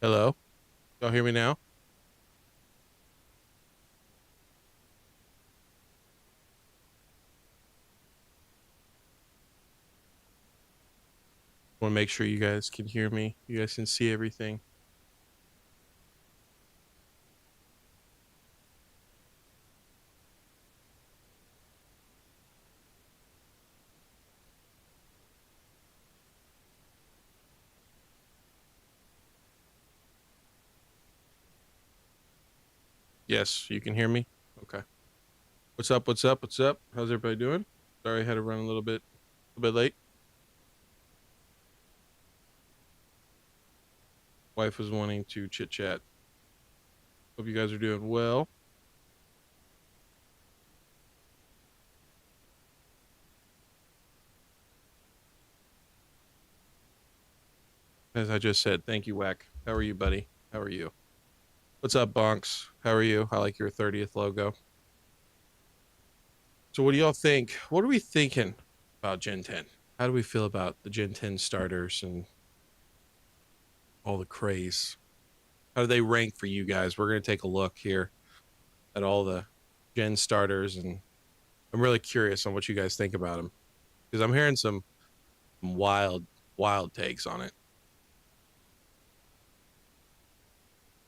Hello? Y'all hear me now? Want to make sure you guys can hear me. You guys can see everything. Yes, you can hear me? Okay. What's up? What's up? What's up? How's everybody doing? Sorry I had to run a bit late. Wife was wanting to chit chat. Hope you guys are doing well. As I just said, thank you, Whack. How are you, buddy? How are you? What's up, Bonks? How are you? I like your 30th logo. So what do y'all think? What are we thinking about Gen 10? How do we feel about the Gen 10 starters and all the craze? How do they rank for you guys? We're going to take a look here at all the Gen starters, and I'm really curious on what you guys think about them because I'm hearing some wild, wild takes on it.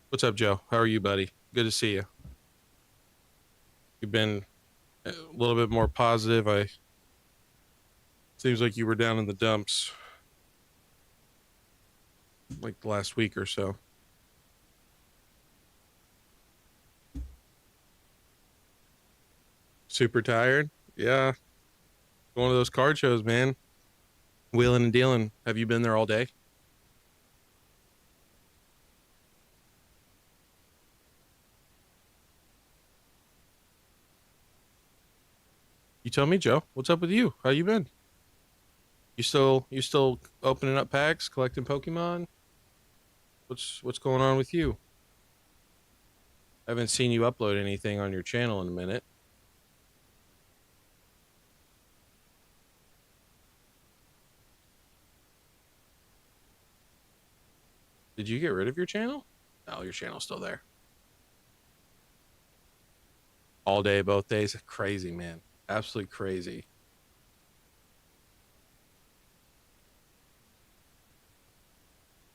What's up, Joe? How are you, buddy? Good to see you. You've been a little bit more positive. I seems like you were down in the dumps like the last week or so. Super tired. Yeah, going to those card shows, man. Wheeling and dealing. Have you been there all day? You tell me, Joe. What's up with you? How you been? You still opening up packs, collecting Pokemon? What's going on with you? I haven't seen you upload anything on your channel in a minute. Did you get rid of your channel? No, your channel's still there. All day, both days. Crazy, man. Absolutely crazy.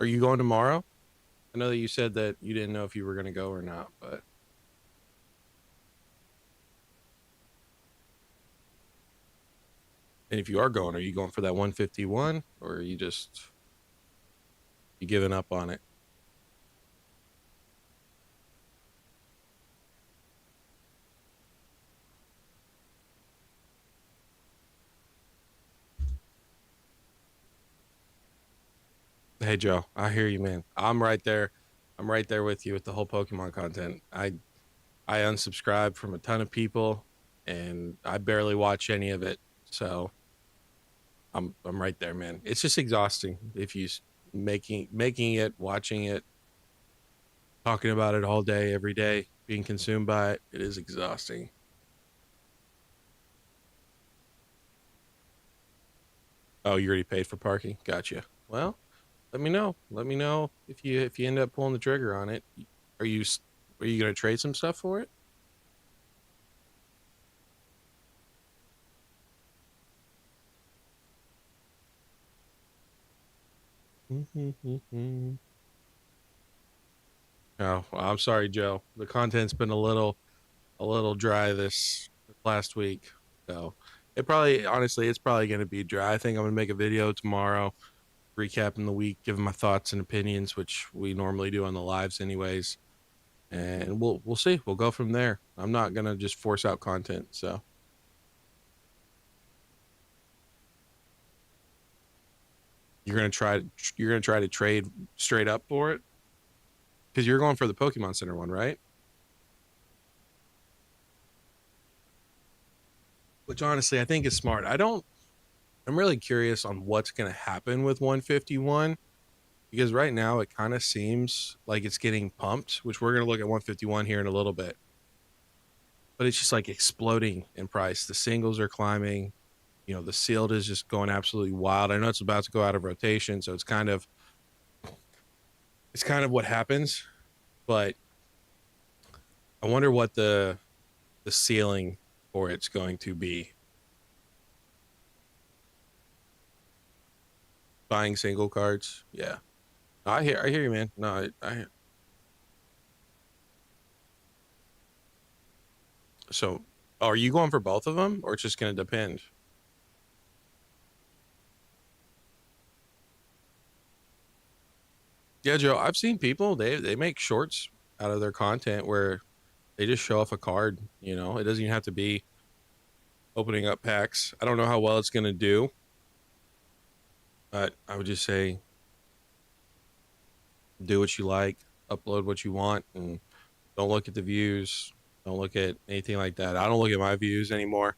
Are you going tomorrow? I know that you said that you didn't know if you were going to go or not, but and if you are going, are you going for that 151 or are you giving up on it? Hey Joe, I hear you, man. I'm right there. I'm right there with you with the whole Pokemon content. I unsubscribed from a ton of people and I barely watch any of it. So I'm right there, man. It's just exhausting if you making it, watching it, talking about it all day, every day, being consumed by it. It is exhausting. Oh, you already paid for parking? Gotcha. Well, let me know. Let me know if you end up pulling the trigger on it. Are you are you gonna trade some stuff for it? Oh, well, I'm sorry, Joe. The content's been a little dry this last week. So it probably honestly it's probably gonna be dry. I think I'm gonna make a video tomorrow recapping the week, giving my thoughts and opinions, which we normally do on the lives anyways. And we'll see. We'll go from there. I'm not gonna just force out content. So you're gonna try you're gonna try to trade straight up for it because you're going for the Pokemon Center one, right? Which honestly I think is smart. I'm really curious on what's gonna happen with 151 because right now it kind of seems like it's getting pumped, which we're gonna look at 151 here in a little bit. But it's just like exploding in price. The singles are climbing. The sealed is just going absolutely wild. I know it's about to go out of rotation, so it's kind of it's kind of what happens. But I wonder what the ceiling for it's going to be. Buying single cards, yeah. I hear you, man. No, so are you going for both of them, or it's just going to depend? Yeah, Joe, I've seen people they make shorts out of their content where they just show off a card. You know, it doesn't even have to be opening up packs. I don't know how well it's going to do, but I would just say do what you like, upload what you want, and don't look at the views. Don't look at anything like that. I don't look at my views anymore.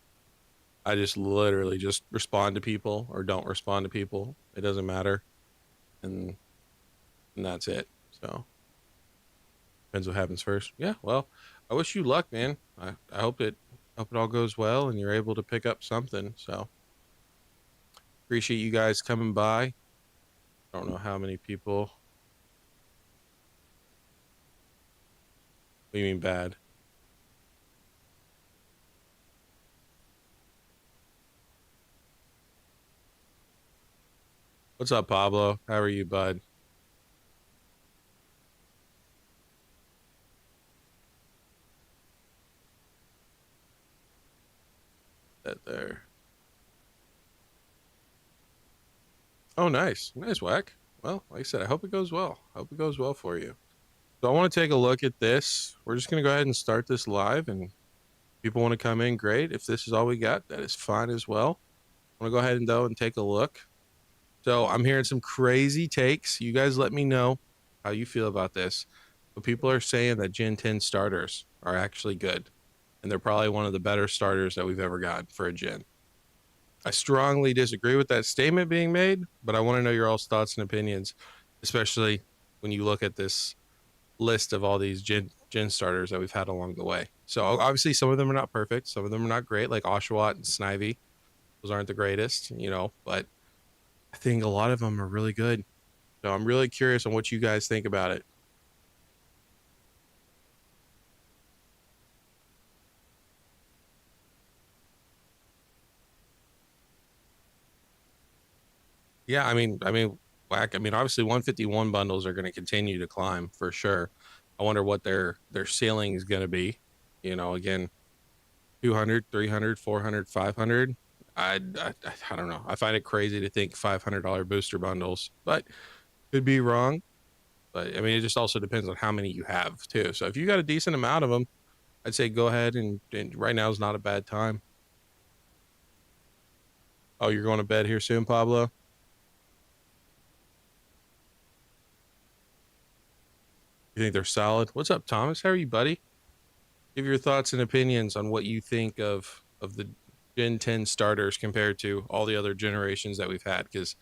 I just literally just respond to people or don't respond to people. It doesn't matter, and and that's it. So depends what happens first. Yeah. Well, I wish you luck, man. I hope it all goes well and you're able to pick up something. So appreciate you guys coming by. I don't know how many people. What do you mean bad? What's up, Pablo? How are you, bud? That there. Oh, nice, nice whack. Well, like I said, I hope it goes well. I hope it goes well for you. So I want to take a look at this. We're just gonna go ahead and start this live, and people want to come in, great. If this is all we got, that is fine as well. I want to go ahead and though and take a look. So I'm hearing some crazy takes. You guys let me know how you feel about this. But people are saying that Gen 10 starters are actually good. And they're probably one of the better starters that we've ever got for a Gen. I strongly disagree with that statement being made, but I want to know your all's thoughts and opinions, especially when you look at this list of all these Gen starters that we've had along the way. So obviously some of them are not perfect. Some of them are not great, like Oshawott and Snivy. Those aren't the greatest, you know, but I think a lot of them are really good. So I'm really curious on what you guys think about it. Yeah, whack. I mean, obviously 151 bundles are going to continue to climb for sure. I wonder what their ceiling is going to be. You know, again, 200, 300, 400, 500. I don't know. I find it crazy to think $500 booster bundles, but could be wrong. But I mean, it just also depends on how many you have too. So if you got a decent amount of them, I'd say go ahead and right now is not a bad time. Oh, you're going to bed here soon, Pablo? You think they're solid? What's up, Thomas? How are you, buddy? Give your thoughts and opinions on what you think of the Gen 10 starters compared to all the other generations that we've had. Because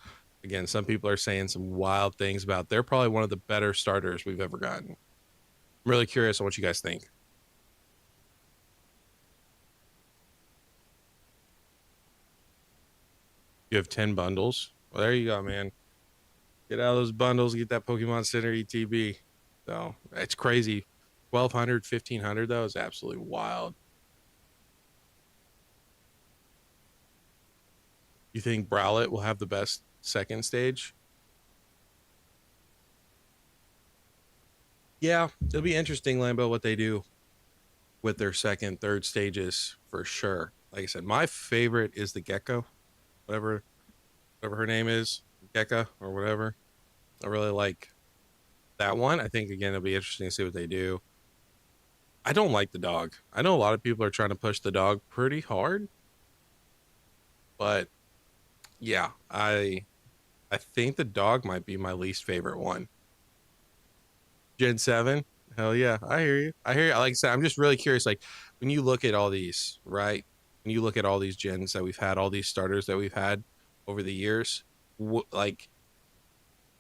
again, some people are saying some wild things about they're probably one of the better starters we've ever gotten. I'm really curious on what you guys think. You have 10 bundles. Well, there you go, man. Get out of those bundles, get that Pokemon Center ETB. So it's crazy. 1,200, 1,500 though is absolutely wild. You think Browlet will have the best second stage? Yeah, it'll be interesting, Lambo, what they do with their second, third stages for sure. Like I said, my favorite is the Gecko, whatever her name is, Gecko or whatever. I really like that one. I think again it'll be interesting to see what they do. I don't like the dog. I know a lot of people are trying to push the dog pretty hard, but yeah, I think the dog might be my least favorite one. Gen 7. Hell yeah. I hear you. I hear you. Like I said, I'm just really curious. Like when you look at all these, right? When you look at all these gens that we've had, all these starters that we've had over the years, like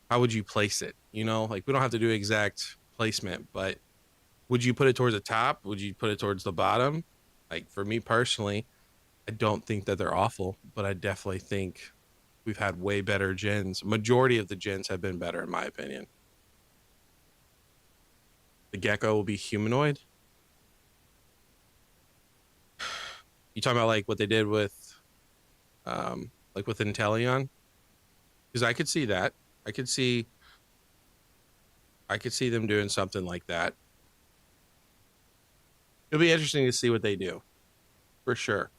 how would you place it? You know, like we don't have to do exact placement, but would you put it towards the top? Would you put it towards the bottom? Like for me personally, I don't think that they're awful, but I definitely think we've had way better gens. Majority of the gens have been better in my opinion. The gecko will be humanoid. You talking about like what they did with Inteleon? Because I could see that. I could see I could see them doing something like that. It'll be interesting to see what they do for sure.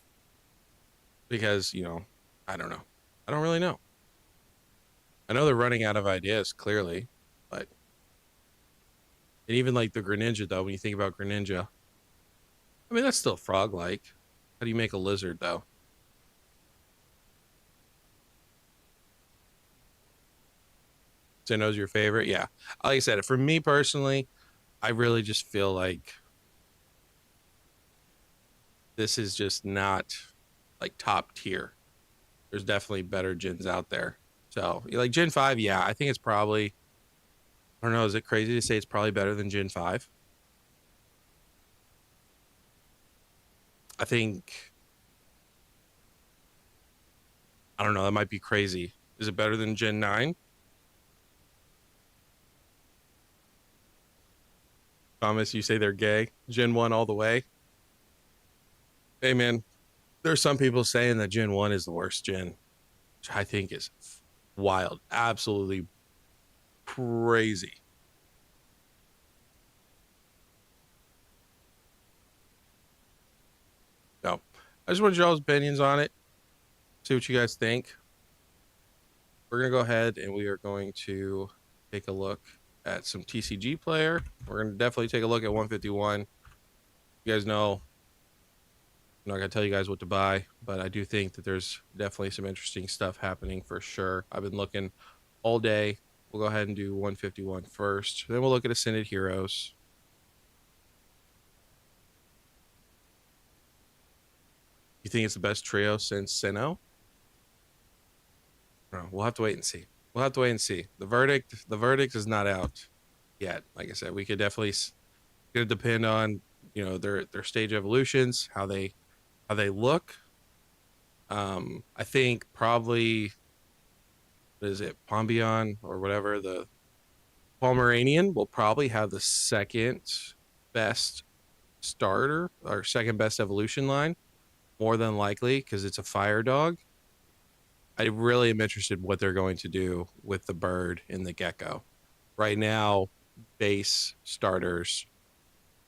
Because, I don't know. I don't really know. I know they're running out of ideas, clearly, but and even like the Greninja though, when you think about Greninja, I mean that's still frog like. How do you make a lizard though? Sinnoh's your favorite? Yeah. Like I said, for me personally, I really just feel like this is just not like top tier. There's definitely better gens out there. So like Gen 5, yeah, I think it's probably, I don't know, is it crazy to say it's probably better than Gen 5? I think, I don't know, that might be crazy. Is it better than Gen 9? Thomas, you say they're gay. Gen 1 all the way. Hey man, there's some people saying that Gen 1 is the worst gen, which I think is wild. Absolutely crazy. No. I just want y'all's opinions on it. See what you guys think. We're gonna go ahead and we are going to take a look at some TCG player. We're gonna definitely take a look at 151. You guys know I'm not gonna tell you guys what to buy, but I do think that there's definitely some interesting stuff happening for sure. I've been looking all day. We'll go ahead and do 151 first. Then we'll look at Ascended Heroes. You think it's the best trio since Sinnoh? No, we'll have to wait and see. We'll have to wait and see. The verdict is not out yet. Like I said, we could definitely gonna depend on their stage evolutions, how they look. I think probably what is it, Pombion or whatever, the Pomeranian will probably have the second best starter or second best evolution line, more than likely, because it's a fire dog. I really am interested in what they're going to do with the bird and the gecko. Right now, base starters,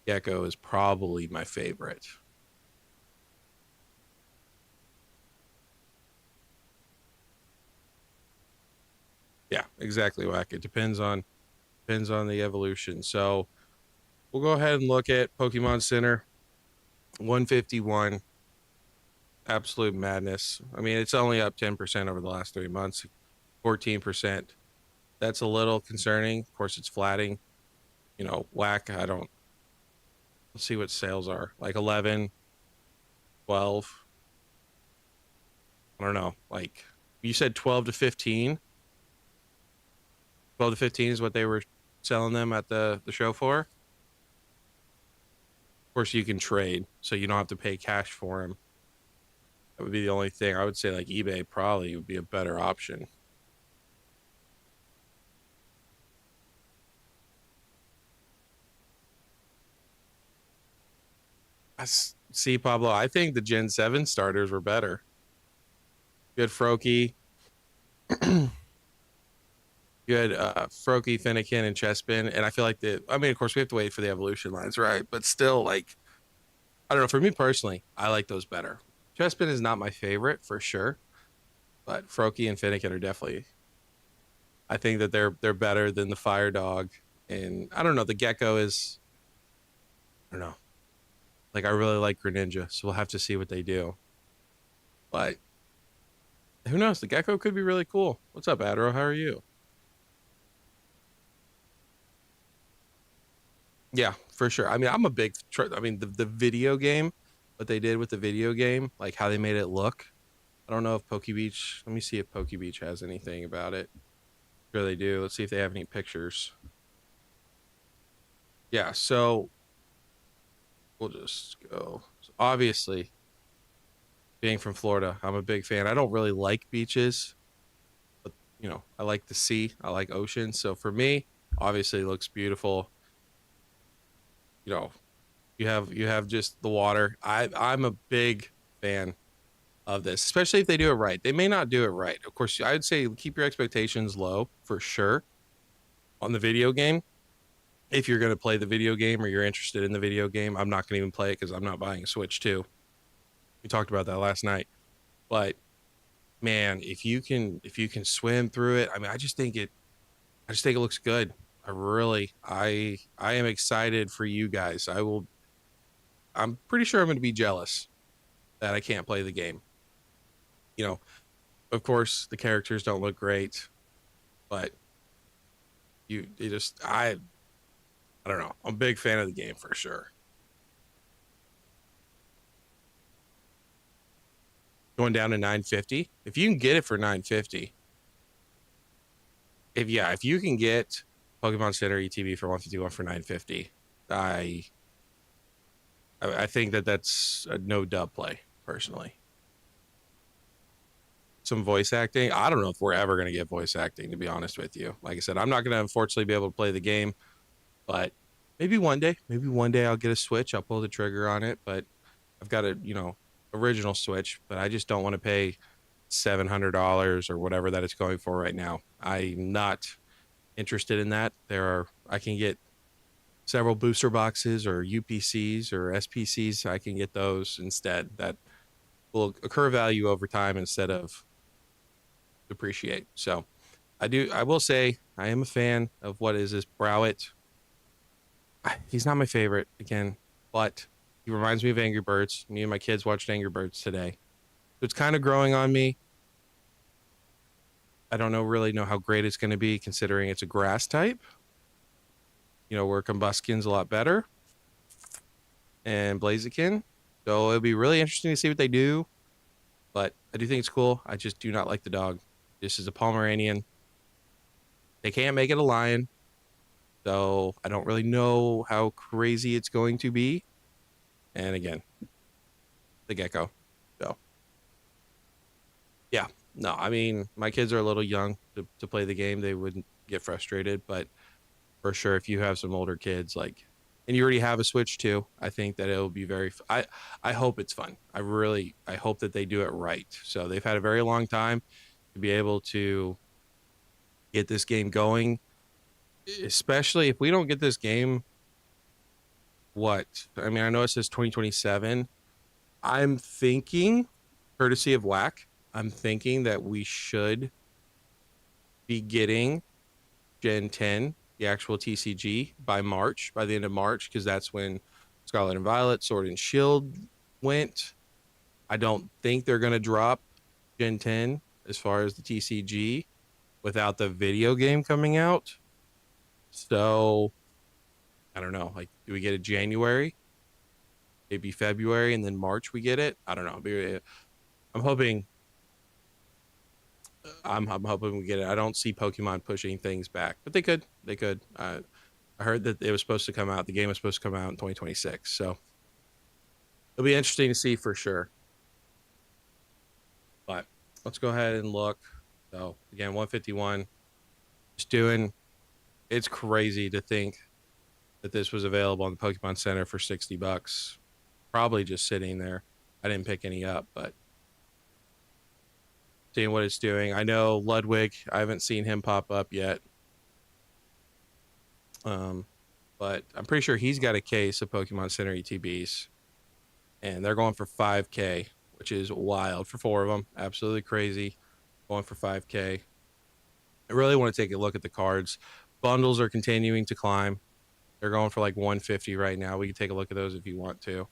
gecko is probably my favorite. Yeah, exactly, Whack. It depends on the evolution. So we'll go ahead and look at Pokemon Center 151. Absolute madness. I mean, it's only up 10% over the last 3 months, 14%. That's a little concerning. Of course, it's flatting. Whack. Let's see what sales are. Like 11, 12. I don't know. Like you said 12 to 15. 12 to 15 is what they were selling them at the show for. Of course, you can trade, so you don't have to pay cash for them. That would be the only thing. I would say like eBay probably would be a better option. See, Pablo, I think the Gen 7 starters were better. Good Froakie. Good Froakie, Fennekin, and Chespin. And I feel like I mean, of course, we have to wait for the evolution lines, right? But still, like, I don't know. For me personally, I like those better. Chespin is not my favorite for sure, but Froakie and Fennekin are definitely. I think that they're better than the Fire Dog, and I don't know. The Gecko is. I don't know. Like I really like Greninja, so we'll have to see what they do. But who knows? The Gecko could be really cool. What's up, Adro? How are you? Yeah, for sure. I mean, I'm a big. I mean, the video game, what they did with the video game, like how they made it look. I don't know if PokeBeach. Let me see if PokeBeach has anything about it. Sure, they do. Let's see if they have any pictures. Yeah, so we'll just go. So obviously, being from Florida, I'm a big fan. I don't really like beaches, but I like the sea. I like ocean. So for me, obviously, it looks beautiful. you know, you have just the water. I'm a big fan of this, especially if they do it right. They may not do it right. Of course, I'd say keep your expectations low for sure on the video game. If you're going to play the video game or you're interested in the video game, I'm not going to even play it because I'm not buying a Switch 2. We talked about that last night. But man, if you can swim through it, I mean, I just think it looks good. I am excited for you guys. I'm pretty sure I'm going to be jealous that I can't play the game. You know, of course, the characters don't look great, but you just I don't know. I'm a big fan of the game for sure. Going down to 950. If you can get it for 950, if you can get Pokemon Center ETB for 151 for 950, I I think that's a no dub play personally. Some voice acting. I don't know if we're ever going to get voice acting, to be honest with you. Like I said, I'm not going to unfortunately be able to play the game, but maybe one day I'll get a Switch. I'll pull the trigger on it, but I've got a, original Switch, but I just don't want to pay $700 or whatever that it's going for right now. I'm not interested in that. I can get several booster boxes or UPCs or SPCs. I can get those instead. That will occur value over time instead of depreciate. So I will say I am a fan of what is this Browett. He's not my favorite again, but he reminds me of Angry Birds. Me and my kids watched Angry Birds today. So it's kind of growing on me. I don't really know how great it's going to be considering it's a grass type, where Combustion's a lot better and Blaziken. So it'll be really interesting to see what they do. But I do think it's cool. I just do not like the dog. This is a Pomeranian. They can't make it a lion. So I don't really know how crazy it's going to be. And again, the gecko. So yeah, no, I mean, my kids are a little young to play the game. They wouldn't get frustrated, but for sure, if you have some older kids, and you already have a Switch too, I think that it'll be I hope it's fun. I hope that they do it right. So they've had a very long time to be able to get this game going, especially if we don't get this game. I mean, I know it says 2027. I'm thinking, courtesy of Whack, I'm thinking that we should be getting Gen 10, the actual TCG, by the end of March, because that's when Scarlet and Violet, Sword and Shield went. I don't think they're going to drop Gen 10 as far as the TCG without the video game coming out. So I don't know. Like, do we get it January? Maybe February, and then March we get it. I don't know. I'm hoping. I'm hoping we get it. I don't see Pokemon pushing things back, but they could. They could. I heard that it was supposed to come out. The game was supposed to come out in 2026. So it'll be interesting to see for sure. But let's go ahead and look. So again, 151. Just doing. It's crazy to think that this was available on the Pokemon Center for $60. Probably just sitting there. I didn't pick any up, but seeing what it's doing. I know Ludwig. I haven't seen him pop up yet. But I'm pretty sure he's got a case of Pokemon Center ETBs, and they're going for 5K, which is wild for 4 of them. Absolutely crazy. Going for 5K. I really want to take a look at the cards. Bundles are continuing to climb. They're going for like 150 right now. We can take a look at those if you want to.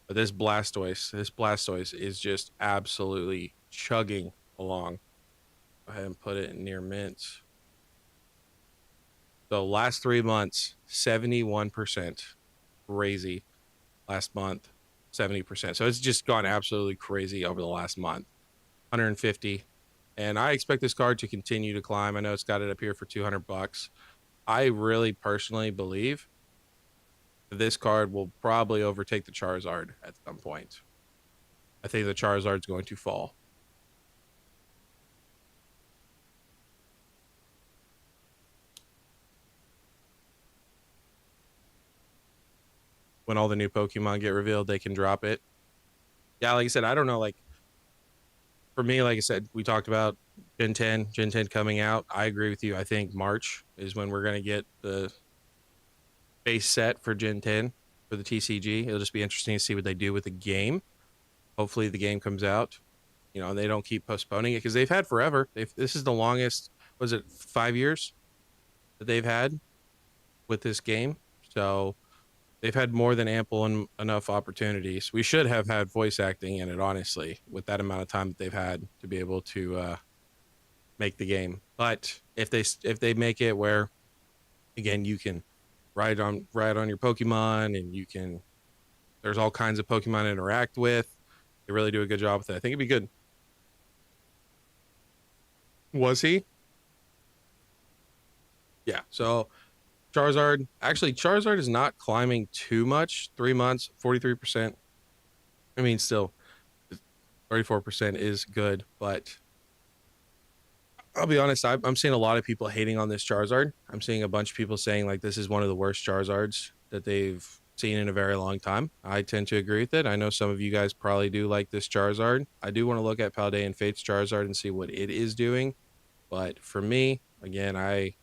But this Blastoise is just absolutely chugging along. Go ahead and put it in near mint. So last 3 months, 71%. Crazy. Last month, 70%. So it's just gone absolutely crazy over the last month. 150. And I expect this card to continue to climb. I know it's got it up here for $200. I really personally believe this card will probably overtake the Charizard at some point. I think the Charizard's going to fall. when all the new Pokemon get revealed, they can drop it. Yeah, like I said, I don't know. Like for me, like I said, we talked about Gen 10 coming out. I agree with you. I think March is when we're gonna get the base set for Gen 10 for the TCG. It'll just be interesting to see what they do with the game. Hopefully the game comes out, and they don't keep postponing it because they've had forever. This is the longest, was it 5 years that they've had with this game? So they've had more than ample and enough opportunities. We should have had voice acting in it, honestly, with that amount of time that they've had to be able to make the game. But if they make it where, again, you can ride on your Pokemon, and there's all kinds of Pokemon to interact with. They really do a good job with it. I think it'd be good. Was he? Yeah. So Charizard is not climbing too much. 3 months, 43%. I mean, still 34% is good, but I'll be honest, I'm seeing a lot of people hating on this Charizard. I'm seeing a bunch of people saying like this is one of the worst Charizards that they've seen in a very long time. I tend to agree with it. I know some of you guys probably do like this Charizard. I do want to look at Paldean Fate's Charizard and see what it is doing. But for me, again, I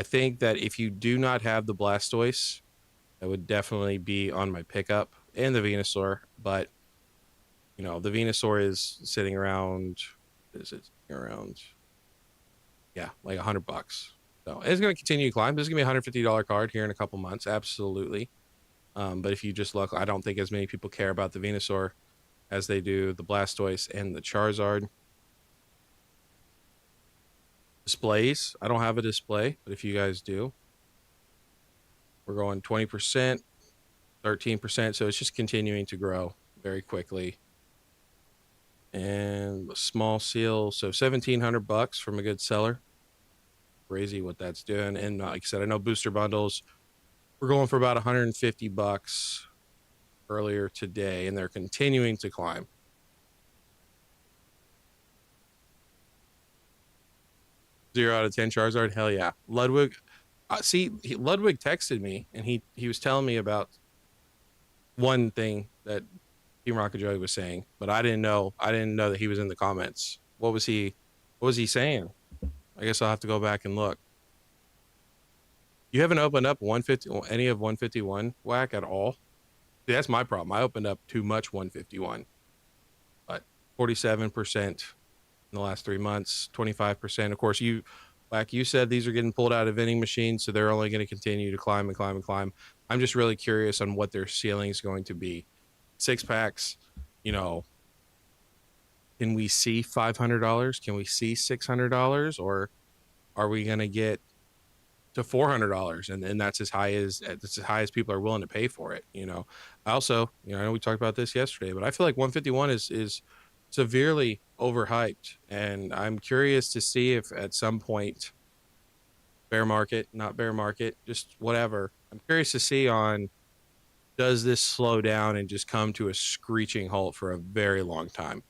think that if you do not have the Blastoise, that would definitely be on my pickup, and the Venusaur. But the Venusaur is sitting around. Is it around? Yeah, like $100. So it's going to continue to climb. This is going to be a $150 card here in a couple months, absolutely. But if you just look, I don't think as many people care about the Venusaur as they do the Blastoise and the Charizard. Displays, I don't have a display, but if you guys do, we're going 20%, 13%. So it's just continuing to grow very quickly. And small seal, so $1,700 from a good seller. Crazy what that's doing. And like I said, I know booster bundles, we're going for about $150 earlier today, and they're continuing to climb. 0 out of 10 Charizard, hell yeah. Ludwig, Ludwig texted me, and he was telling me about one thing that Team Rocket Joey was saying, but I didn't know that he was in the comments. What was he saying? I guess I'll have to go back and look. You haven't opened up 150 any of 151 whack at all? See, that's my problem. I opened up too much 151. But 47% in the last 3 months, 25%. Of course, you said these are getting pulled out of vending machines, so they're only going to continue to climb and climb and climb. I'm just really curious on what their ceiling is going to be. 6 packs, can we see $500? Can we see $600? Or are we going to get to $400? And that's as high as people are willing to pay for it. I also, I know we talked about this yesterday, but I feel like 151 is severely overhyped, and I'm curious to see if at some point, bear market, not bear market, just whatever, I'm curious to see on, does this slow down and just come to a screeching halt for a very long time?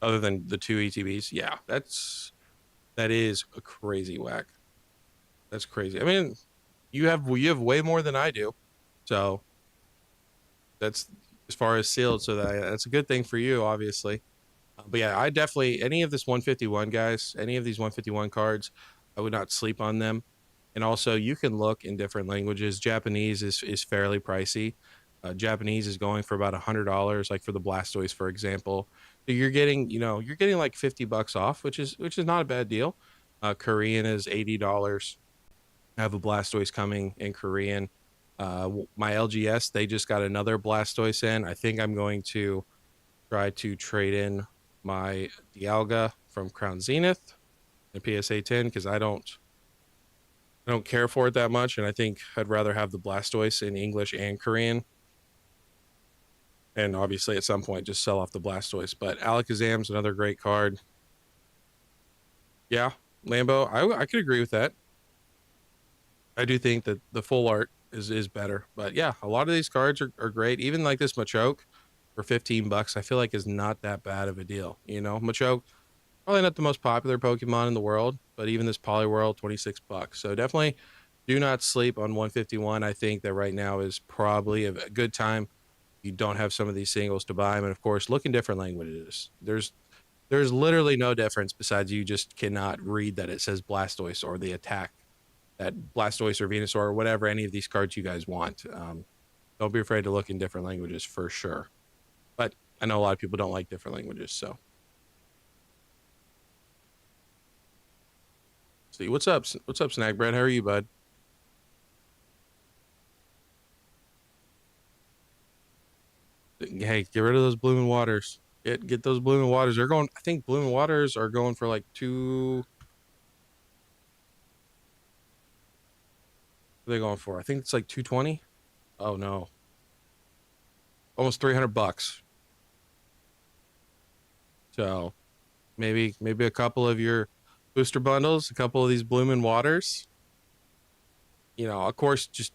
Other than the two ETBs, yeah, that is a crazy whack. That's crazy. I mean, you have way more than I do, so that's as far as sealed. So that's a good thing for you, obviously. But yeah, I definitely, any of this 151 guys, any of these 151 cards, I would not sleep on them. And also, you can look in different languages. Japanese is fairly pricey. Japanese is going for about $100, like for the Blastoise, for example. So you're getting like $50 off, which is not a bad deal. Korean is $80. I have a Blastoise coming in Korean. My LGS, they just got another Blastoise in. I think I'm going to try to trade in my Dialga from Crown Zenith and PSA 10 because I don't care for it that much, and I think I'd rather have the Blastoise in English and Korean. And obviously, at some point, just sell off the Blastoise. But Alakazam's another great card. Yeah, Lambo, I could agree with that. I do think that the full art is better. But yeah, a lot of these cards are great. Even like this Machoke for $15, I feel like is not that bad of a deal. Machoke, Probably not the most popular Pokemon in the world, but even this Poliwhirl, $26. So definitely do not sleep on 151. I think that right now is probably a good time. You don't have some of these singles to buy them, and of course, look in different languages. There's literally no difference besides you just cannot read that it says Blastoise or the attack that Blastoise or Venusaur or whatever any of these cards you guys want. Don't be afraid to look in different languages for sure. But I know a lot of people don't like different languages, so. See, what's up? What's up, Snack Bread? How are you, bud? Hey, get rid of those blooming waters. Get those blooming waters. They're going. I think blooming waters are going for like two. What are they going for? I think it's like 220. Oh no, almost $300. So maybe a couple of your booster bundles, a couple of these blooming waters. Of course, just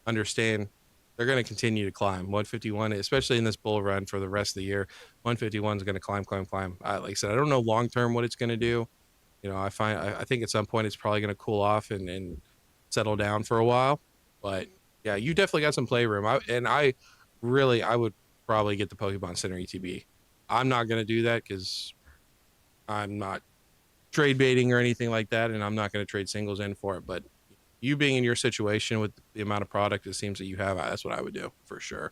understand they're going to continue to climb. 151, especially in this bull run for the rest of the year. 151 is going to climb, climb, climb. Like I said, I don't know long term what it's going to do. I think at some point it's probably going to cool off and settle down for a while. But yeah, you definitely got some playroom. I would probably get the Pokemon Center ETB. I'm not going to do that because I'm not trade baiting or anything like that, and I'm not going to trade singles in for it. But you being in your situation with the amount of product it seems that you have, that's what I would do for sure.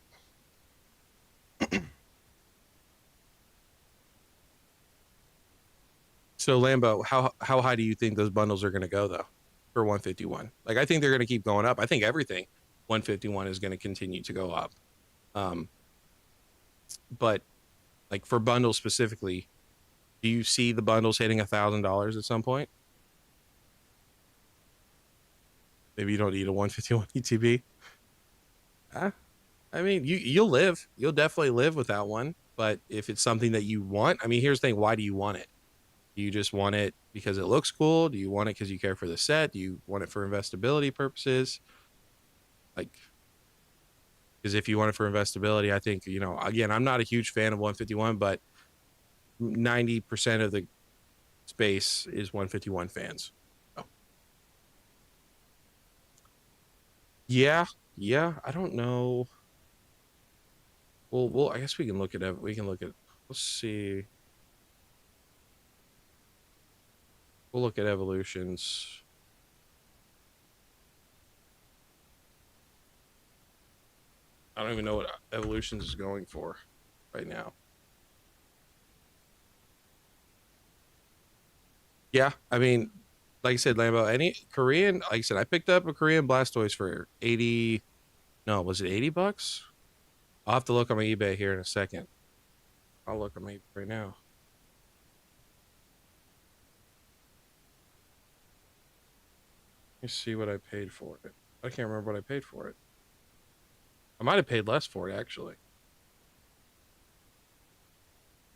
So Lambo, how high do you think those bundles are going to go though for 151? Like I think they're going to keep going up. I think everything 151 is going to continue to go up. Um, but like for bundles specifically, do you see the bundles hitting $1,000 at some point? Maybe you don't need a 151 ETB. I mean, you'll definitely live without one. But if it's something that you want, I mean, here's the thing: why do you want it? Do you just want it because it looks cool? Do you want it because you care for the set? Do you want it for investability purposes? Like, because if you want it for investability, I think, again, I'm not a huge fan of 151, but 90% of the space is 151 fans. Oh. Yeah, yeah. I don't know. Well, I guess we can look at it. We can look at. Let's see. We'll look at evolutions. I don't even know what evolutions is going for right now. Yeah, I mean, like I said, Lambo, any Korean, like I said, I picked up a Korean Blastoise for 80. No, was it $80? I'll have to look on my eBay here in a second. I'll look on my eBay right now. Let me see what I paid for it. I can't remember what I paid for it. I might have paid less for it actually.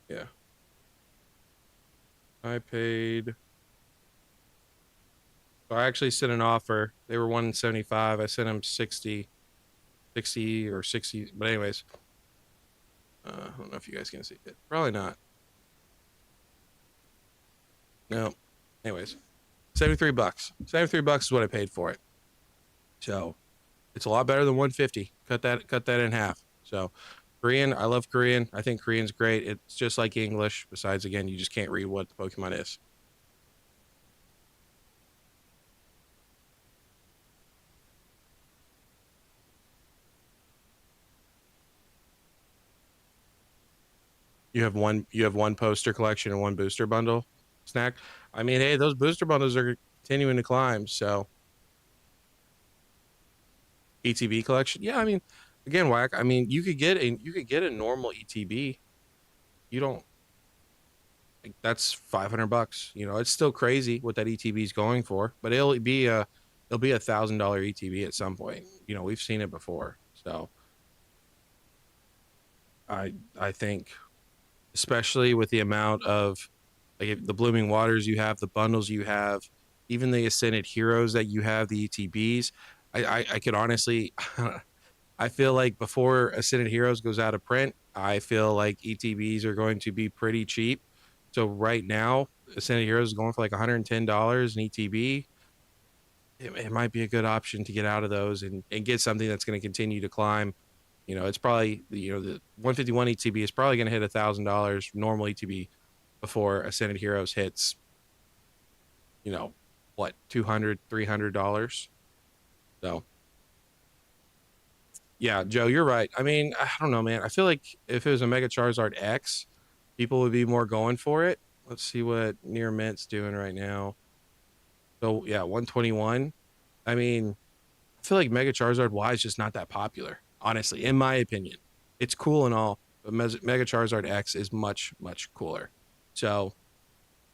Yeah. I paid. I actually sent an offer. They were 175. I sent them 60 or 60. But anyways, I don't know if you guys can see it. Probably not. No. Anyways, $73. $73 is what I paid for it. So it's a lot better than 150. Cut that in half. So Korean, I love Korean. I think Korean's great. It's just like English. Besides, again, you just can't read what the Pokemon is. You have one poster collection and one booster bundle snack. I mean, hey, those booster bundles are continuing to climb. So ETB collection, yeah. I mean, again, whack. I mean, you could get a normal ETB. You don't like that's $500. It's still crazy what that ETB is going for, but it'll be $1,000 ETB at some point. We've seen it before. So I think especially with the amount of like the blooming waters you have, the bundles you have, even the ascended heroes that you have, the ETBs. I could honestly, I feel like before ascended heroes goes out of print, I feel like ETBs are going to be pretty cheap. So right now, Ascended Heroes is going for like $110 in ETB, it might be a good option to get out of those and get something that's going to continue to climb. You know, it's probably, you know, the 151 ETB is probably going to hit $1,000 normal ETB before Ascended Heroes hits, you know, what, $200, $300. So yeah, Joe, you're right. I mean, I don't know, man. I feel like if it was a Mega Charizard X, people would be more going for it. Let's see what Near Mint's doing right now. So yeah, 121. I mean, I feel like Mega Charizard Y is just not that popular, honestly, in my opinion. It's cool and all, but Mega Charizard X is much, much cooler. So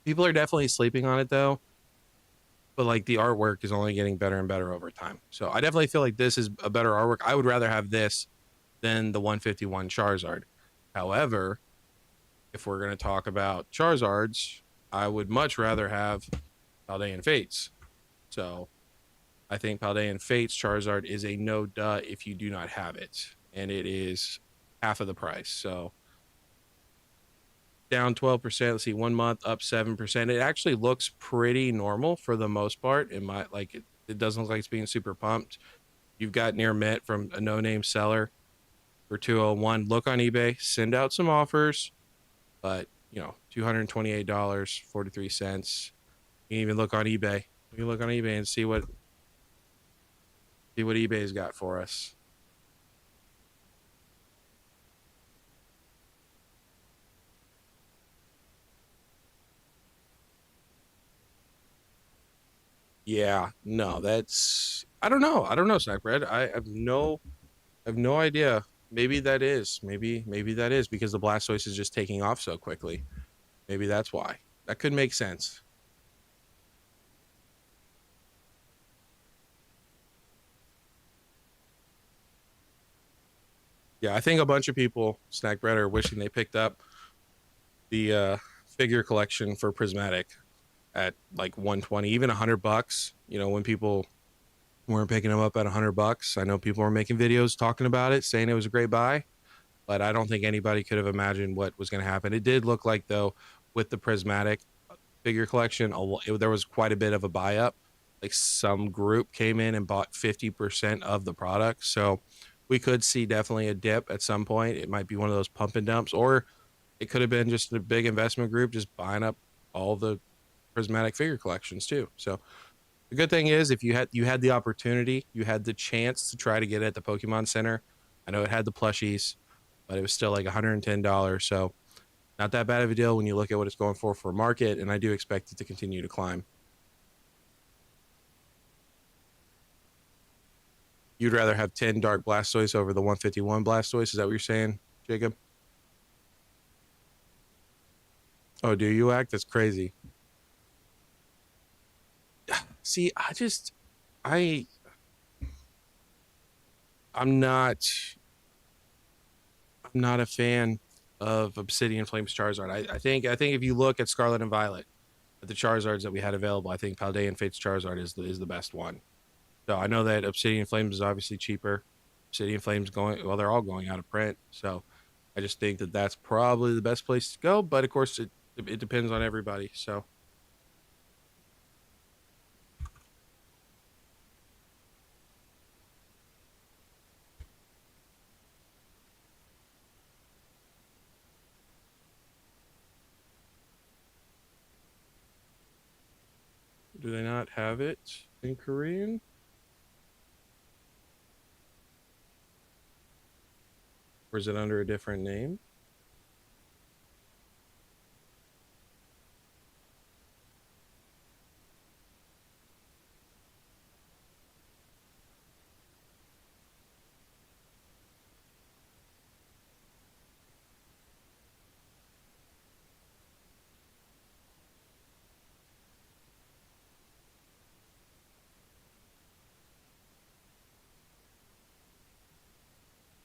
people are definitely sleeping on it though, but like the artwork is only getting better and better over time. So I definitely feel like this is a better artwork. I would rather have this than the 151 Charizard. However, if we're going to talk about Charizards, I would much rather have Paldean Fates. So I think Paldean Fates Charizard is a no duh if you do not have it, and it is half of the price. So down 12%. Let's see, 1 month up 7%. It actually looks pretty normal for the most part. It doesn't look like it's being super pumped. You've got Near Mint from a no-name seller for 201. Look on eBay, send out some offers, but you know, $228.43. You can even look on eBay. You can look on eBay and see what eBay's got for us. Yeah, no, that's I don't know. I don't know, Snack Bread. I have no idea. Maybe that is. Maybe that is because the Blastoise is just taking off so quickly. Maybe that's why. That could make sense. Yeah, I think a bunch of people, Snack Bread, are wishing they picked up the figure collection for Prismatic at like 120, even $100. You know, when people weren't picking them up at $100, I know people were making videos talking about it, saying it was a great buy, but I don't think anybody could have imagined what was going to happen. It did look like though, with the Prismatic figure collection, there was quite a bit of a buy up. Like some group came in and bought 50% of the product. So we could see definitely a dip at some point. It might be one of those pump and dumps, or it could have been just a big investment group just buying up all the prismatic figure collections too. So the good thing is if you had the opportunity, you had the chance to try to get it at the Pokemon Center. I know it had the plushies, but it was still like $110. So not that bad of a deal when you look at what it's going for market, and I do expect it to continue to climb. You'd rather have 10 Dark Blastoise over the 151 Blastoise? Is that what you're saying, Jacob? Oh, do you act? That's crazy. See, I I'm not I'm not a fan of Obsidian Flames Charizard. I think if you look at Scarlet and Violet, at the Charizards that we had available, I think Paldean Fates Charizard is the best one. So I know that Obsidian Flames is obviously cheaper. Obsidian Flames they're all going out of print. So I just think that that's probably the best place to go. But of course, it depends on everybody. So do they not have it in Korean? Or is it under a different name?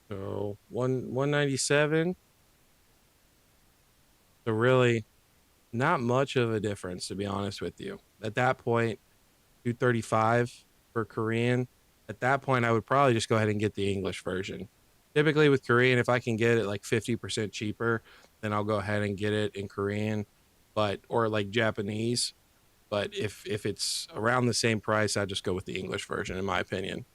So 197. So really not much of a difference, to be honest with you. At that point, 235 for Korean. At that point, I would probably just go ahead and get the English version. Typically with Korean, if I can get it like 50% cheaper, then I'll go ahead and get it in Korean. but or like Japanese. But if it's around the same price, I'd just go with the English version, in my opinion.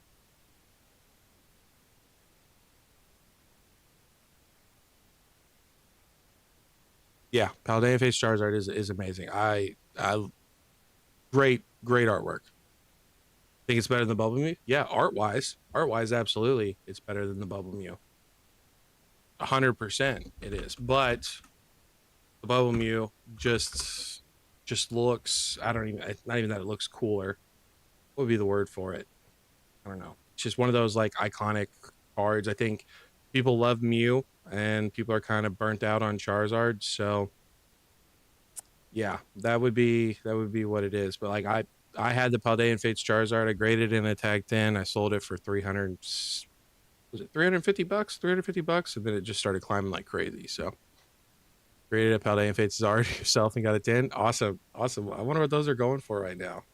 Yeah, Paldean Face Charizard is amazing. I great artwork. Think it's better than the Bubble Mew? Yeah, art wise, absolutely, it's better than the Bubble Mew. 100% it is. But the Bubble Mew just looks. I don't even. Not even that it looks cooler. What would be the word for it? I don't know. It's just one of those like iconic cards. I think people love Mew and people are kind of burnt out on Charizard. So yeah, that would be what it is. But like I had the Paldean Fates Charizard. I graded in a tag 10. I sold it for 300. Was it $350? $350, and then it just started climbing like crazy. So graded a Paldean Fates Zard yourself and got a 10. Awesome, awesome. I wonder what those are going for right now.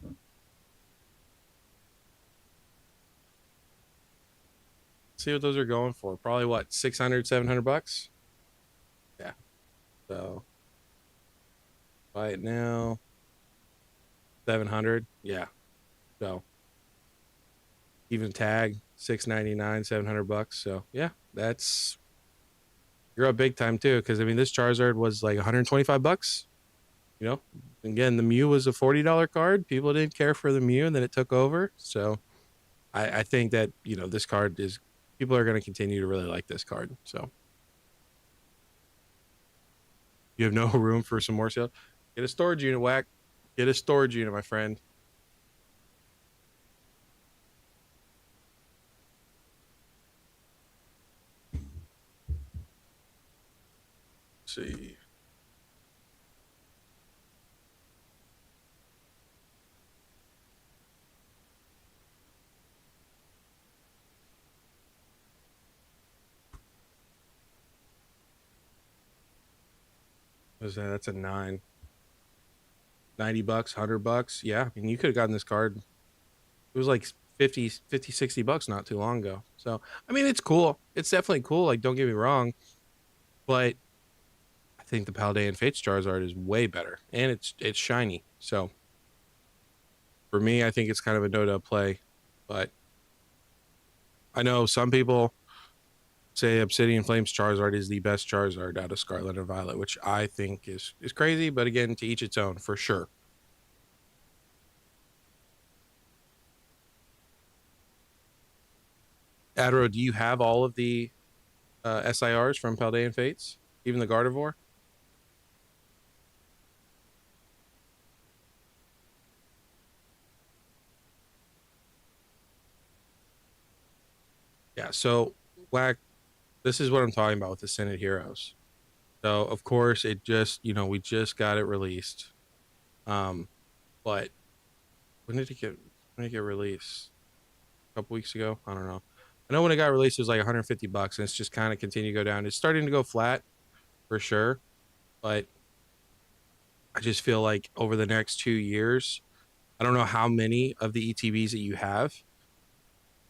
See what those are going for. Probably what, 600, $700? Yeah. So buy it now. 700. Yeah. So even tag 699, $700. So yeah, that's you're up big time too. Cause I mean this Charizard was like $125. You know, again, the Mew was a $40 card. People didn't care for the Mew and then it took over. So I think that, this card is people are gonna continue to really like this card. So you have no room for some more sale. Get a storage unit, whack. Get a storage unit, my friend. Let's see. What is that? That's a nine. $90, $100. Yeah. I mean, you could have gotten this card. It was like 50, $60 not too long ago. So, I mean, it's cool. It's definitely cool. Like, don't get me wrong. But I think the Paldean Fates Charizard is way better. And it's shiny. So, for me, I think it's kind of a no-no play. But I know some people say Obsidian Flames Charizard is the best Charizard out of Scarlet and Violet, which I think is crazy. But again, to each its own, for sure. Adro, do you have all of the SIRs from Paldean Fates? Even the Gardevoir? Yeah, so Whack, this is what I'm talking about with the Synod Heroes. So of course it just, we just got it released. But when did it get released? A couple weeks ago? I don't know. I know when it got released it was like $150 and it's just kind of continued to go down. It's starting to go flat for sure, but I just feel like over the next 2 years, I don't know how many of the ETBs that you have,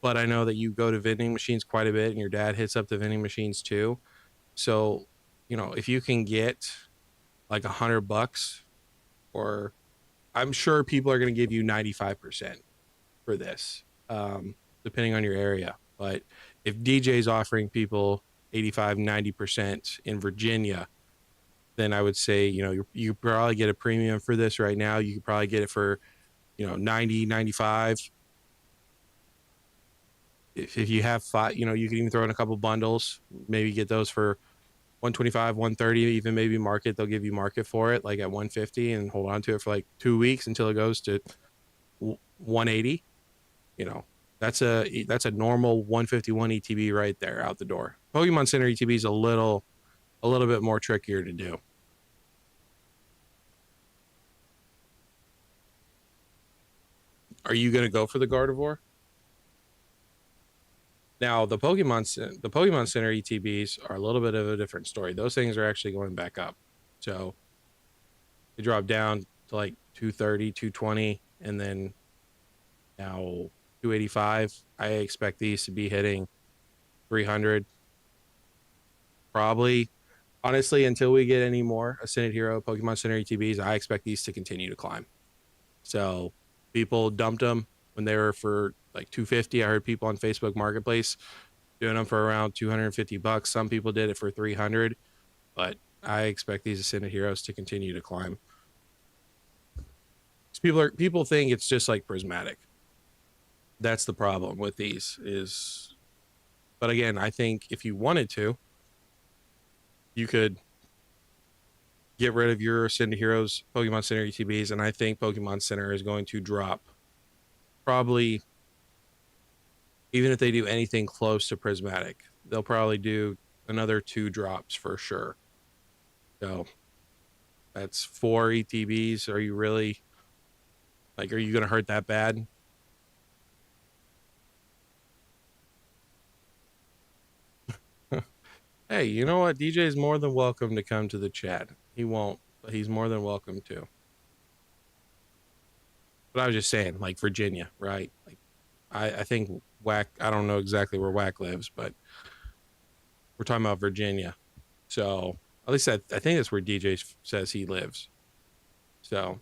but I know that you go to vending machines quite a bit and your dad hits up the vending machines too. So, if you can get like $100, or I'm sure people are going to give you 95% for this, depending on your area. But if DJ's offering people 85, 90% in Virginia, then I would say, you probably get a premium for this right now. You could probably get it for, 90, 95. If you have five, you can even throw in a couple bundles, maybe get those for 125, 130, even maybe market. They'll give you market for it like at 150 and hold on to it for like 2 weeks until it goes to 180. You know, that's a normal 151 ETB right there out the door. Pokemon Center ETB is a little bit more trickier to do. Are you going to go for the Gardevoir? Now the Pokemon Center ETBs are a little bit of a different story. Those things are actually going back up. So they drop down to like 230, 220, and then now 285. I expect these to be hitting 300 probably. Honestly, until we get any more Ascended Hero Pokemon Center ETBs, I expect these to continue to climb. So people dumped them when they were for like 250. I heard people on Facebook Marketplace doing them for around 250 bucks. Some people did it for 300, but I expect these Ascended Heroes to continue to climb. People think it's just like prismatic. That's the problem with these is, but again, I think if you wanted to, you could get rid of your Ascended Heroes Pokemon Center ETBs, and I think Pokemon Center is going to drop probably, even if they do anything close to prismatic, they'll probably do another 2 drops for sure. So that's 4 ETBs. Are you really like, are you going to hurt that bad? Hey, you know what? DJ is more than welcome to come to the chat. He won't, but he's more than welcome to. But I was just saying, like Virginia, right? Like, I think Whack. I don't know exactly where Whack lives, but we're talking about Virginia. So at least I think that's where DJ says he lives. So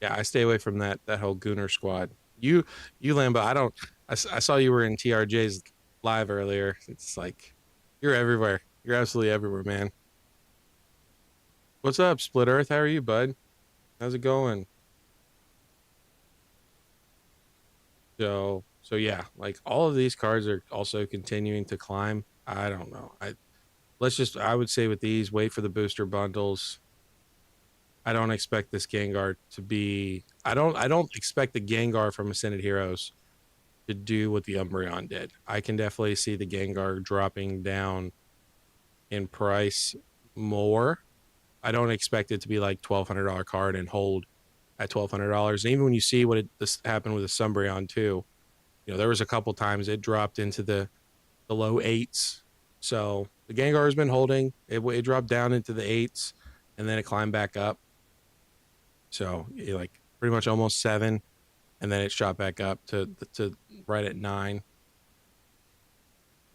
yeah, I stay away from that whole Gooner squad. You Lambo, I don't. I saw you were in TRJ's live earlier. It's like you're everywhere. You're absolutely everywhere, man. What's up, Split Earth? How are you, bud? How's it going? So yeah, like all of these cards are also continuing to climb. I don't know. I would say with these, wait for the booster bundles. I don't expect this Gengar to be. I don't expect the Gengar from Ascended Heroes to do what the Umbreon did. I can definitely see the Gengar dropping down in price more. I don't expect it to be like $1,200 card and hold at $1,200. Even when you see this happened with the Umbreon too, there was a couple times it dropped into the low eights. So the Gengar has been holding. It dropped down into the eights, and then it climbed back up. So like pretty much almost 7, and then it shot back up to right at 9.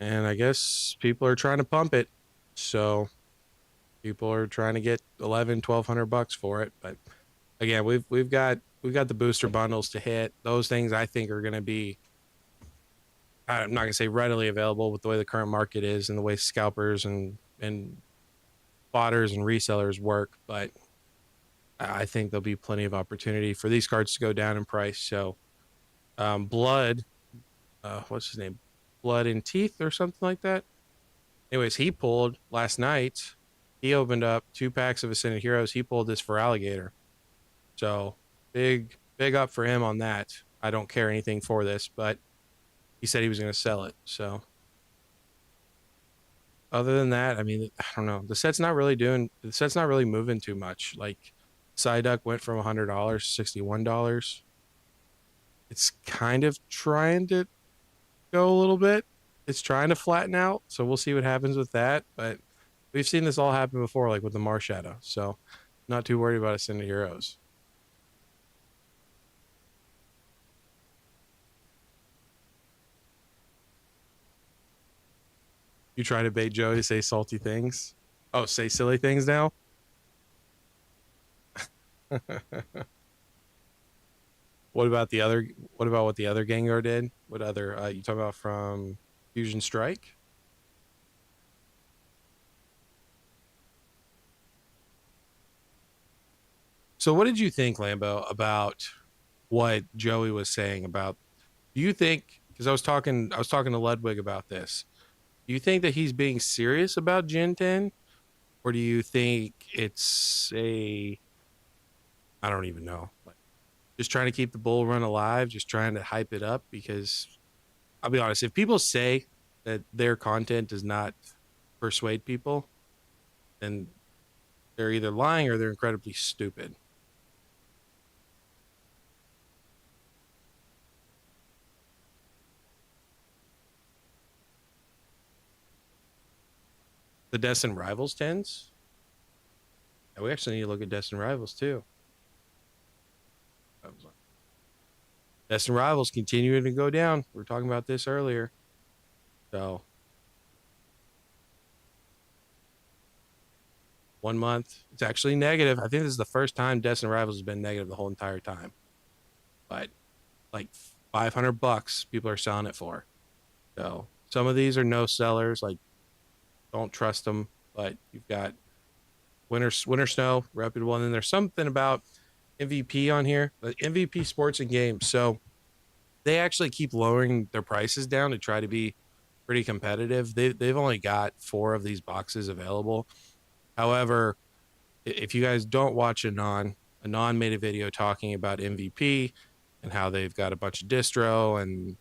And I guess people are trying to pump it, so people are trying to get 1,100-1,200 bucks for it. But again, we've got the booster bundles to hit. Those things I think are going to be, I'm not going to say readily available with the way the current market is and the way scalpers and botters and resellers work, but I think there'll be plenty of opportunity for these cards to go down in price. So Blood, what's his name? Blood and Teeth or something like that. Anyways, he pulled last night. He opened up 2 packs of Ascended Heroes. He pulled this for Alligator. So big up for him on that. I don't care anything for this, but he said he was going to sell it. So other than that, I mean, I don't know. The set's not really moving too much. Like Psyduck went from $100 to $61. It's kind of trying to go a little bit. It's trying to flatten out. So we'll see what happens with that. But we've seen this all happen before, like with the Marshadow. So not too worried about Ascended Heroes. You try to bait Joey to say salty things. Oh, say silly things now. What about the other? What about what the other Gengar did? What other? You talking about from Fusion Strike? So, what did you think, Lambo, about what Joey was saying about? Do you think? Because I was talking to Ludwig about this. Do you think that he's being serious about Gen 10, or do you think it's a? I don't even know. Like, just trying to keep the bull run alive, just trying to hype it up because I'll be honest, if people say that their content does not persuade people, then they're either lying or they're incredibly stupid. The Destin Rivals tens. Yeah, we actually need to look at Destin Rivals too. Destin Rivals continuing to go down. We were talking about this earlier. So 1 month, it's actually negative. I think this is the first time Destin Rivals has been negative the whole entire time. But like $500 people are selling it for. So some of these are no sellers. Like, don't trust them. But you've got Winter Snow, reputable, and then there's something about MVP on here, like MVP Sports and Games. So they actually keep lowering their prices down to try to be pretty competitive. They've only got 4 of these boxes available. However, if you guys don't watch Anon made a video talking about MVP and how they've got a bunch of distro and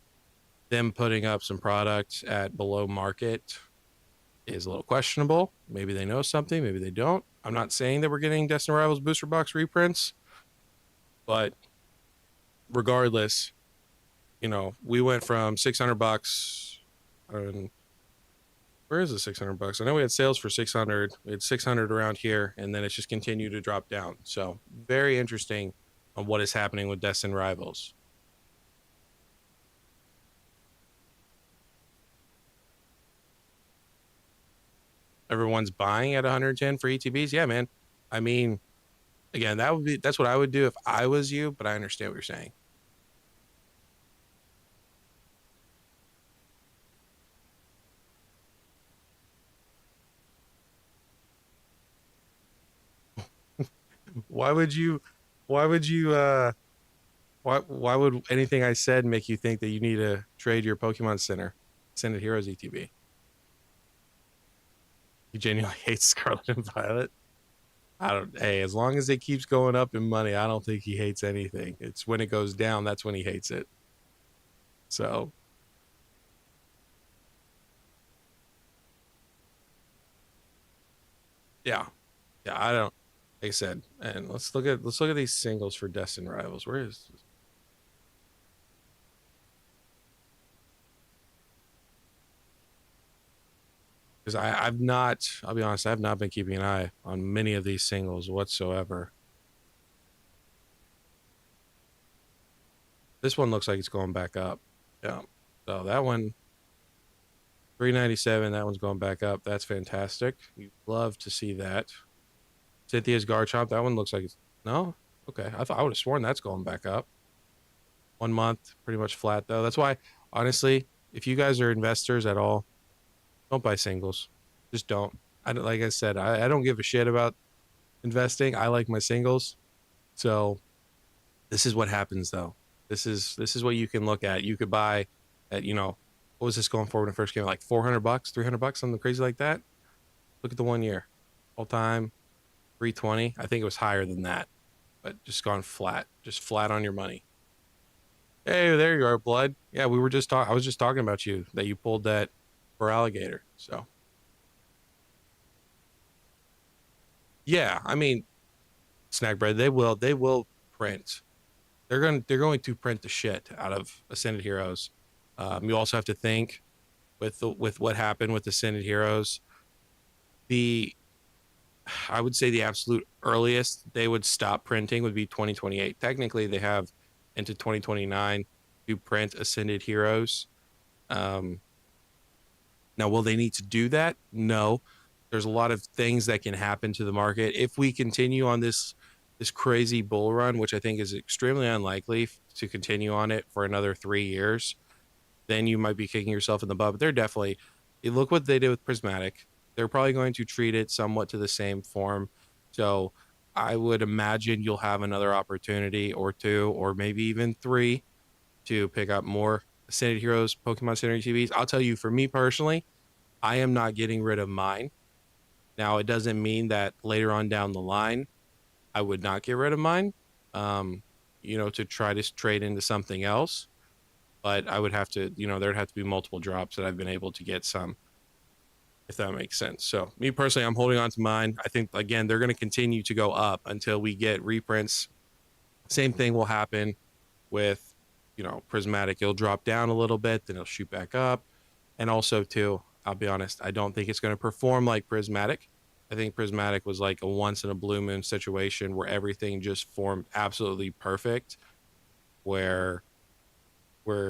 them putting up some products at below market is a little questionable. Maybe they know something, maybe they don't. I'm not saying that we're getting Destin Rivals booster box reprints, but regardless, we went from $600 and where is the $600? I know we had sales for 600. We had 600 around here, and then it's just continued to drop down. So very interesting on what is happening with Destin Rivals. Everyone's buying at 110 for ETBs. Yeah, man. I mean, again, that's what I would do if I was you, but I understand what you're saying. Why would you why would you why would anything I said make you think that you need to trade your Pokemon Center Ascended Heroes ETB? You genuinely hate Scarlet and Violet? I don't. Hey, as long as it keeps going up in money, I don't think he hates anything. It's when it goes down that's when he hates it. So yeah, yeah. I don't. Like I said, and let's look at these singles for Destin Rivals. Where is? Because I've not. I'll be honest. I've not been keeping an eye on many of these singles whatsoever. This one looks like it's going back up. Yeah. So that one 397. That one's going back up. That's fantastic. You love to see that. Cynthia's Garchomp. That one looks like it's no. Okay, I would have sworn that's going back up. 1 month, pretty much flat though. That's why, honestly, if you guys are investors at all, don't buy singles. Just don't. I don't, like I said, I don't give a shit about investing. I like my singles. So this is what happens though. This is what you can look at. You could buy at what was this going for when it first came out? Like $400, $300, something crazy like that. Look at the 1 year, all time 320. I think it was higher than that, but just gone flat, just flat on your money. Hey, there you are, Blood. Yeah, we were just talking. I was just talking about you that you pulled that for alligator. So yeah, I mean, Snack Bread, they will print. They're going to print the shit out of Ascended Heroes. You also have to think with what happened with Ascended Heroes. The I would say the absolute earliest they would stop printing would be 2028. Technically, they have into 2029 to print Ascended Heroes. Um, Now, will they need to do that? No. There's a lot of things that can happen to the market if we continue on this crazy bull run, which I think is extremely unlikely to continue on it for another 3 years. Then you might be kicking yourself in the butt. But they're definitely look what they did with Prismatic. They're probably going to treat it somewhat to the same form. So I would imagine you'll have another opportunity or two, or maybe even three, to pick up more Ascended Heroes Pokemon Center TVs. I'll tell you, for me personally, I am not getting rid of mine. Now, it doesn't mean that later on down the line, I would not get rid of mine, um, to try to trade into something else. But I would have to, there'd have to be multiple drops that I've been able to get some, if that makes sense. So, me personally, I'm holding on to mine. I think, again, they're going to continue to go up until we get reprints. Same thing will happen with, Prismatic. It'll drop down a little bit, then it'll shoot back up. And also, too, I'll be honest, I don't think it's going to perform like Prismatic. I think Prismatic was like a once in a blue moon situation where everything just formed absolutely perfect, where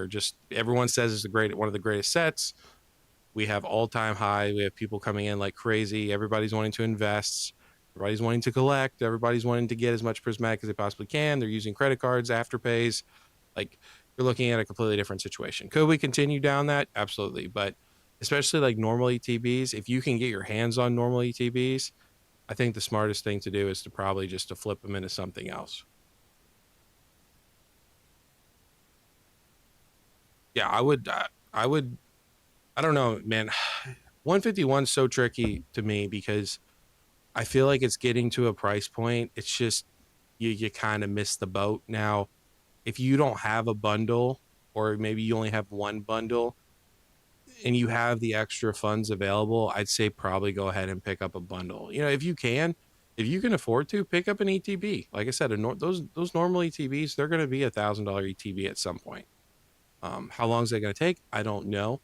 just everyone says it's one of the greatest sets. We have all-time high. We have people coming in like crazy. Everybody's wanting to invest. Everybody's wanting to collect. Everybody's wanting to get as much prismatic as they possibly can. They're using credit cards, afterpays. Like, you're looking at a completely different situation. Could we continue down that? Absolutely. But especially like normal ETBs, if you can get your hands on normal ETBs, I think the smartest thing to do is to probably just to flip them into something else. Yeah, I would. I don't know, man. 151 is so tricky to me because I feel like it's getting to a price point. It's just you kind of miss the boat now. If you don't have a bundle, or maybe you only have one bundle, and you have the extra funds available, I'd say probably go ahead and pick up a bundle. If you can, if you can afford to, pick up an ETB. Like I said, those normal ETBs, they're going to be $1,000 ETB at some point. How long is that going to take? I don't know,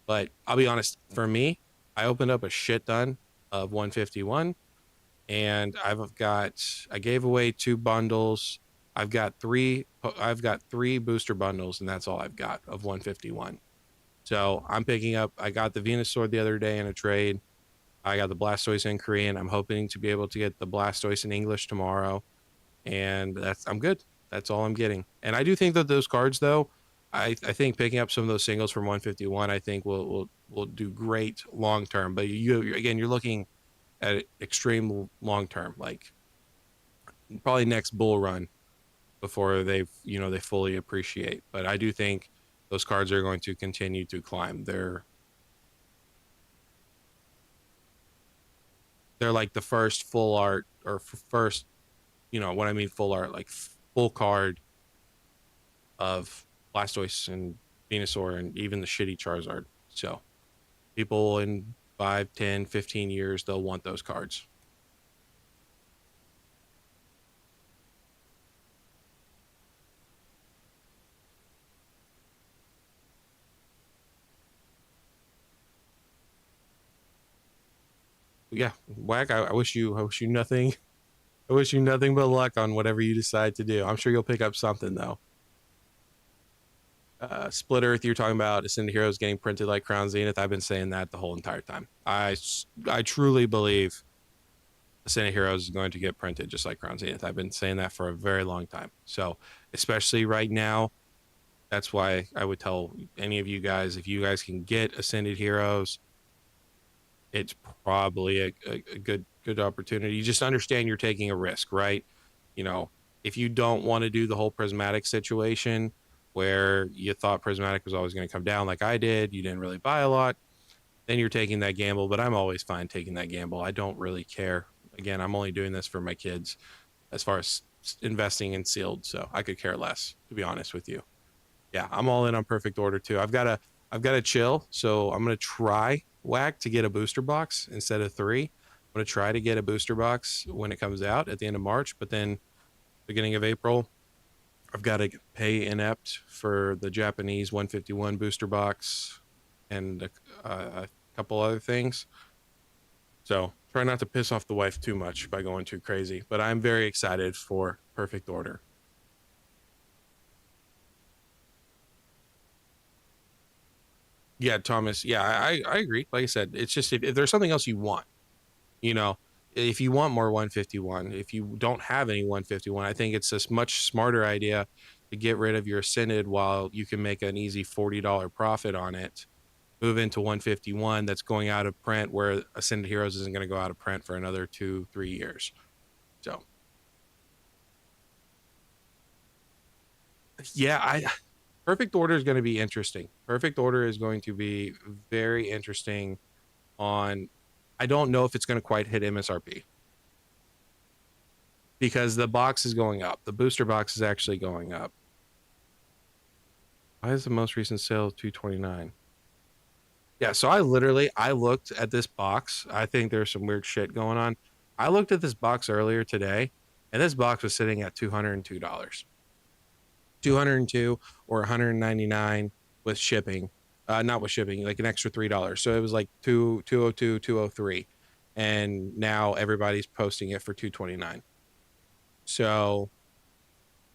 but I'll be honest. For me, I opened up a shit ton of 151, and I gave away 2 bundles. I've got three booster bundles, and that's all I've got of 151. So I'm picking up. I got the Venusaur the other day in a trade. I got the Blastoise in Korean. I'm hoping to be able to get the Blastoise in English tomorrow, and I'm good. That's all I'm getting. And I do think that those cards, though, I think picking up some of those singles from 151, I think will do great long term. But you're looking at extreme long term, like probably next bull run before they fully appreciate. But I do think those cards are going to continue to climb. They're like the first full art, or first, what I mean full art, like full card of Blastoise and Venusaur and even the shitty Charizard. So people in 5, 10, 15 years, they'll want those cards. Yeah, Whack. I wish you nothing. I wish you nothing but luck on whatever you decide to do. I'm sure you'll pick up something though. Split Earth, you're talking about Ascended Heroes getting printed like Crown Zenith. I've been saying that the whole entire time. I truly believe Ascended Heroes is going to get printed just like Crown Zenith. I've been saying that for a very long time. So, especially right now, that's why I would tell any of you guys, if you guys can get Ascended Heroes, it's probably a good opportunity. You just understand you're taking a risk, right? You know, if you don't want to do the whole prismatic situation where you thought prismatic was always going to come down like I did, you didn't really buy a lot, then you're taking that gamble. But I'm always fine taking that gamble. I don't really care. Again, I'm only doing this for my kids as far as investing in sealed, so I could care less, to be honest with you. Yeah, I'm all in on perfect order too. I've got to chill, so I'm gonna try Whack to get a booster box instead of 3. I'm gonna try to get a booster box when it comes out at the end of March, but then beginning of April, I've got to pay inept for the Japanese 151 booster box and a couple other things. So try not to piss off the wife too much by going too crazy. But I'm very excited for Perfect Order. Yeah, Thomas. Yeah, I agree. Like I said, it's just if there's something else you want, you know, if you want more 151, if you don't have any 151, I think it's a much smarter idea to get rid of your Ascended while you can make an easy $40 profit on it. Move into 151 that's going out of print, where Ascended Heroes isn't going to go out of print for another 2, 3 years. So yeah, I Perfect Order is going to be interesting. Perfect Order is going to be very interesting on. I don't know if it's going to quite hit MSRP because the box is going up. The booster box is actually going up. Why is the most recent sale 229? Yeah, so I looked at this box. I think there's some weird shit going on. I looked at this box earlier today, and this box was sitting at $202. 202 or 199 with shipping. Not with shipping, like an extra $3. So it was like 202, 203. And now everybody's posting it for 229. So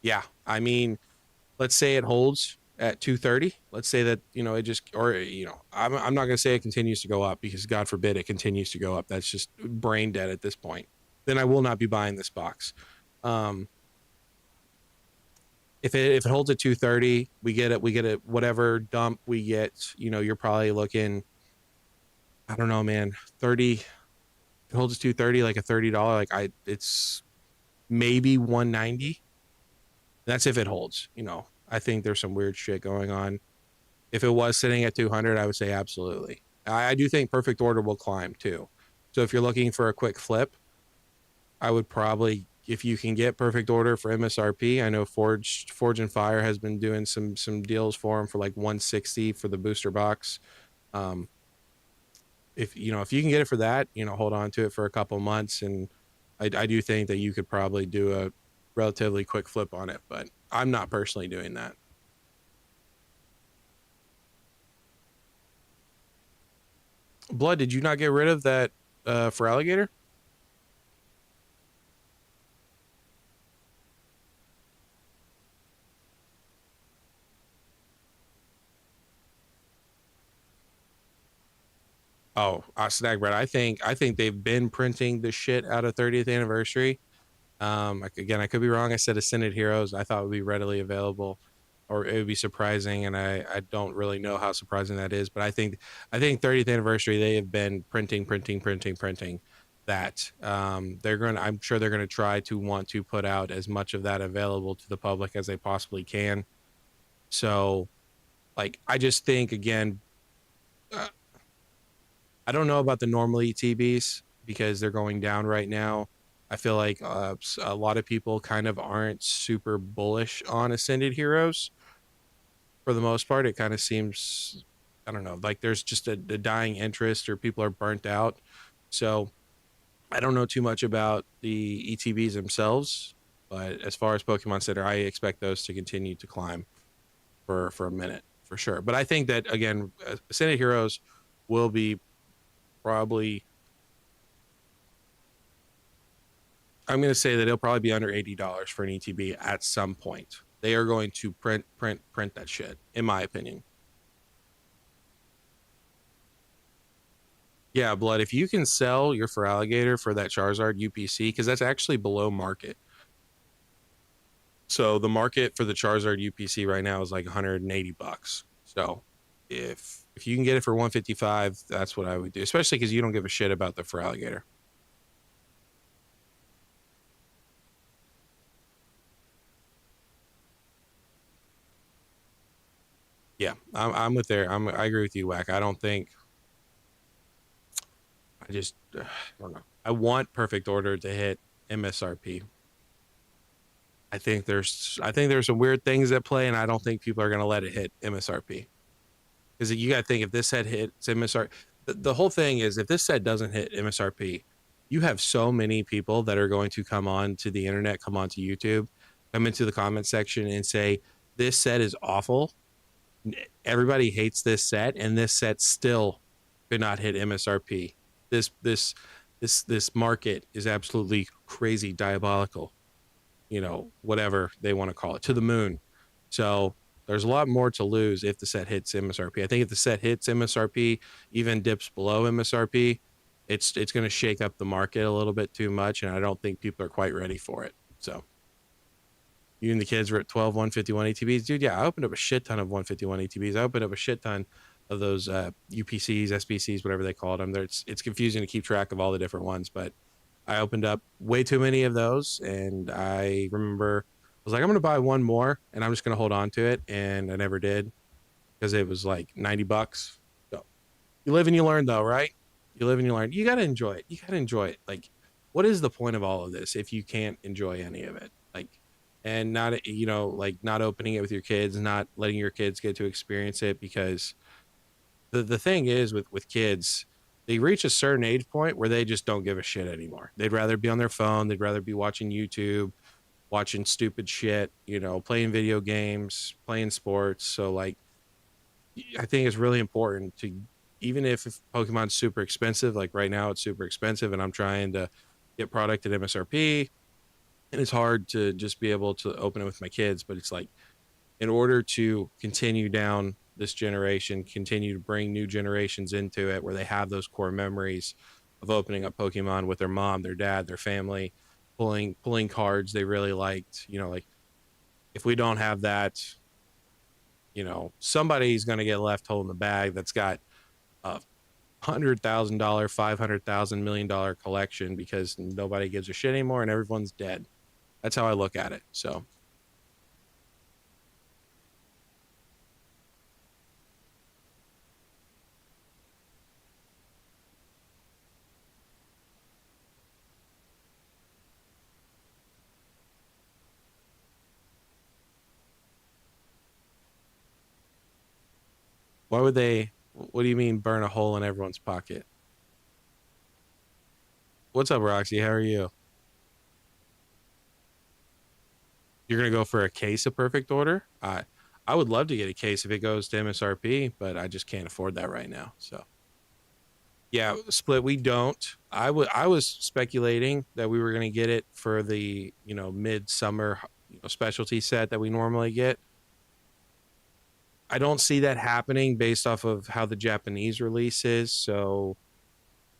yeah, I mean, let's say it holds. at 230, let's say that, it just, or, I'm not going to say it continues to go up, because God forbid it continues to go up. That's just brain dead at this point. Then I will not be buying this box. Um, if it holds at 230, we get it whatever dump we get, you're probably looking, I don't know, man, 30. If it holds at 230, like a $30, it's maybe 190. That's if it holds. I think there's some weird shit going on. If it was sitting at 200, I would say absolutely. I do think perfect order will climb too. So if you're looking for a quick flip, I would probably, if you can get perfect order for MSRP, I know Forge and Fire has been doing some deals for them for like 160 for the booster box. Um, if you can get it for that, hold on to it for a couple months, and I do think that you could probably do a relatively quick flip on it, but I'm not personally doing that. Blood, did you not get rid of that for alligator? Oh, Snag Bread. I think they've been printing the shit out of 30th anniversary. Again, I could be wrong. I said Ascended Heroes I thought would be readily available, or it would be surprising, and I don't really know how surprising that is. But I think 30th anniversary they have been printing that. I'm sure they're gonna try to want to put out as much of that available to the public as they possibly can. So, like, I just think again, uh, I don't know about the normal ETBs because they're going down right now. I feel like a lot of people kind of aren't super bullish on Ascended Heroes for the most part. It kind of seems, I don't know, like there's just a dying interest, or people are burnt out. So I don't know too much about the ETBs themselves, but as far as Pokemon Center, I expect those to continue to climb for a minute for sure. But I think that again, Ascended Heroes will be probably, I'm going to say that it'll probably be under $80 for an ETB at some point. They are going to print that shit, in my opinion. Yeah, Blood. If you can sell your Feraligatr for that Charizard UPC, because that's actually below market. So the market for the Charizard UPC right now is like $180. So if you can get it for 155, that's what I would do, especially because you don't give a shit about the Feraligatr. Yeah, I'm with there. I agree with you, Whack. I don't think I don't know. I want perfect order to hit MSRP. I think there's some weird things at play, and I don't think people are gonna let it hit MSRP, because you got to think, if this set hits MSRP, the whole thing is, if this set doesn't hit MSRP, you have so many people that are going to come on to the internet, come onto YouTube, come into the comment section and say this set is awful. Everybody hates this set, and this set still could not hit MSRP. This market is absolutely crazy, diabolical. Whatever they want to call it, to the moon. So there's a lot more to lose if the set hits MSRP. I think if the set hits MSRP, even dips below MSRP, it's going to shake up the market a little bit too much, and I don't think people are quite ready for it. So you and the kids were at 12 151 ATBs, dude. Yeah, I opened up a shit ton of 151 ATBs. I opened up a shit ton of those UPCs, SBCs, whatever they called them. It's confusing to keep track of all the different ones, but I opened up way too many of those, and I remember I was like, I'm gonna buy one more, and I'm just gonna hold on to it, and I never did, because it was like $90. So you live and you learn, though, right? You live and you learn. You gotta enjoy it. You gotta enjoy it. Like, what is the point of all of this if you can't enjoy any of it? Like, and not, like, not opening it with your kids, not letting your kids get to experience it, because the thing is with kids, they reach a certain age point where they just don't give a shit anymore. They'd rather be on their phone, they'd rather be watching YouTube, watching stupid shit, playing video games, playing sports. So, like, I think it's really important to, even if Pokemon's super expensive, like right now it's super expensive, and I'm trying to get product at MSRP, and it's hard to just be able to open it with my kids, but it's like, in order to continue down this generation, continue to bring new generations into it where they have those core memories of opening up Pokemon with their mom, their dad, their family, pulling cards they really liked. Like if we don't have that, somebody's going to get left holding the bag that's got a $100,000, $500,000 million collection because nobody gives a shit anymore and everyone's dead. That's how I look at it. So why would they? What do you mean burn a hole in everyone's pocket? What's up, Roxy? How are you? You're gonna go for a case of Perfect Order? I would love to get a case if it goes to MSRP, but I just can't afford that right now. So yeah, split. We don't. I was speculating that we were gonna get it for the midsummer specialty set that we normally get. I don't see that happening based off of how the Japanese release is. So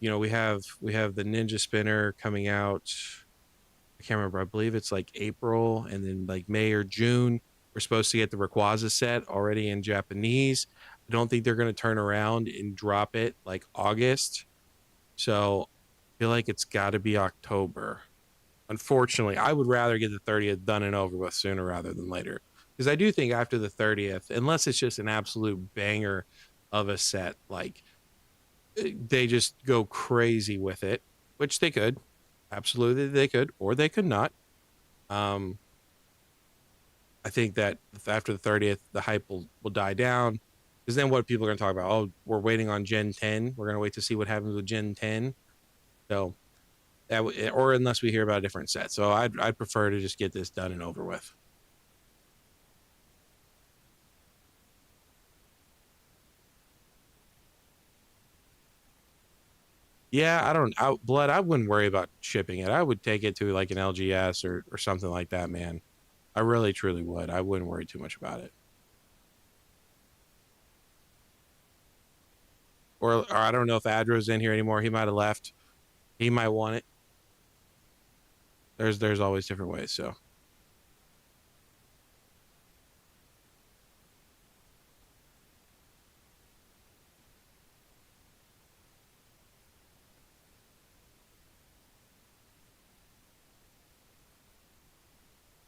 we have the Ninja Spinner coming out. I can't remember. I believe it's like April, and then like May or June, we're supposed to get the Rayquaza set already in Japanese. I don't think they're going to turn around and drop it like August. So I feel like it's got to be October. Unfortunately, I would rather get the 30th done and over with sooner rather than later. Because I do think after the 30th, unless it's just an absolute banger of a set, like they just go crazy with it, which they could. Absolutely, they could, or they could not. Um, I think that after the 30th, the hype will die down. Because then what people are going to talk about? Oh, we're waiting on Gen 10. We're going to wait to see what happens with Gen 10. So, or unless we hear about a different set. So I'd prefer to just get this done and over with. Yeah, Blood, I wouldn't worry about shipping it. I would take it to like an LGS or something like that, man. I really truly would. I wouldn't worry too much about it. Or I don't know if Adro's in here anymore. He might have left. He might want it. There's always different ways. So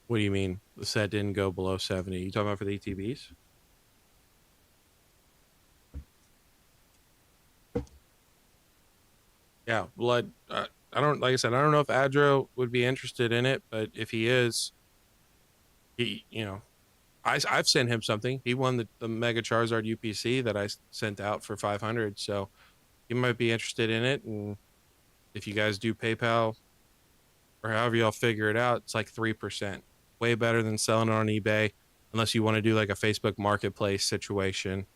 what do you mean the set didn't go below 70? You talking about for the ETBs? Yeah, Blood. I don't like I said. I don't know if Adro would be interested in it, but if he is, I've sent him something. He won the Mega Charizard UPC that I sent out for 500, so he might be interested in it. And if you guys do PayPal or however y'all figure it out, it's like 3%, way better than selling it on eBay, unless you want to do like a Facebook Marketplace situation.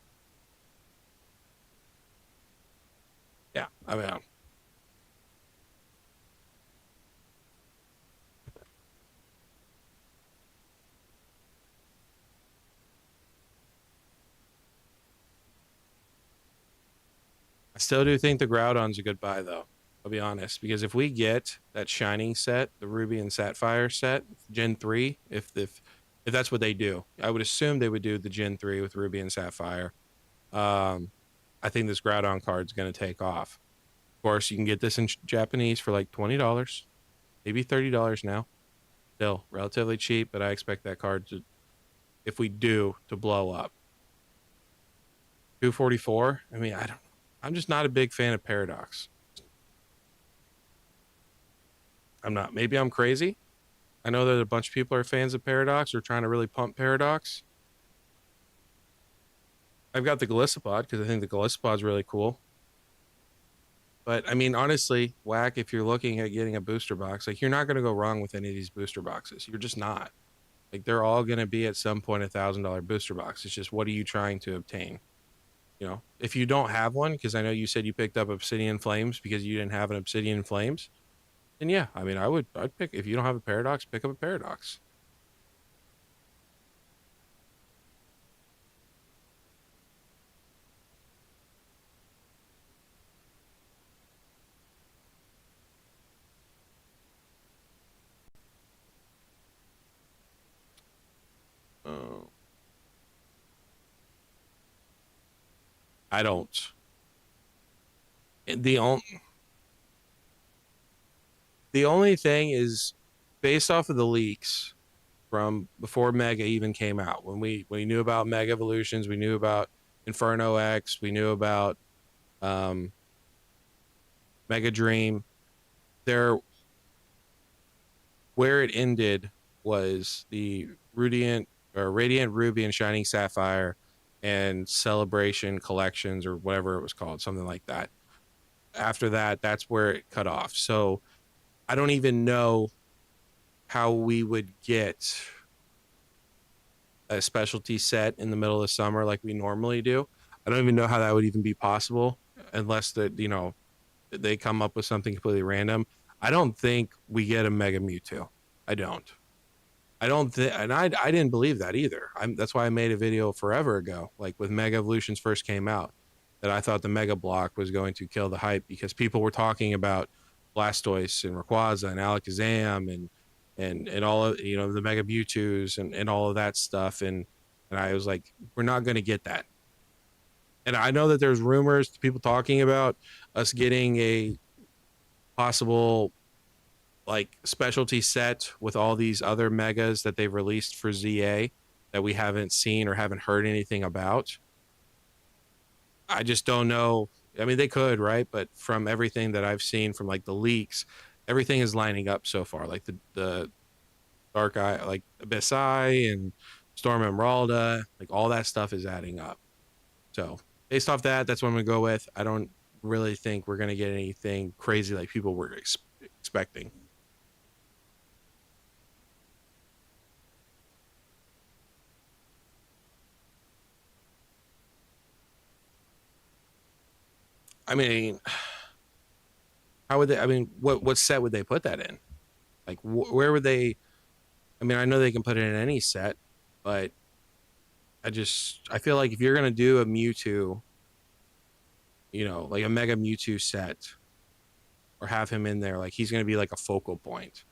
Yeah, I mean, I still do think the Groudon's a good buy though. I'll be honest, because if we get that Shining set, the Ruby and Sapphire set, Gen 3, if that's what they do, I would assume they would do the Gen 3 with Ruby and Sapphire. Um, I think this Groudon card's going to take off. Of course, you can get this in Japanese for like $20, maybe $30 now. Still relatively cheap, but I expect that card to, if we do, to blow up. 244. I mean, I don't. I'm just not a big fan of Paradox. I'm not. Maybe I'm crazy. I know that a bunch of people are fans of Paradox or trying to really pump Paradox. I've got the Galissapod because I think the Galissapod's really cool. But I mean, honestly, Whack, if you're looking at getting a booster box, like you're not going to go wrong with any of these booster boxes. You're just not. Like they're all going to be at some point $1,000 booster box. It's just what are you trying to obtain? If you don't have one, because I know you said you picked up Obsidian Flames because you didn't have an Obsidian Flames, then yeah, I mean, I'd pick if you don't have a Paradox, pick up a Paradox. I don't. The only the only thing is based off of the leaks from before Mega even came out. When we knew about Mega Evolutions, we knew about Inferno X, we knew about um, Mega Dream. There, where it ended was the Radiant Ruby and Shining Sapphire and Celebration Collections or whatever it was called, something like that. After that, that's where it cut off. So I don't even know how we would get a specialty set in the middle of the summer like we normally do. I don't even know how that would even be possible unless that they come up with something completely random. I don't think we get a Mega Mewtwo. I don't. I don't think, and I didn't believe that either. That's why I made a video forever ago, like with Mega Evolutions first came out, that I thought the Mega Block was going to kill the hype because people were talking about Blastoise and Rayquaza and Alakazam and all of the Mega Mewtwo's and all of that stuff, and I was like, we're not going to get that. And I know that there's rumors, people talking about us getting a possible like specialty set with all these other megas that they've released for ZA that we haven't seen or haven't heard anything about. I just don't know. I mean, they could, right? But from everything that I've seen from like the leaks, everything is lining up so far. Like the Dark Eye, like Abyss Eye and Storm Emeralda, like all that stuff is adding up. So based off that, that's what I'm gonna go with. I don't really think we're gonna get anything crazy like people were expecting. I mean, how would they? I mean, what set would they put that in? Like, where would they? I mean, I know they can put it in any set, but I feel like if you're gonna do a Mewtwo, like a Mega Mewtwo set, or have him in there, like he's gonna be like a focal point.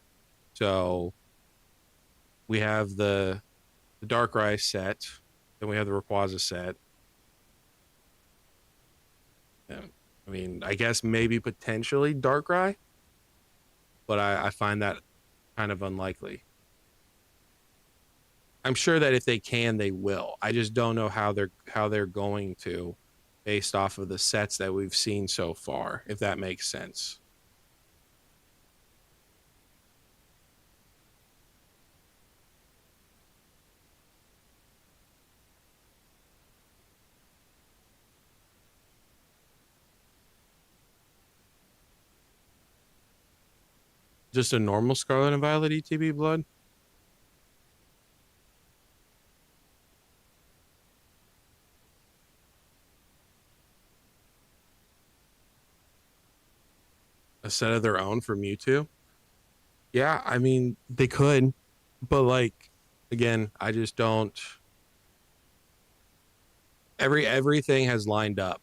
So we have the Darkrai set, then we have the Rayquaza set. And, I mean, I guess maybe potentially Darkrai, but I find that kind of unlikely. I'm sure that if they can, they will. I just don't know how they're going to, based off of the sets that we've seen so far, if that makes sense. Just a normal Scarlet and Violet ETB blood? A set of their own for Mewtwo? Yeah, I mean, they could, but like again, I just don't everything has lined up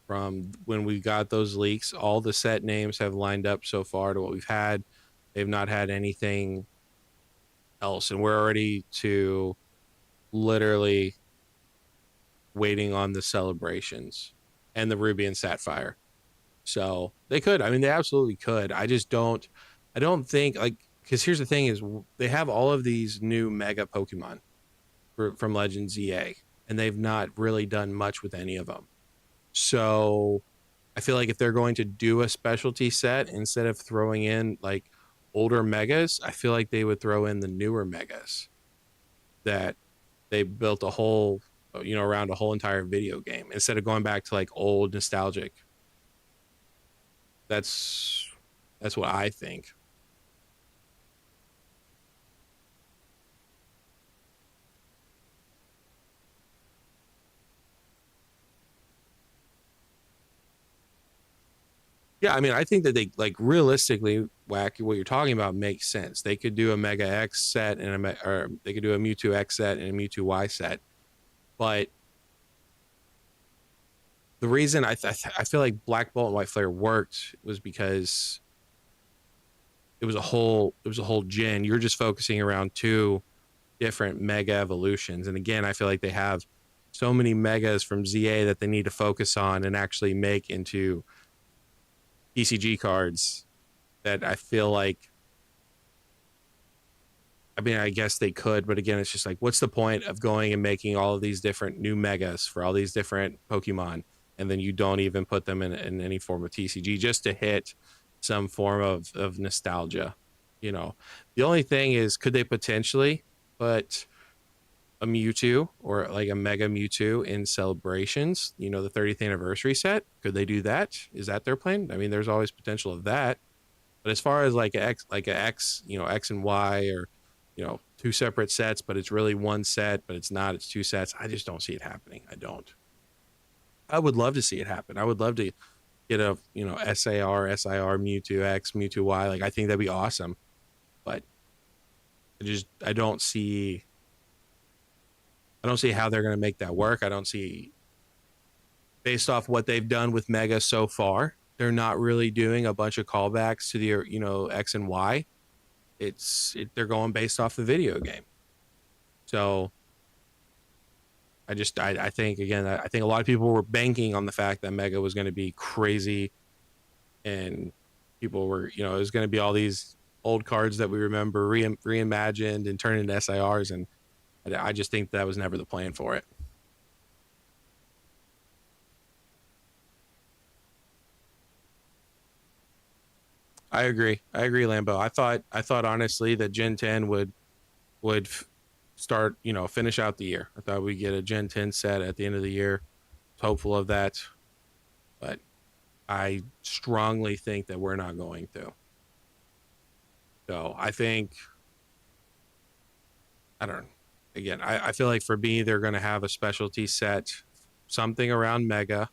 from when we got those leaks. All the set names have lined up so far to what we've had. They've not had anything else, and we're already to literally waiting on the celebrations and the Ruby and Sapphire. So they could. I mean, they absolutely could. I just don't. I don't think like because here's the thing: is they have all of these new Mega Pokemon from Legends EA, and they've not really done much with any of them. So I feel like if they're going to do a specialty set instead of throwing in like older megas, I feel like they would throw in the newer megas that they built a whole, around a whole entire video game instead of going back to like old nostalgic. That's that's what I think. Yeah, I mean, I think that they like realistically, Whack, what you're talking about makes sense. They could do a Mega X set and or they could do a Mewtwo X set and a Mewtwo Y set, but the reason I feel like Black Bolt and White Flare worked was because it was a whole gen. You're just focusing around two different Mega Evolutions, and again, I feel like they have so many megas from ZA that they need to focus on and actually make into TCG cards that I feel like, I mean, I guess they could, but again, it's just like, what's the point of going and making all of these different new megas for all these different Pokemon, and then you don't even put them in any form of TCG just to hit some form of nostalgia? You know, the only thing is, could they potentially put a Mewtwo or like a Mega Mewtwo in Celebrations? You know, the 30th anniversary set. Could they do that? Is that their plan? I mean, there's always potential of that. But as far as like a X, you know, X and Y, or you know, two separate sets, but it's really one set, but it's not. It's two sets. I just don't see it happening. I don't. I would love to see it happen. I would love to get a, you know, SIR, Mewtwo X, Mewtwo Y. Like, I think that'd be awesome. But I don't see, how they're going to make that work. I don't see, based off what they've done with Mega so far, they're not really doing a bunch of callbacks to the, you know, X and Y. They're going based off the video game. So I think, again, I think a lot of people were banking on the fact that Mega was going to be crazy, and people were, you know, it was going to be all these old cards that we remember reimagined and turned into SIRs, and I just think that was never the plan for it. I agree. Lambo. I thought honestly that Gen 10 would start, you know, finish out the year. I thought we'd get a Gen 10 set at the end of the year. Hopeful of that, but I strongly think that we're not going to. So I think, I don't know. Again, I feel like for me, they're going to have a specialty set, something around Mega.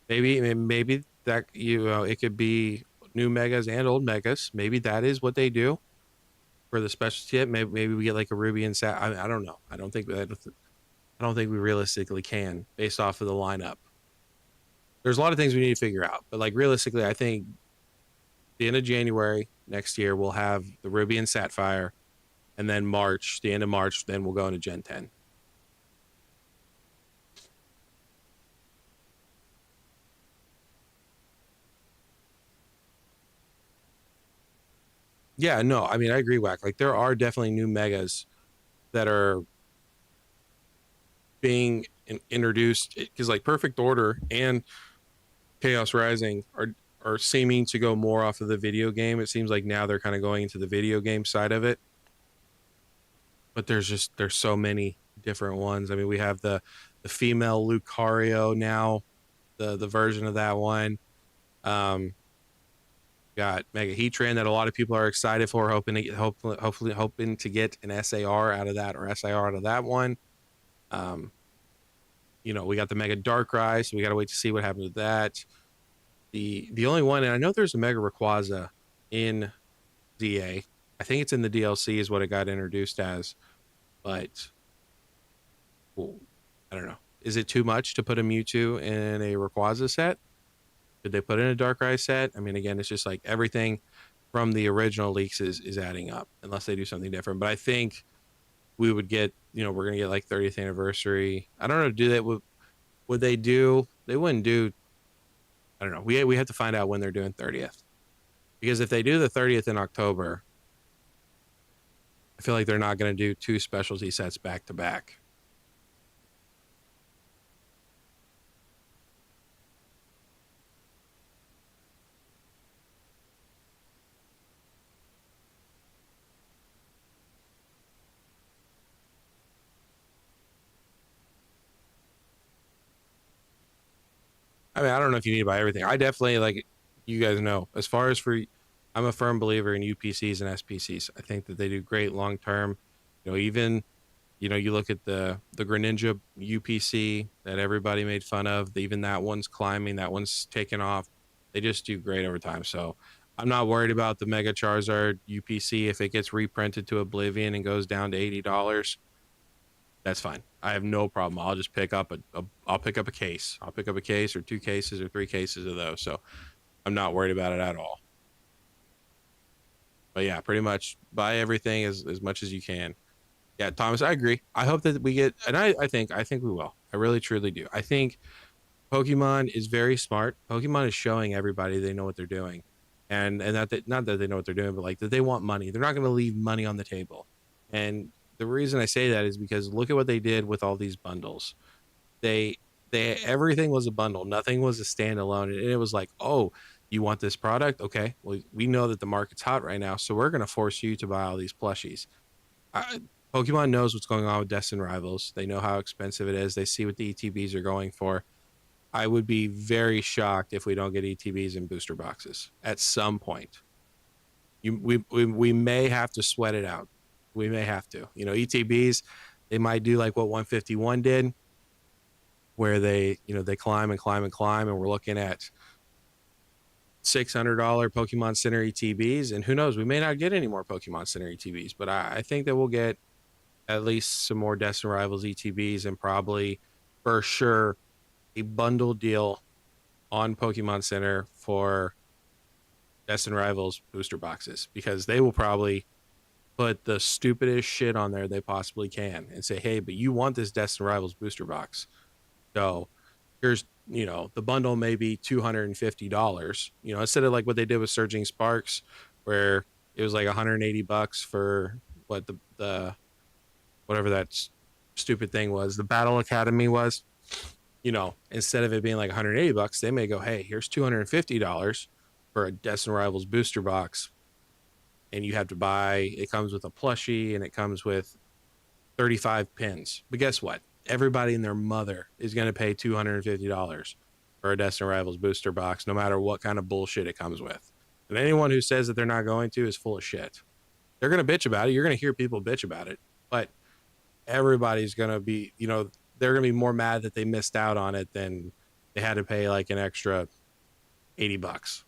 Maybe that, you know, it could be new Megas and old Megas. Maybe that is what they do for the specialty set. Maybe we get like a Ruby and Sat. I don't know. I don't think we realistically can, based off of the lineup. There's a lot of things we need to figure out, but like realistically, I think the end of January next year we'll have the Ruby and Sapphire, and then March, the end of March, then we'll go into Gen 10. Yeah, no, I mean, I agree, Whack. Like, there are definitely new megas that are being introduced, because like Perfect Order and Chaos Rising are seeming to go more off of the video game. It seems like now they're kind of going into the video game side of it. But there's so many different ones. I mean, we have the female Lucario now, the version of that one. Um, got Mega Heatran that a lot of people are excited for, hopefully hoping to get an SAR out of that, or SIR out of that one. Um, you know, we got the Mega Darkrai, so we got to wait to see what happens with that. The only one, and I know there's a Mega Rayquaza in ZA. I think it's in the DLC is what it got introduced as, but well, I don't know. Is it too much to put a Mewtwo in a Rayquaza set? Could they put in a Darkrai set? I mean, again, it's just like everything from the original leaks is adding up, unless they do something different. But I think we would get, you know, we're gonna get like 30th anniversary. I don't know. Do they would they do? They wouldn't do. I don't know. We have to find out when they're doing 30th, because if they do the 30th in October, I feel like they're not going to do two specialty sets back to back. I mean, I don't know if you need to buy everything. I definitely, like, you guys know, as far as for, I'm a firm believer in UPCs and SPCs. I think that they do great long term. You know, even, you know, you look at the Greninja UPC that everybody made fun of. Even that one's climbing. That one's taken off. They just do great over time. So I'm not worried about the Mega Charizard UPC. If it gets reprinted to Oblivion and goes down to $80, that's fine. I have no problem. I'll just pick up I'll pick up a case. I'll pick up a case or two cases or three cases of those. So I'm not worried about it at all. But yeah, pretty much buy everything as much as you can. Yeah, Thomas, I agree. I hope that we get, and I think we will. I really truly do. I think Pokemon is very smart. Pokemon is showing everybody they know what they're doing, and not that they know what they're doing, but like that they want money. They're not going to leave money on the table. And the reason I say that is because look at what they did with all these bundles. They they everything was a bundle. Nothing was a standalone. And it was like, oh, you want this product? Okay, well, we know that the market's hot right now, so we're going to force you to buy all these plushies. I, Pokemon knows what's going on with Destined Rivals. They know how expensive it is. They see what the ETBs are going for. I would be very shocked if we don't get ETBs and booster boxes at some point. We may have to sweat it out. We may have to. You know, ETBs, they might do like what 151 did, where they climb and climb and climb, and we're looking at $600 Pokemon Center ETBs, and who knows, we may not get any more Pokemon Center ETBs, but I think that we'll get at least some more Destined Rivals ETBs and probably for sure a bundle deal on Pokemon Center for Destined Rivals booster boxes, because they will probably put the stupidest shit on there they possibly can and say, hey, but you want this Destined Rivals booster box. So here's, the bundle may be $250, instead of like what they did with Surging Sparks, where it was like $180 for what the whatever that stupid thing was, the Battle Academy was. Instead of it being like $180, they may go, hey, here's $250 for a Destined Rivals booster box. And you have to buy, it comes with a plushie and it comes with 35 pins. But guess what? Everybody and their mother is going to pay $250 for a Destined Rivals booster box, no matter what kind of bullshit it comes with. And anyone who says that they're not going to is full of shit. They're going to bitch about it. You're going to hear people bitch about it. But everybody's going to be, they're going to be more mad that they missed out on it than they had to pay like an extra $80.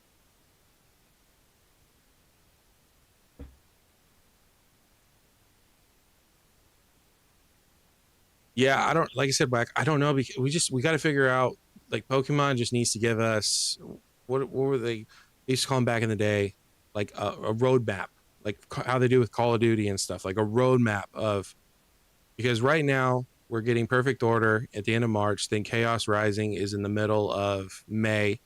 Yeah, I don't, like I said, Black, I don't know, because we got to figure out, like, Pokemon just needs to give us what were they used to call them back in the day, like a roadmap, like how they do with Call of Duty and stuff, like a roadmap of, because right now we're getting Perfect Order at the end of March, then Chaos Rising is in the middle of May.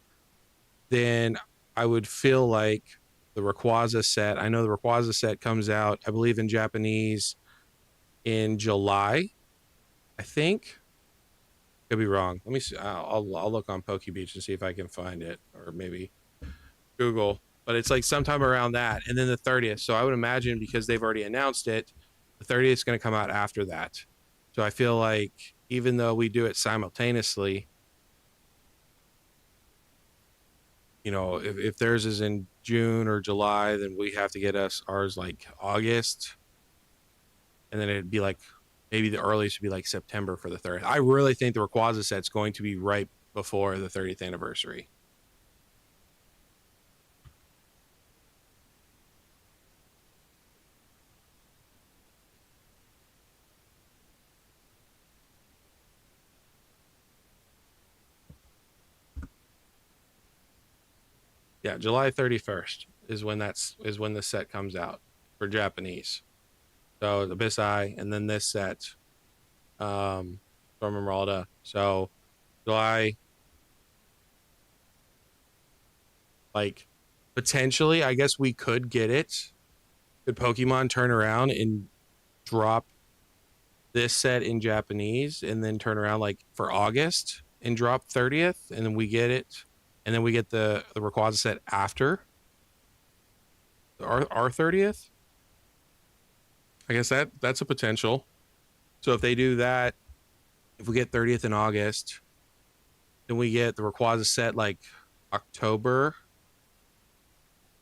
Then I would feel like the Rayquaza set, I know the Rayquaza set comes out, I believe, in Japanese in July, I think. Could be wrong. Let me see. I'll look on PokeBeach and see if I can find it, or maybe Google. But it's like sometime around that, and then the 30th. So I would imagine, because they've already announced it, the 30th is going to come out after that. So I feel like even though we do it simultaneously, if theirs is in June or July, then we have to get ours like August, and then it'd be like maybe the earliest would be like September for the 30th. I really think the Rayquaza set's going to be right before the 30th anniversary. Yeah, July 31st is when the set comes out for Japanese. So the Abyss Eye, and then this set, Storm Emeralda. So July, like, potentially, I guess we could get it. Could Pokemon turn around and drop this set in Japanese and then turn around like for August and drop 30th, and then we get it, and then we get the Rayquaza set after our 30th? I guess that's a potential. So if they do that, if we get 30th in August, then we get the Rayquaza set like October,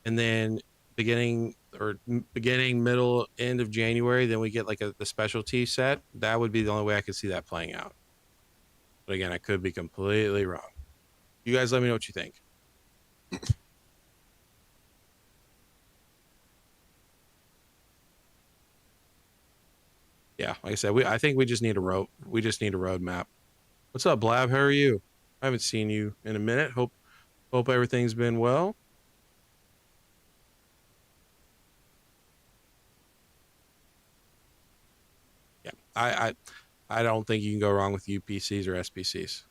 and then beginning, middle, end of January, then we get like the specialty set. That would be the only way I could see that playing out. But again, I could be completely wrong. You guys let me know what you think. Yeah, like I said, I think we just need a roadmap. What's up, Blab? How are you? I haven't seen you in a minute. Hope everything's been well. Yeah, I don't think you can go wrong with UPCs or SPCs.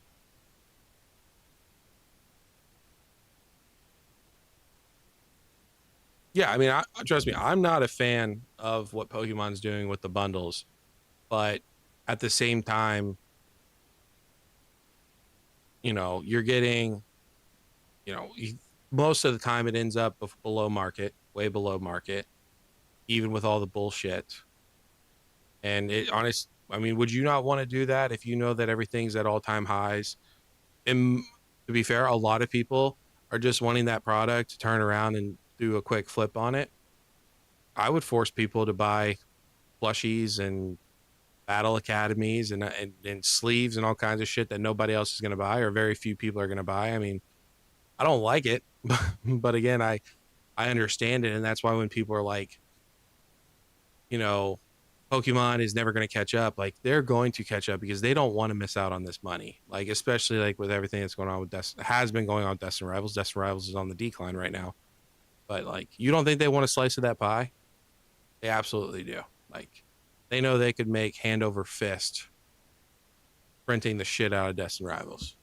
Yeah, I mean, trust me, I'm not a fan of what Pokemon's doing with the bundles, but at the same time, you're getting, you know, most of the time it ends up below market, way below market, even with all the bullshit. And I mean, would you not want to do that if you know that everything's at all-time highs? And to be fair, a lot of people are just wanting that product to turn around and do a quick flip on it. I would force people to buy plushies and battle academies and sleeves and all kinds of shit that nobody else is going to buy or very few people are going to buy. I mean, I don't like it, but again, I understand it, and that's why when people are like, you know, Pokemon is never going to catch up, like they're going to catch up because they don't want to miss out on this money. Like especially like with everything that's going on with has been going on with Destin Rivals. Destin Rivals is on the decline right now. But like, you don't think they want a slice of that pie? They absolutely do. Like, they know they could make hand over fist printing the shit out of Destin Rivals.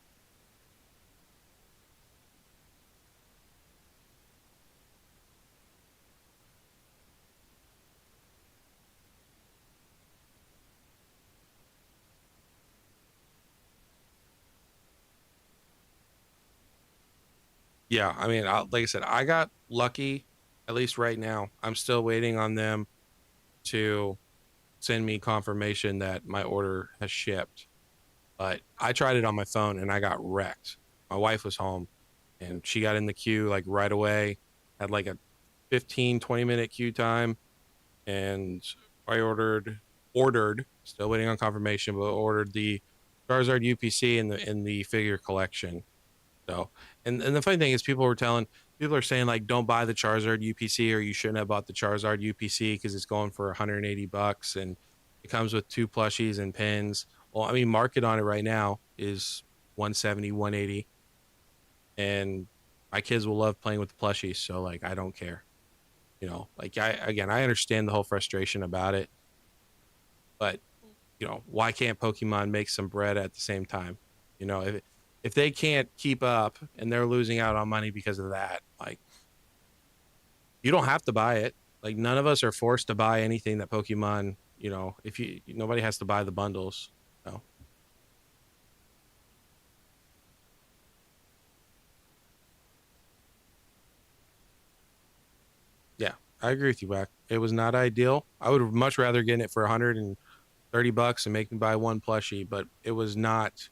Yeah, I mean, like I said, I got lucky. At least right now, I'm still waiting on them to send me confirmation that my order has shipped. But I tried it on my phone and I got wrecked. My wife was home and she got in the queue like right away, had like a 15-20 minute queue time. And I ordered, still waiting on confirmation, but ordered the Charizard UPC in the figure collection. So, and the funny thing is, people are saying like, don't buy the Charizard UPC, or you shouldn't have bought the Charizard UPC because it's going for $180, and it comes with two plushies and pins. Well, I mean, market on it right now is 170, 180, and my kids will love playing with the plushies. So like, I don't care. Like I understand the whole frustration about it, but why can't Pokemon make some bread at the same time? If they can't keep up and they're losing out on money because of that, like, you don't have to buy it. Like, none of us are forced to buy anything that Pokemon, if nobody has to buy the bundles. No. Yeah, I agree with you, back. It was not ideal. I would much rather get it for $130 and make me buy one plushie, but it was not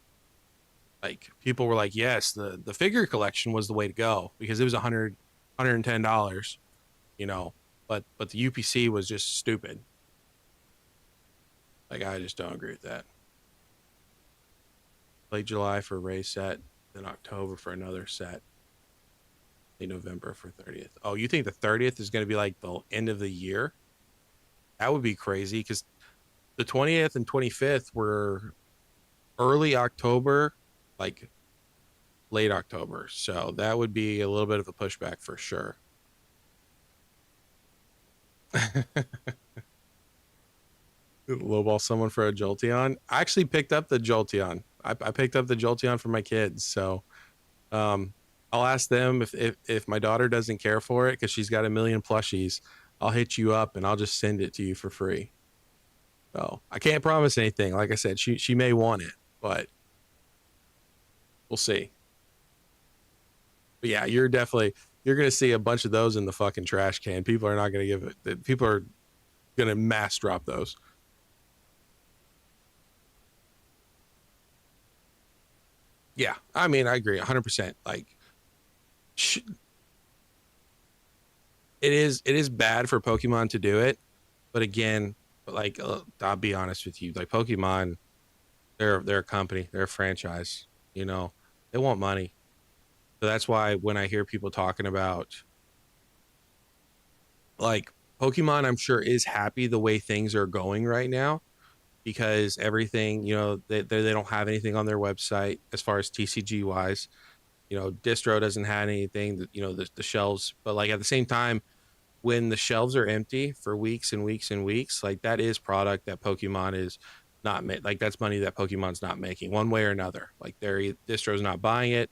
like, people were like, yes, the figure collection was the way to go because it was $110, but the UPC was just stupid. Like, I just don't agree with that. Late July for a race set, then October for another set, late November for 30th. Oh, you think the 30th is going to be like the end of the year? That would be crazy because the 20th and 25th were early October, like late October. So that would be a little bit of a pushback for sure. Lowball someone for a Jolteon. I actually picked up the Jolteon. I picked up the Jolteon for my kids. So um, I'll ask them if my daughter doesn't care for it because she's got a million plushies. I'll hit you up and I'll just send it to you for free. So I can't promise anything. Like I said, she may want it, but we'll see. But yeah, you're gonna see a bunch of those in the fucking trash can. People are not gonna give it. People are gonna mass drop those. Yeah, I mean, I agree 100%. Like, it is bad for Pokemon to do it, but again, like, I'll be honest with you, like Pokemon, they're a company, they're a franchise. They want money, so that's why when I hear people talking about like Pokemon, I'm sure is happy the way things are going right now because everything, they don't have anything on their website as far as TCG wise. Distro doesn't have anything that, the shelves, but like at the same time, when the shelves are empty for weeks and weeks and weeks, like that is product that Pokemon is like that's money that Pokemon's not making one way or another. Like their distro's not buying it,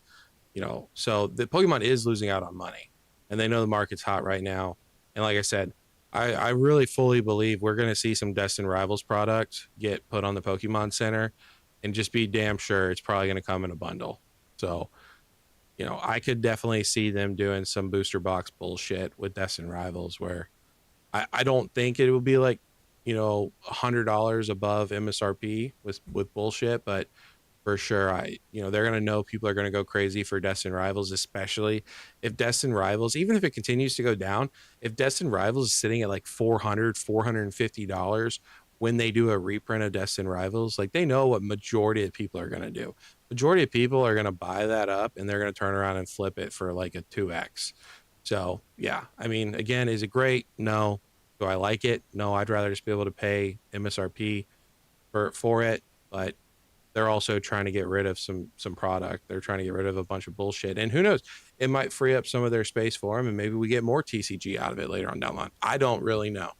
so the Pokemon is losing out on money, and they know the market's hot right now. And like I said, I really fully believe we're going to see some Destined Rivals product get put on the Pokemon Center, and just be damn sure it's probably going to come in a bundle. So, I could definitely see them doing some booster box bullshit with Destined Rivals where I don't think it will be like, $100 above MSRP with bullshit, but for sure, they're gonna know people are gonna go crazy for Destined Rivals, especially if Destined Rivals, even if it continues to go down, if Destined Rivals is sitting at like $450 when they do a reprint of Destined Rivals, like they know what majority of people are gonna do. Majority of people are gonna buy that up and they're gonna turn around and flip it for like a 2x. So yeah, I mean, again, is it great? No. Do I like it? No, I'd rather just be able to pay MSRP for it, but they're also trying to get rid of some product. They're trying to get rid of a bunch of bullshit. And who knows? It might free up some of their space for them and maybe we get more TCG out of it later on down the line. I don't really know.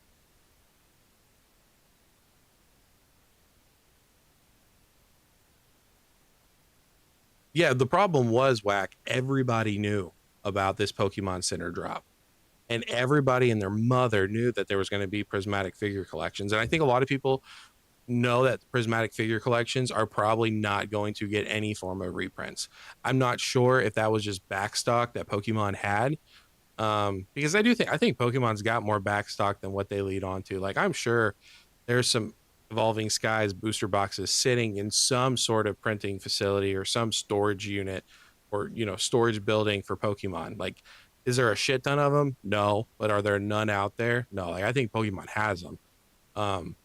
Yeah, the problem was whack. Everybody knew about this Pokemon Center drop. And everybody and their mother knew that there was going to be prismatic figure collections. And I think a lot of people know that prismatic figure collections are probably not going to get any form of reprints. I'm not sure if that was just backstock that Pokemon had. Because I think Pokemon's got more backstock than what they lead on to. Like I'm sure there's some Evolving Skies booster boxes sitting in some sort of printing facility or some storage unit or storage building for Pokemon. Like, is there a shit ton of them? No, but are there none out there? No. Like I think Pokemon has them. Um,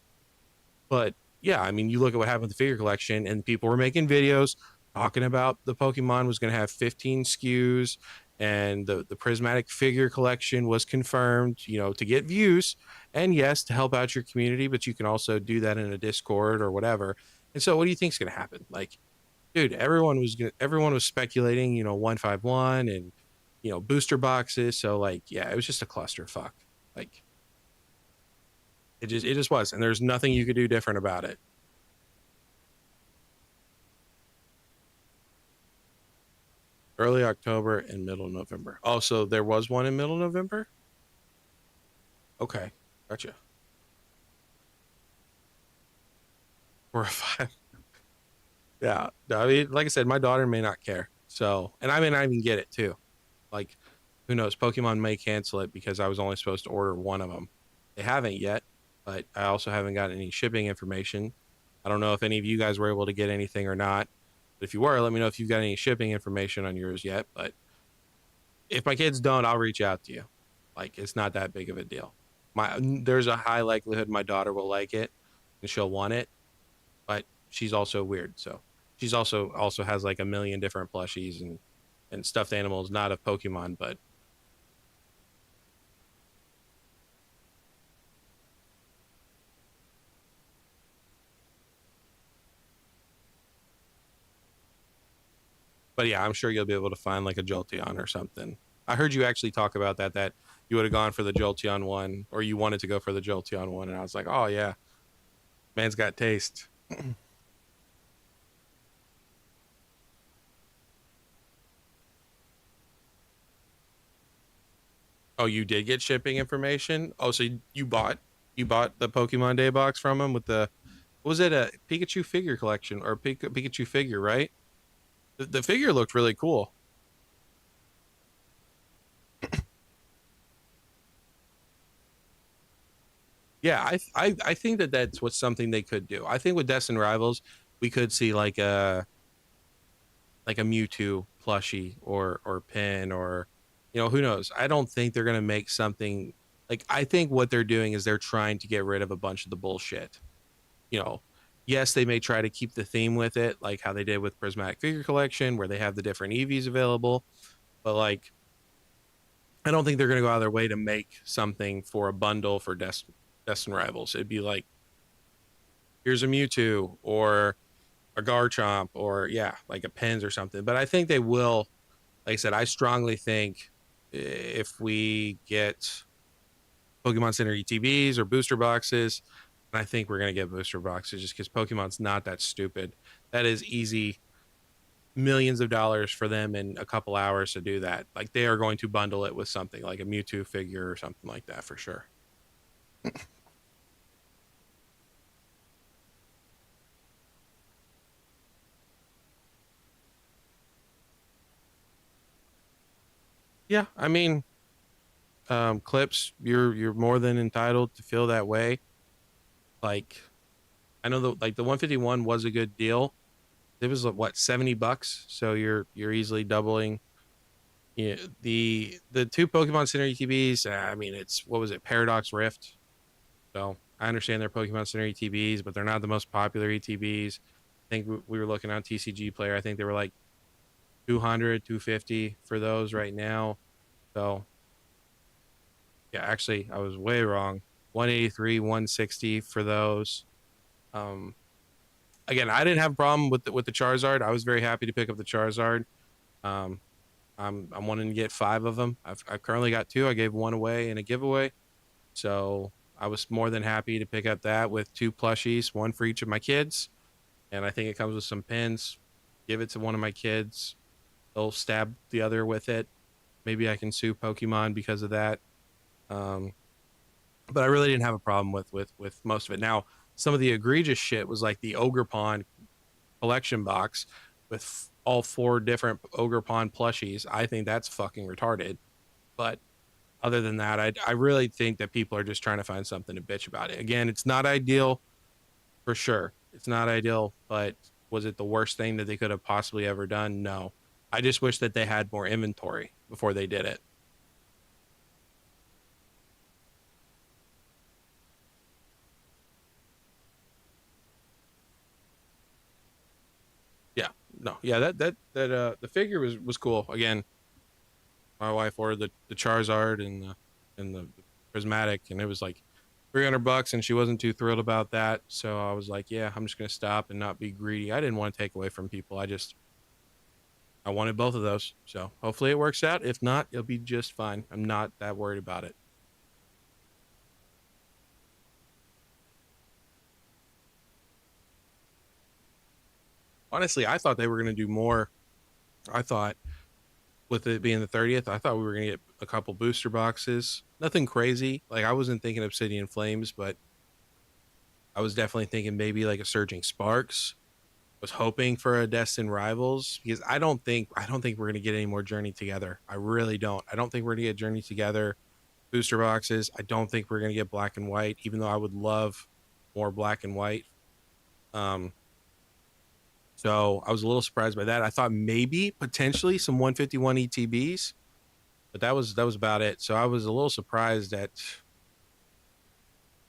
but yeah, I mean, you look at what happened with the figure collection, and people were making videos talking about the Pokemon was going to have 15 SKUs, and the prismatic figure collection was confirmed, to get views, and yes, to help out your community, but you can also do that in a Discord or whatever. And so, what do you think is going to happen? Like, dude, everyone was speculating, 151 and booster boxes. So like, yeah, it was just a clusterfuck. Like, it just was, and there's nothing you could do different about it. Early October and middle November. Oh, so there was one in middle November? Okay, gotcha. 4 or 5. Yeah. No, I mean, like I said, my daughter may not care. So, and I may not even get it too. Like, who knows? Pokemon may cancel it because I was only supposed to order one of them. They haven't yet, but I also haven't got any shipping information. I don't know if any of you guys were able to get anything or not. But if you were, let me know if you've got any shipping information on yours yet. But if my kids don't, I'll reach out to you. Like, it's not that big of a deal. There's a high likelihood my daughter will like it and she'll want it, but she's also weird. So she's also has like a million different plushies and stuffed animals, not of Pokemon, but yeah, I'm sure you'll be able to find like a Jolteon or something. I heard you actually talk about that you would have gone for the Jolteon one, or you wanted to go for the Jolteon one, and I was like, oh yeah, man's got taste. Oh, you did get shipping information? Oh, so you bought the Pokemon Day box from him with what was it, a Pikachu figure collection or Pikachu figure, right? The figure looked really cool. Yeah, I think that that's what's something they could do. I think with Destined Rivals, we could see like a Mewtwo plushie or pin or who knows. I don't think they're gonna make something like I think what they're doing is they're trying to get rid of a bunch of the bullshit. You know, yes, they may try to keep the theme with it, like how they did with Prismatic Figure Collection, where they have the different EVs available. But like, I don't think they're gonna go out of their way to make something for a bundle for Destined Rivals. It'd be like, here's a Mewtwo or a Garchomp or yeah, like a pins or something. But I think they will. Like I said, I strongly think if we get Pokemon Center ETBs or booster boxes, And I think we're gonna get booster boxes just because Pokemon's not that stupid. That is easy millions of dollars for them in a couple hours to do that. Like they are going to bundle it with something like a Mewtwo figure or something like that for sure. Yeah, I mean, Clips, you're more than entitled to feel that way. Like I know the 151 was a good deal. It was what, $70, so you're easily doubling. Yeah, the two Pokemon Center ETBs. I mean, it's what was it, Paradox Rift. So I understand they're Pokemon Center ETBs, but they're not the most popular ETBs. I think we were looking on TCG Player. I think they were like 200, 250 for those right now. So yeah, actually, I was way wrong. 183, 160 for those. Um, Again, I didn't have a problem with the Charizard. I was very happy to pick up the Charizard. Um, I'm wanting to get 5 of them. I've currently got 2. I gave 1 away in a giveaway, so I was more than happy to pick up that with 2 plushies, 1 for each of my kids. And I think it comes with some pins. Give it to one of my kids. They'll stab the other with it. Maybe I can sue Pokemon because of that. Um, but I really didn't have a problem with most of it. Now, some of the egregious shit was like the Ogerpon collection box with all 4 different Ogerpon plushies. I think that's fucking retarded. But other than that, I really think that people are just trying to find something to bitch about it. Again, it's not ideal for sure. It's not ideal, but was it the worst thing that they could have possibly ever done? No. I just wish that they had more inventory before they did it. Yeah. No. Yeah, that the figure was cool. Again, my wife ordered the Charizard and the prismatic, and it was like $300, and she wasn't too thrilled about that. So I was like, yeah, I'm just gonna stop and not be greedy. I didn't want to take away from people. I wanted both of those. So hopefully it works out. If not, it'll be just fine. I'm not that worried about it. Honestly, I thought they were gonna do more. I thought with it being the 30th, I thought we were gonna get a couple booster boxes. Nothing crazy. Like I wasn't thinking Obsidian Flames, but I was definitely thinking maybe like a Surging Sparks. Was hoping for a Destin Rivals because I don't think we're gonna get any more Journey Together. I really don't. I don't think we're gonna get Journey Together booster boxes. I don't think we're gonna get Black and White, even though I would love more Black and White. Um, so I was a little surprised by that. I thought maybe potentially some 151 ETBs, but that was about it. So I was a little surprised at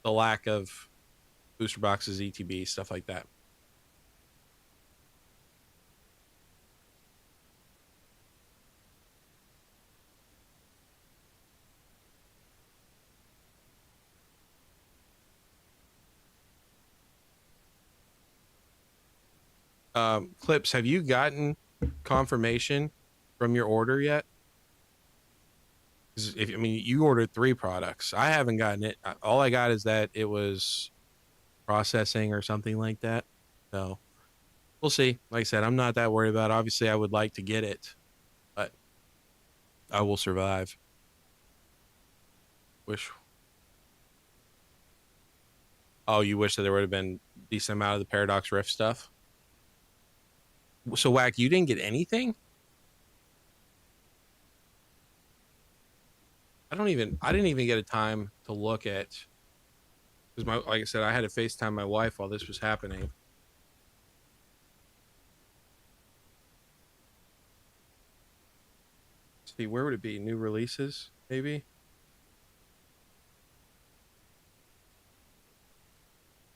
the lack of booster boxes, ETB stuff like that. Clips, have you gotten confirmation from your order yet? 'Cause if I mean you ordered 3 products, I haven't gotten it. All I got is that it was processing or something like that. So we'll see. Like I said, I'm not that worried about it. Obviously, I would like to get it, but I will survive. Wish. Oh, you wish that there would have been decent amount of the Paradox Rift stuff. So Whack, you didn't get anything? I didn't even get a time to look at because my like I said, I had to FaceTime my wife while this was happening. See, where would it be? New releases, maybe?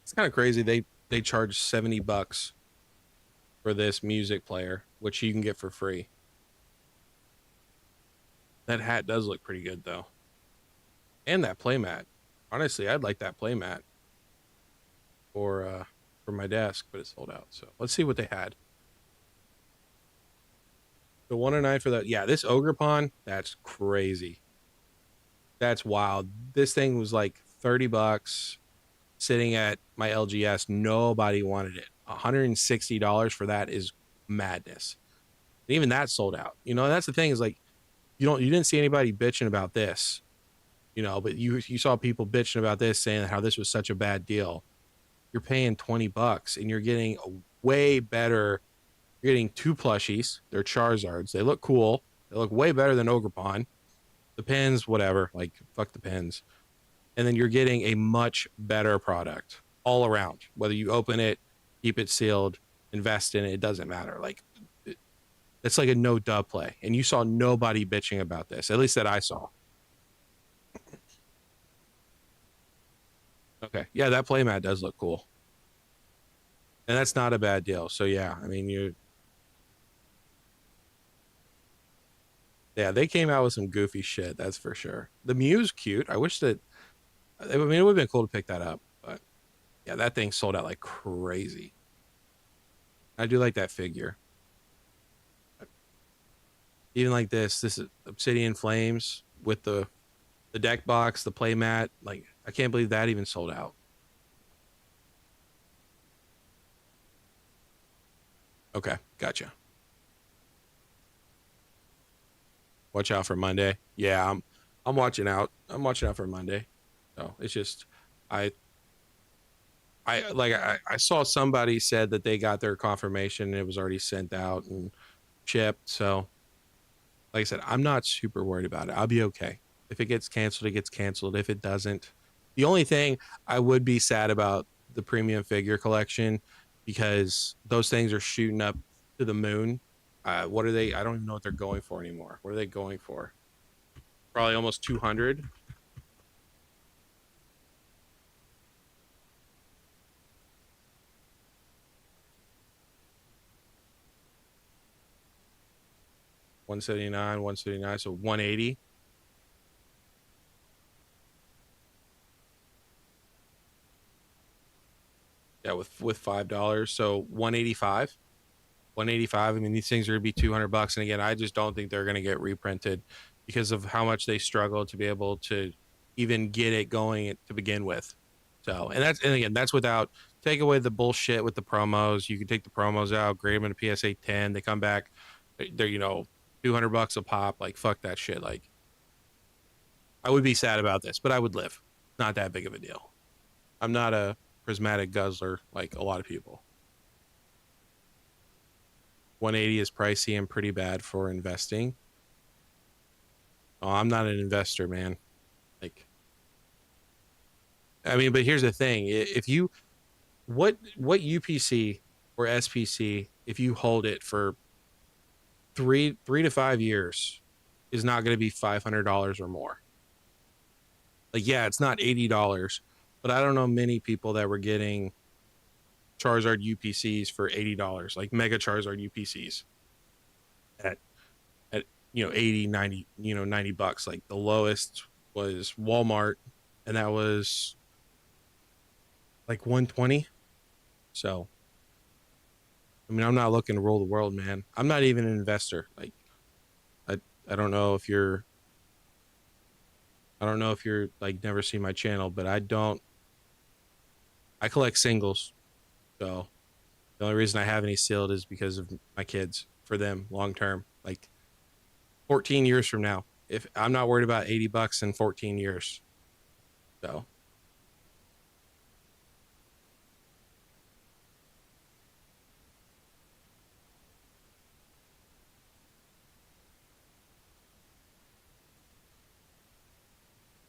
It's kind of crazy. They charge $70 for this music player, which you can get for free. That hat does look pretty good though. And that playmat. Honestly, I'd like that playmat for my desk, but it's sold out. So let's see what they had. The 109 for that. Yeah, this Ogerpon, that's crazy. That's wild. This thing was like $30. sitting at my LGS. Nobody wanted it. $160 for that is madness. And even that sold out. You know, that's the thing is like you didn't see anybody bitching about this, you know, but you saw people bitching about this saying how this was such a bad deal. You're paying $20 and you're getting a way better. You're getting two plushies. They're Charizards. They look cool. They look way better than Ogerpon. The pins, whatever. Like fuck the pins. And then you're getting a much better product all around. Whether you open it, keep it sealed, invest in it, it doesn't matter. Like it's like a no dub play. And you saw nobody bitching about this, at least that I saw. Okay. Yeah, that playmat does look cool. And that's not a bad deal. So yeah, I mean yeah, they came out with some goofy shit, that's for sure. The Mew's cute. I wish that I mean it would have been cool to pick that up, but yeah, that thing sold out like crazy. I do like that figure. Even like this is Obsidian Flames with the deck box, the playmat. Like I can't believe that even sold out. Okay, gotcha. Watch out for Monday. Yeah, I'm watching out. I'm watching out for Monday. So it's just I I saw somebody said that they got their confirmation and it was already sent out and shipped. So like I said, I'm not super worried about it. I'll be okay. If it gets canceled, it gets canceled. If it doesn't, the only thing I would be sad about the premium figure collection because those things are shooting up to the moon. What are they? I don't even know what they're going for anymore. What are they going for? Probably almost 200. 179, 179, so 180. Yeah, with $5, so 185. 185. I mean, these things are gonna be $200, and again, I just don't think they're gonna get reprinted because of how much they struggle to be able to even get it going to begin with. So, and again, that's without take away the bullshit with the promos. You can take the promos out, grade them in a PSA 10. They come back, they're 200 bucks a pop. Like fuck that shit. Like I would be sad about this, but I would live. Not that big of a deal. I'm not a prismatic guzzler like a lot of people. 180 is pricey and pretty bad for investing. Oh, I'm not an investor, man. Like, I mean, but here's the thing: if you what UPC or SPC, if you hold it for three to 5 years, is not going to be $500 or more. Like, yeah, it's not $80, but I don't know many people that were getting Charizard UPCs for $80, like Mega Charizard UPCs at at 80, 90, $90. Like the lowest was Walmart, and that was like 120. So I mean, I'm not looking to roll the world, man. I'm not even an investor. Like I I don't know if you're like never seen my channel, but I collect singles. So the only reason I have any sealed is because of my kids for them long term. Like 14 years from now. If I'm not worried about $80 in 14 years. So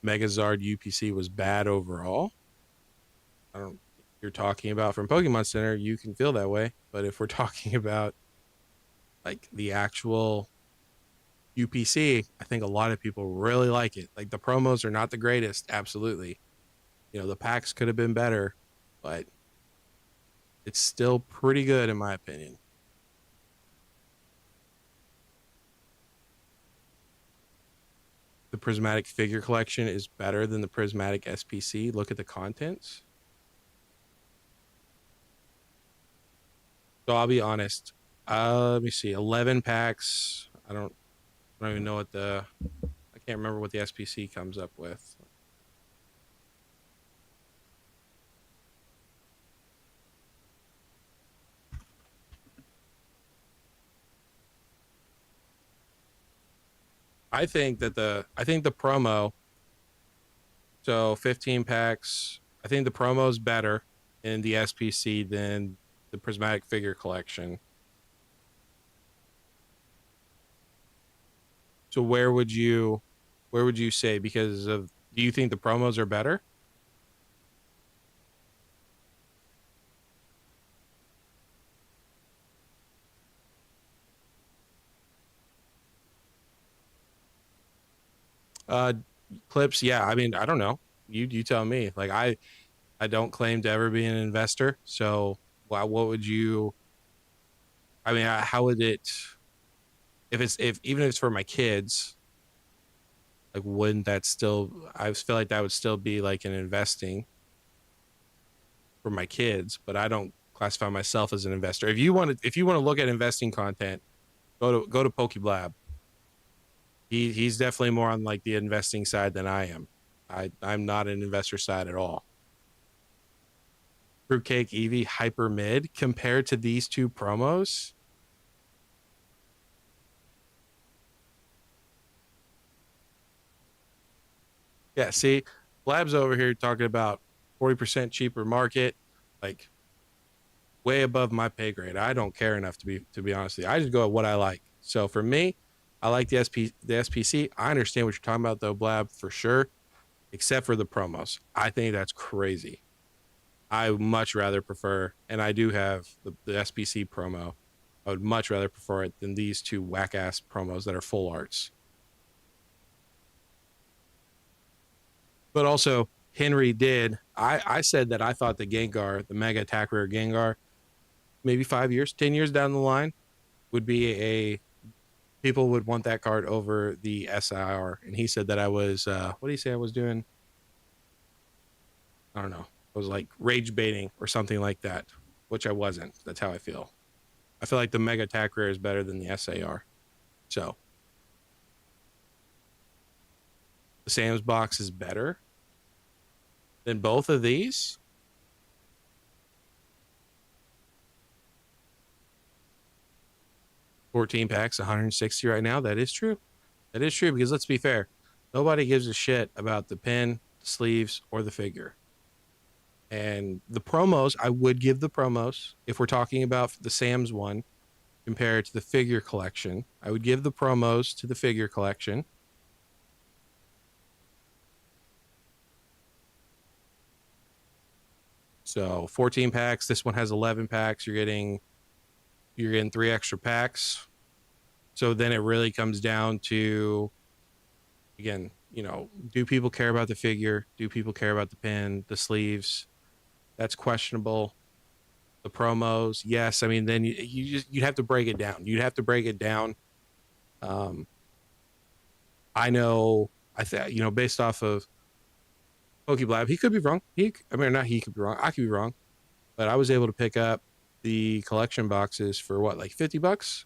Megazard UPC was bad overall. I don't you're talking about from Pokemon Center, you can feel that way. But if we're talking about like the actual UPC, I think a lot of people really like it. Like the promos are not the greatest, absolutely. The packs could have been better, but it's still pretty good in my opinion. The prismatic figure collection is better than the prismatic SPC. Look at the contents. So I'll be honest. Let me see. 11 packs. I don't even know what I can't remember what the SPC comes up with. I think the promo, so 15 packs, I think the promo is better in the SPC than the Prismatic figure collection. So where would you say, because of, do you think the promos are better? Uh Clips, yeah, I mean, I don't know. You tell me. Like I don't claim to ever be an investor, so what would you, I mean, how would it, if it's, if even if it's for my kids, like wouldn't that still, I feel like that would still be like an investing for my kids, but I don't classify myself as an investor. If you want to look at investing content, go to Pokeblab. He's definitely more on like the investing side than I am. I'm not an investor side at all. Fruitcake Eevee hyper mid compared to these two promos. Yeah, see, Blab's over here talking about 40% cheaper market, like way above my pay grade. I don't care enough to be honest with you. I just go at what I like. So for me, I like the SPC. I understand what you're talking about though, Blab, for sure, except for the promos. I think that's crazy. I would much rather prefer, and I do have the SPC promo. I would much rather prefer it than these two whack ass promos that are full arts. But also, Henry did. I said that I thought the Gengar, the Mega Attack Rare Gengar, maybe 5 years, 10 years down the line, would be a, people would want that card over the SIR. And he said that I was, what do you say I was doing? I don't know. I was like rage baiting or something like that, which I wasn't. That's how I feel. I feel like the Mega Attack Rare is better than the SAR. So the Sam's box is better than both of these. 14 packs, 160 right now. That is true. That is true, because let's be fair, nobody gives a shit about the pin, the sleeves, or the figure. And the promos, I would give the promos, if we're talking about the Sam's one compared to the figure collection. I would give the promos to the figure collection. So 14 packs. This one has 11 packs. You're getting 3 extra packs. So then it really comes down to, again, you know, do people care about the figure? Do people care about the pin, the sleeves? That's questionable. The promos, yes. I mean, then you'd have to break it down. You'd have to break it down. Um, I know, you know, based off of Pokeblab, he could be wrong. I mean, not he could be wrong. I could be wrong, but I was able to pick up the collection boxes for what, like $50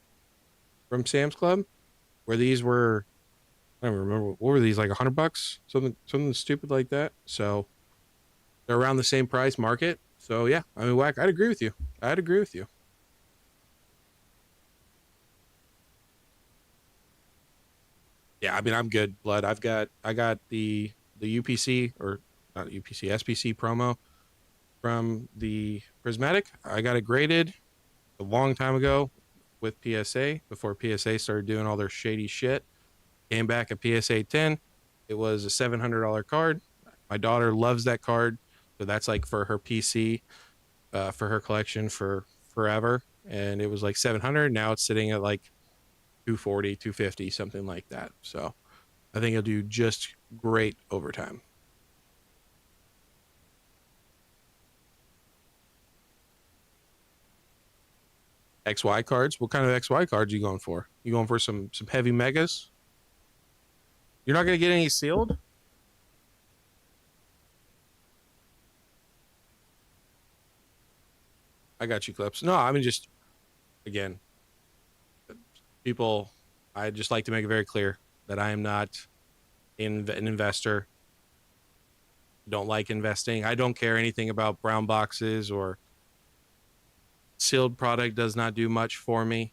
from Sam's Club, where these were, I don't remember, what were these, like $100, something stupid like that. So they're around the same price market. So yeah, I mean, Whack, I'd agree with you. I'd agree with you. Yeah, I mean, I'm good, Blood. I got the UPC, or not UPC, SPC promo from the Prismatic. I got it graded a long time ago with PSA, before PSA started doing all their shady shit. Came back at PSA 10. It was a $700 card. My daughter loves that card, so that's like for her PC, for her collection for forever. And it was like 700. Now it's sitting at like 240, 250, something like that. So I think it'll do just great over time. XY cards. What kind of XY cards are you going for? You going for some heavy megas? You're not gonna get any sealed? I got you, Clips. No, I mean, just again, people, I just like to make it very clear that I am not an investor. Don't like investing. I don't care anything about brown boxes, or sealed product does not do much for me.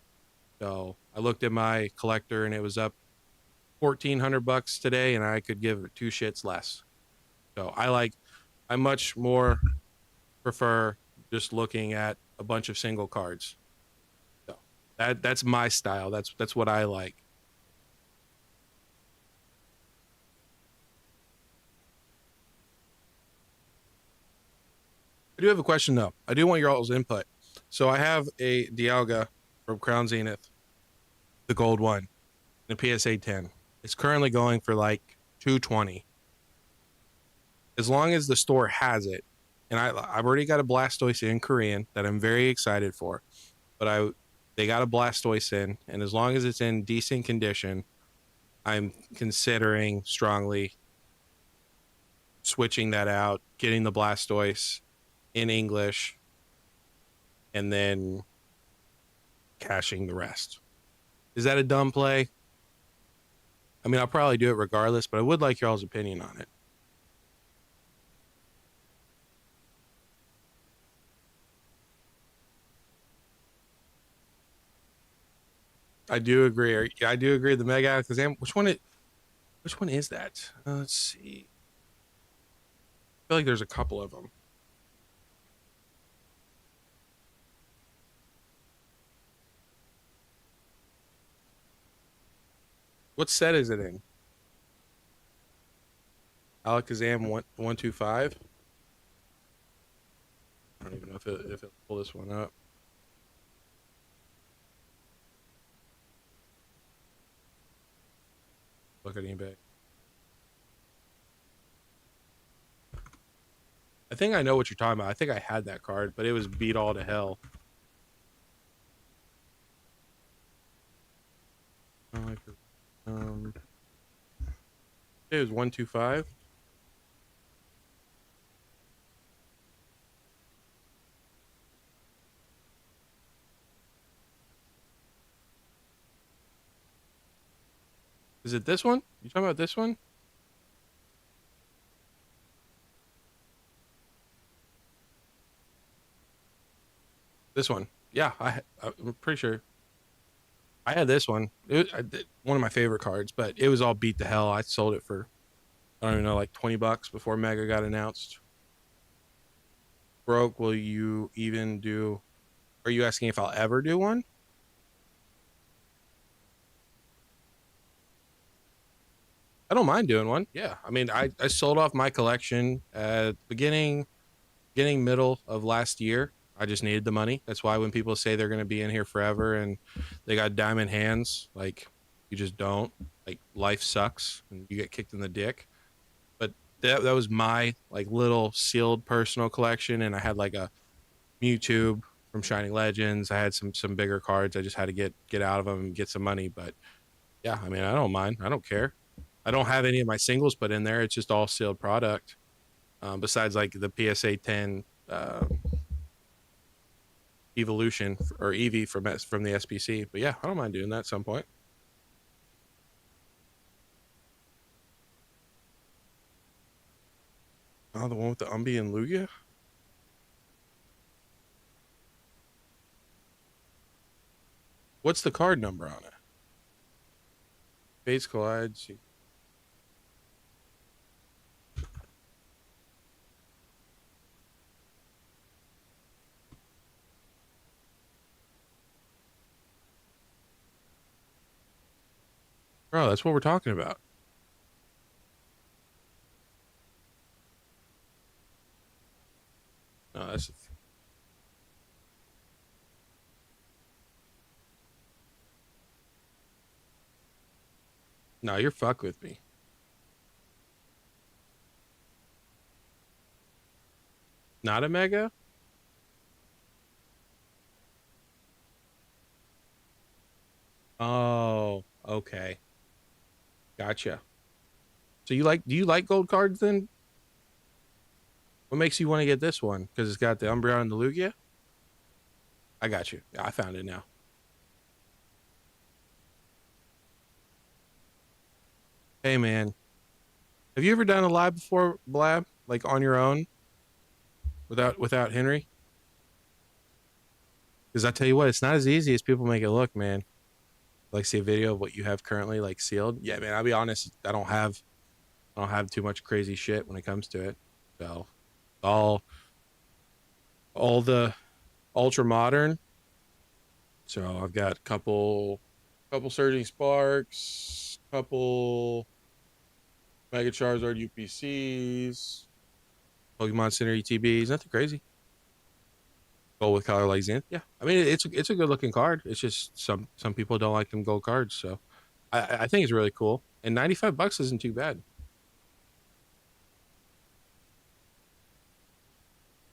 So I looked at my collector and it was up $1,400 today, and I could give two shits less. So I much more prefer just looking at a bunch of single cards. So that's my style. That's what I like. I do have a question though. I do want your all's input. So I have a Dialga from Crown Zenith, the gold one, the PSA 10. It's currently going for like 220. As long as the store has it, and I've already got a Blastoise in Korean that I'm very excited for, but they got a Blastoise in, and as long as it's in decent condition, I'm considering strongly switching that out, getting the Blastoise in English, and then cashing the rest. Is that a dumb play? I mean, I'll probably do it regardless, but I would like y'all's opinion on it. I do agree. I do agree. The Mega Alakazam. Which one is that? Let's see. I feel like there's a couple of them. What set is it in? Alakazam 125. I don't even know if it'll pull this one up. Look at eBay. I think I know what you're talking about. I think I had that card, but it was beat all to hell. It was 125. Is it this one? You talking about this one? This one. Yeah, I'm pretty sure I had this one. One of my favorite cards, but it was all beat to hell. I sold it for I don't even know, like $20 before Mega got announced. Broke, will you even do? Are you asking if I'll ever do one? I don't mind doing one. Yeah, I mean, I sold off my collection at beginning middle of last year. I just needed the money. That's why when people say they're going to be in here forever and they got diamond hands, like you just don't. Like life sucks and you get kicked in the dick. But that was my like little sealed personal collection, and I had like a Mewtwo from Shining Legends. I had some bigger cards. I just had to get out of them and get some money. But yeah, I mean, I don't mind. I don't care. I don't have any of my singles put in there. It's just all sealed product. Besides like the PSA 10 evolution or Eevee from the SBC. But yeah, I don't mind doing that at some point. Oh, the one with the Umbi and Lugia. What's the card number on it? Base collides. Bro, that's what we're talking about. No, that's no, you're fuck with me. Not a mega? Oh, okay. Gotcha. So do you like gold cards then? What makes you want to get this one? Because it's got the Umbreon and the Lugia? I got you. Yeah, I found it now. Hey man, have you ever done a live before, Blab? Like on your own without Henry? Because I tell you what, it's not as easy as people make it look, man. like see a video of what you have currently like sealed. Yeah, man, I'll be honest, I don't have too much crazy shit when it comes to it. So all all the ultra modern. So I've got a couple Surging Sparks, couple Mega Charizard UPCs, Pokemon Center ETBs, nothing crazy. Gold with color like Zenith. Yeah. I mean it's a good looking card. It's just some people don't like them gold cards. So I think it's really cool. And 95 bucks isn't too bad.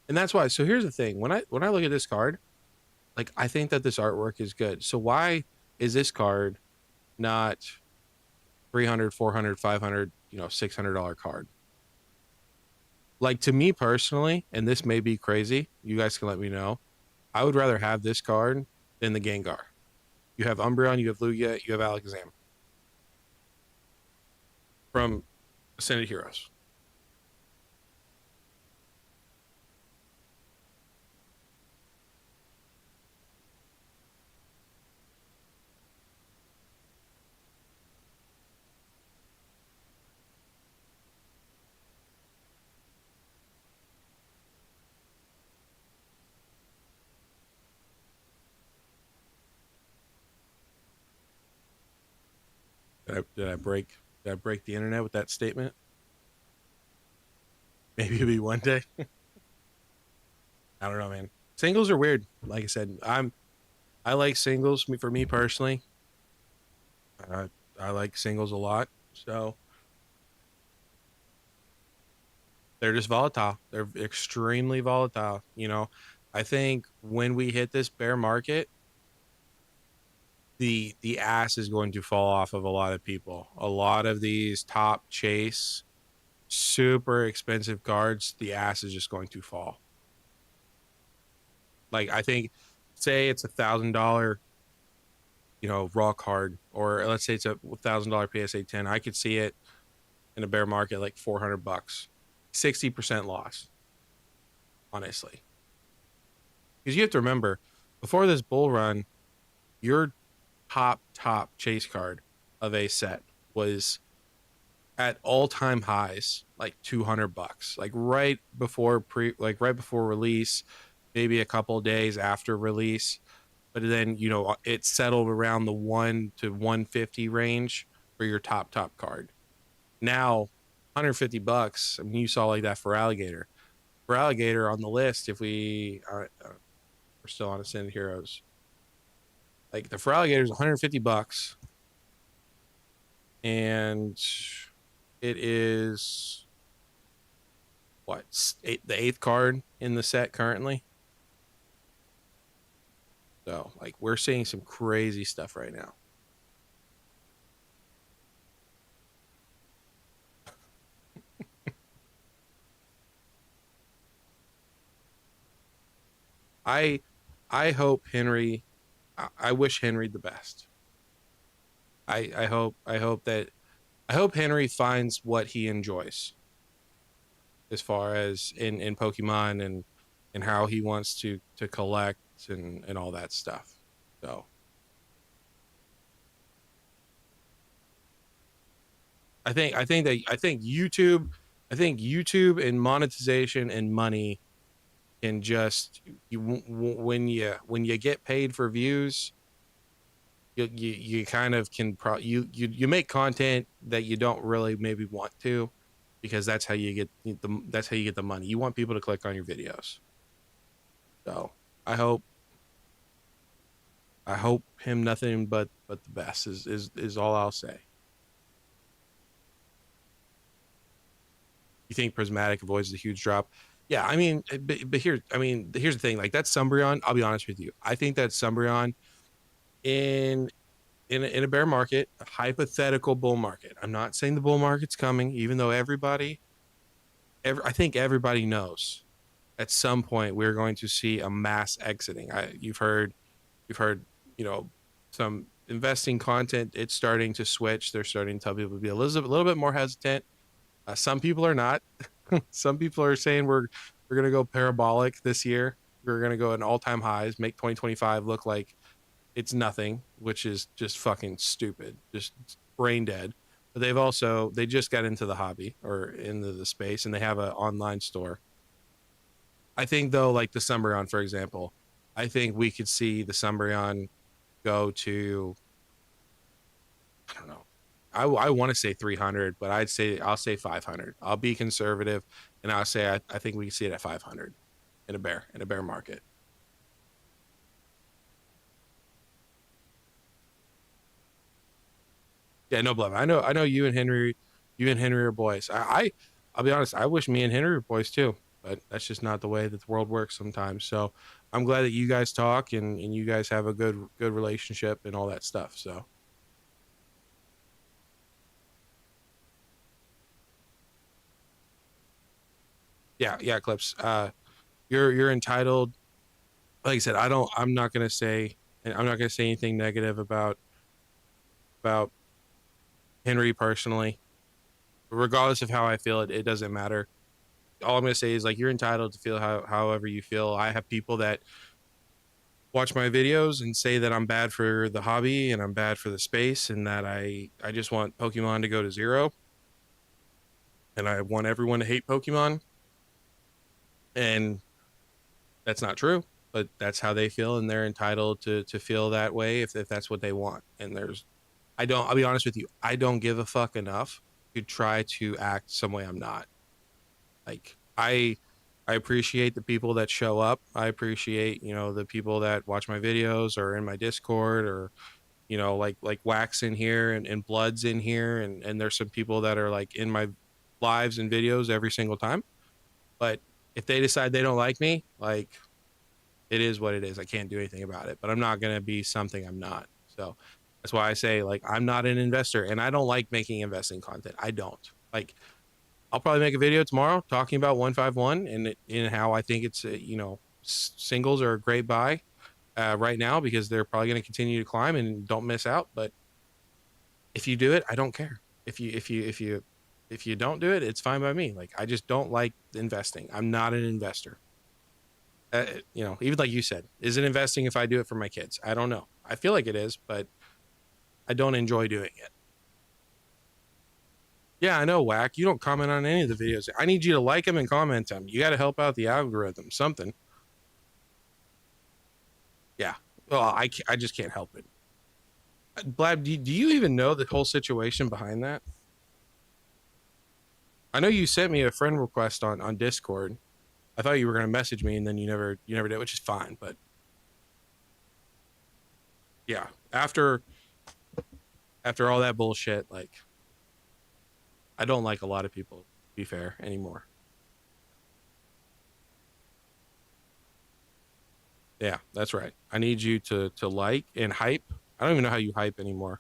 And that's why. So here's the thing. When I look at this card, like I think that this artwork is good. So why is this card not 300, 400, 500, $600 card? Like to me personally, and this may be crazy, you guys can let me know. I would rather have this card than the Gengar. You have Umbreon, you have Lugia, you have Alakazam from Ascended Heroes. Did I break the internet with that statement? Maybe it'll be one day. I don't know, man. Singles are weird. Like I said, I like singles. For me personally, uh, I like singles a lot. So they're just volatile. They're extremely volatile. I think when we hit this bear market, the ass is going to fall off of a lot of people. A lot of these top chase, super expensive cards, the ass is just going to fall. Like I think, say it's $1,000, raw card, or let's say it's $1,000 PSA 10. I could see it in a bear market like $400, 60% loss, honestly. Because you have to remember, before this bull run, your top chase card of a set was at all-time highs, like $200, like right before release, maybe a couple days after release. But then it settled around the 1 to 150 range for your top card. Now $150. I mean, you saw like that for Alligator. For Alligator on the list, if we're still on Ascended Heroes, like the for Alligator is $150, and it is what, the eighth card in the set currently. So like we're seeing some crazy stuff right now. I I hope Henry. I wish Henry the best. I hope Henry finds what he enjoys as far as in Pokemon and how he wants to collect and all that stuff. So I think YouTube and monetization and money can just when you get paid for views, you kind of can you make content that you don't really maybe want to, because that's how you get the money. You want people to click on your videos. So I hope I hope him nothing but the best is all I'll say. You think Prismatic avoids the huge drop? Yeah, I mean, here's the thing. Like that's Umbreon. I'll be honest with you. I think that Umbreon in in a bear market, a hypothetical bull market. I'm not saying the bull market's coming, even though I think everybody knows at some point we're going to see a mass exiting. You've heard, you know, some investing content. It's starting to switch. They're starting to tell people to be a little bit more hesitant. Some people are not. Some people are saying we're gonna go parabolic this year. We're gonna go at all time highs, make 2025 look like it's nothing, which is just fucking stupid, just brain dead. But they just got into the hobby or into the space, and they have an online store. I think though, like the Sumbreon, for example, I think we could see the Sumbreon go to, I don't know. I want to say 300, but I'll say 500. I'll be conservative, and I'll say I think we can see it at 500 in a bear market. Yeah, no blame. I know you and Henry are boys. I'll be honest. I wish me and Henry were boys too, but that's just not the way that the world works sometimes. So I'm glad that you guys talk and you guys have a good relationship and all that stuff. So yeah, Clips. You're entitled. Like I said, I'm not gonna say anything negative about Henry personally. Regardless of how I feel, it doesn't matter. All I'm gonna say is like you're entitled to feel however you feel. I have people that watch my videos and say that I'm bad for the hobby and I'm bad for the space and that I just want Pokemon to go to zero and I want everyone to hate Pokemon, and that's not true, but that's how they feel and they're entitled to feel that way if that's what they want. And I'll be honest with you, I don't give a fuck enough to try to act some way I'm not. Like I appreciate the people that show up. I appreciate, the people that watch my videos or in my Discord or, like Wax in here and Bloods in here. And there's some people that are like in my lives and videos every single time. But if they decide they don't like me, like it is what it is. I can't do anything about it, but I'm not going to be something I'm not. So that's why I say like I'm not an investor and I don't like making investing content. I don't. Like I'll probably make a video tomorrow talking about 151 and how I think it's singles are a great buy right now because they're probably going to continue to climb and don't miss out. But if you do it, I don't care. If you don't do it, it's fine by me. Like I just don't like investing. I'm not an investor. Even like you said, is it investing if I do it for my kids? I don't know. I feel like it is, but I don't enjoy doing it. Yeah, I know, Whack. You don't comment on any of the videos. I need you to like them and comment them. You got to help out the algorithm, something. Yeah. Well, I just can't help it. Blab, do you even know the whole situation behind that? I know you sent me a friend request on Discord. I thought you were going to message me and then you never did, which is fine. But yeah, after all that bullshit, like I don't like a lot of people, to be fair, anymore. Yeah, that's right. I need you to like and hype. I don't even know how you hype anymore.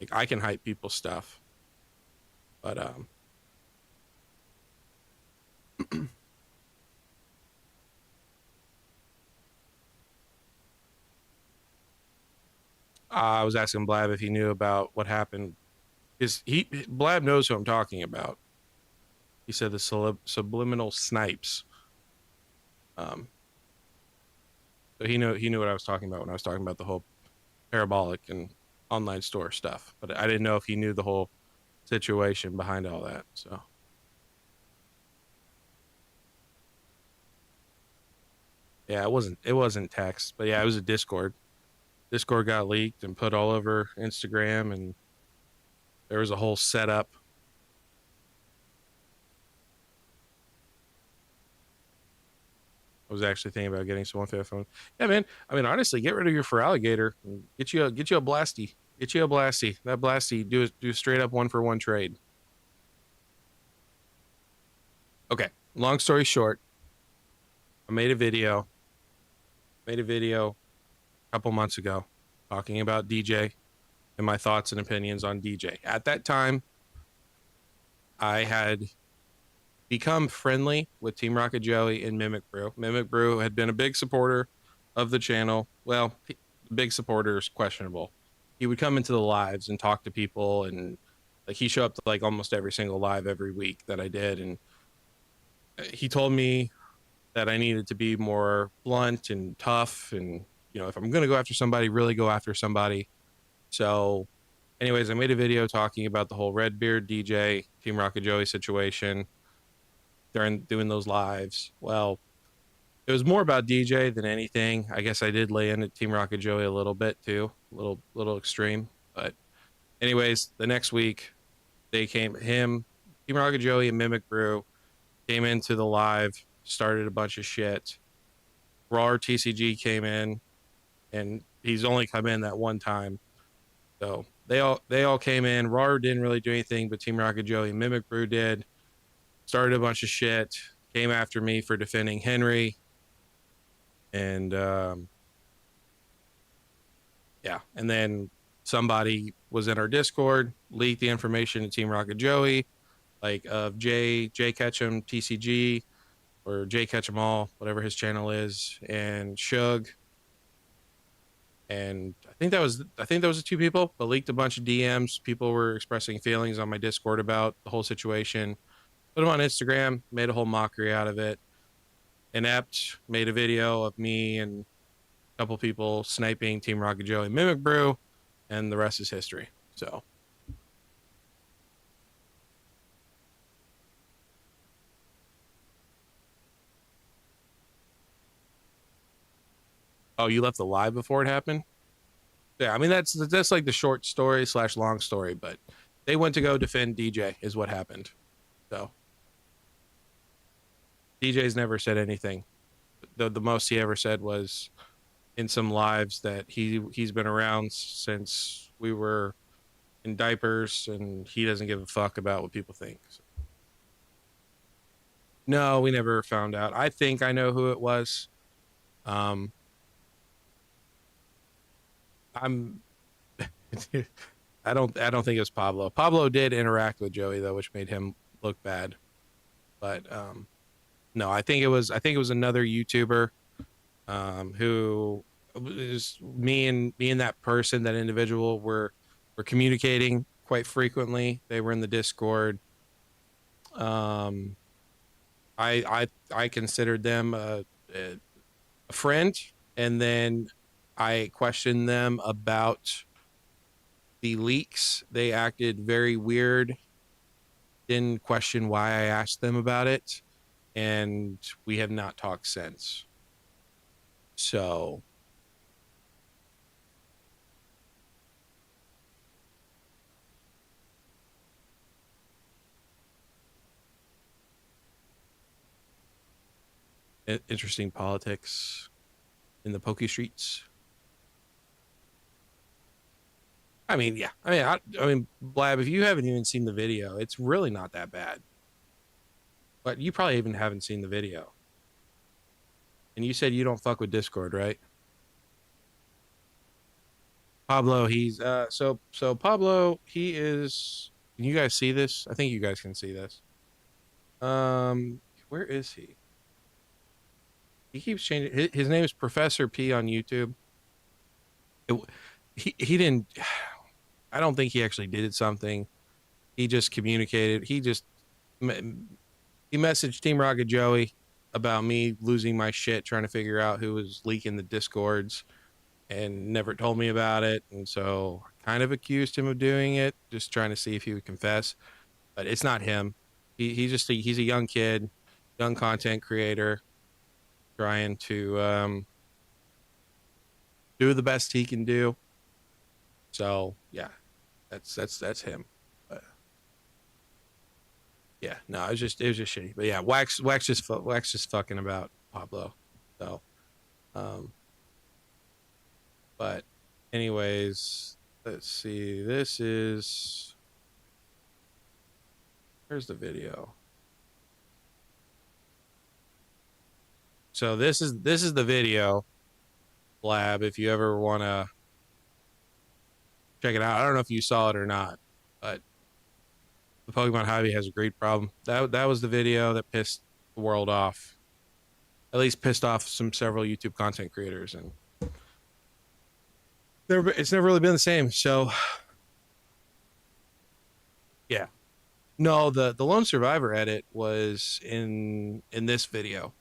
Like I can hype people's stuff, but I was asking Blab if he knew about what happened. Is he Blab knows who I'm talking about. He said the subliminal snipes. Um, so he knew what I was talking about when I was talking about the whole parabolic and online store stuff. But I didn't know if he knew the whole situation behind all that. So yeah, it wasn't text, but yeah, it was a Discord. Discord got leaked and put all over Instagram, and there was a whole setup. I was actually thinking about getting someone for that phone. Yeah, man. I mean, honestly, get rid of your for alligator. Get you a blasty. Get you a blasty. That blasty do a straight up 1-for-1 trade. Okay. Long story short, I made a video a couple months ago talking about DJ and my thoughts and opinions on DJ. At that time, I had become friendly with Team Rocket Joey and Mimic Brew. Mimic Brew had been a big supporter of the channel. Well, big supporter is questionable. He would come into the lives and talk to people, and like he showed up to like almost every single live every week that I did, and he told me that I needed to be more blunt and tough and if I'm gonna go after somebody, really go after somebody. So, anyways, I made a video talking about the whole Redbeard DJ Team Rocket Joey situation during doing those lives. Well, it was more about DJ than anything. I guess I did lay into Team Rocket Joey a little bit too, a little extreme. But anyways, the next week Team Rocket Joey and Mimic Brew came into the live, started a bunch of shit. Raw TCG came in, and he's only come in that one time. So they all came in. Raw didn't really do anything, but Team Rocket Joey and Mimic Brew did. Started a bunch of shit. Came after me for defending Henry. And yeah, and then somebody was in our Discord, leaked the information to Team Rocket Joey, like of Jay Ketchum TCG or Jay Ketchum All, whatever his channel is, and Shug. And I think those are the two people, but leaked a bunch of DMs. People were expressing feelings on my Discord about the whole situation. Put them on Instagram, made a whole mockery out of it. Inept made a video of me and a couple people sniping Team Rocket Joey Mimic Brew, and the rest is history. So oh, you left the live before it happened? Yeah, I mean that's like the short story / long story, but they went to go defend DJ is what happened. So DJ's never said anything. The most he ever said was in some lives that he's been around since we were in diapers, and he doesn't give a fuck about what people think. So, no, we never found out. I think I know who it was. Um, I'm. I don't think it was Pablo. Pablo did interact with Joey though, which made him look bad. But no, I think it was another YouTuber who is me and that person, that individual were communicating quite frequently. They were in the Discord. Um, I considered them a friend, and then I questioned them about the leaks. They acted very weird. Didn't question why I asked them about it, and we have not talked since. So interesting politics in the Poke Streets. I mean, yeah. I mean, Blab, if you haven't even seen the video, it's really not that bad. But you probably even haven't seen the video. And you said you don't fuck with Discord, right? Pablo, he's so Pablo, he is. Can you guys see this? I think you guys can see this. Where is he? He keeps changing. His name is Professor P on YouTube. It, he didn't. I don't think he actually did something. He just communicated. He messaged Team Rocket Joey about me losing my shit trying to figure out who was leaking the discords, and never told me about it. And so I kind of accused him of doing it, just trying to see if he would confess. But it's not him. He's a young kid, young content creator, trying to do the best he can do. So yeah, that's him. But yeah, no, it was just shitty. But yeah, Wax just fucking about Pablo. So but anyways, let's see. Where's the video? So this is the video, Blab, if you ever want to check it out. I don't know if you saw it or not, but the Pokemon hobby has a great problem. That was the video that pissed the world off. At least pissed off several YouTube content creators, and it's never really been the same. So yeah. No, the Lone Survivor edit was in this video.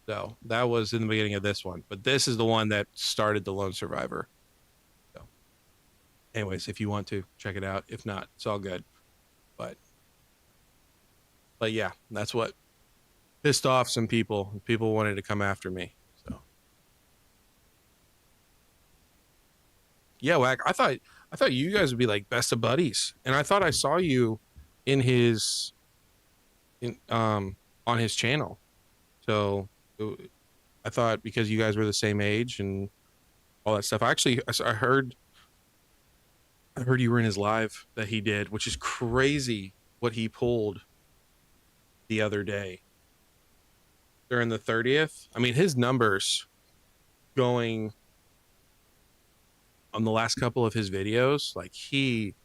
So that was in the beginning of this one, but this is the one that started the Lone Survivor. So, anyways, if you want to check it out, if not, it's all good. But yeah, that's what pissed off some people. People wanted to come after me. So yeah, Whack. I thought you guys would be like best of buddies, and I thought I saw you in his in on his channel. So I thought because you guys were the same age and all that stuff. Actually, I heard you were in his live that he did, which is crazy what he pulled the other day during the 30th. I mean, his numbers going on the last couple of his videos, like he's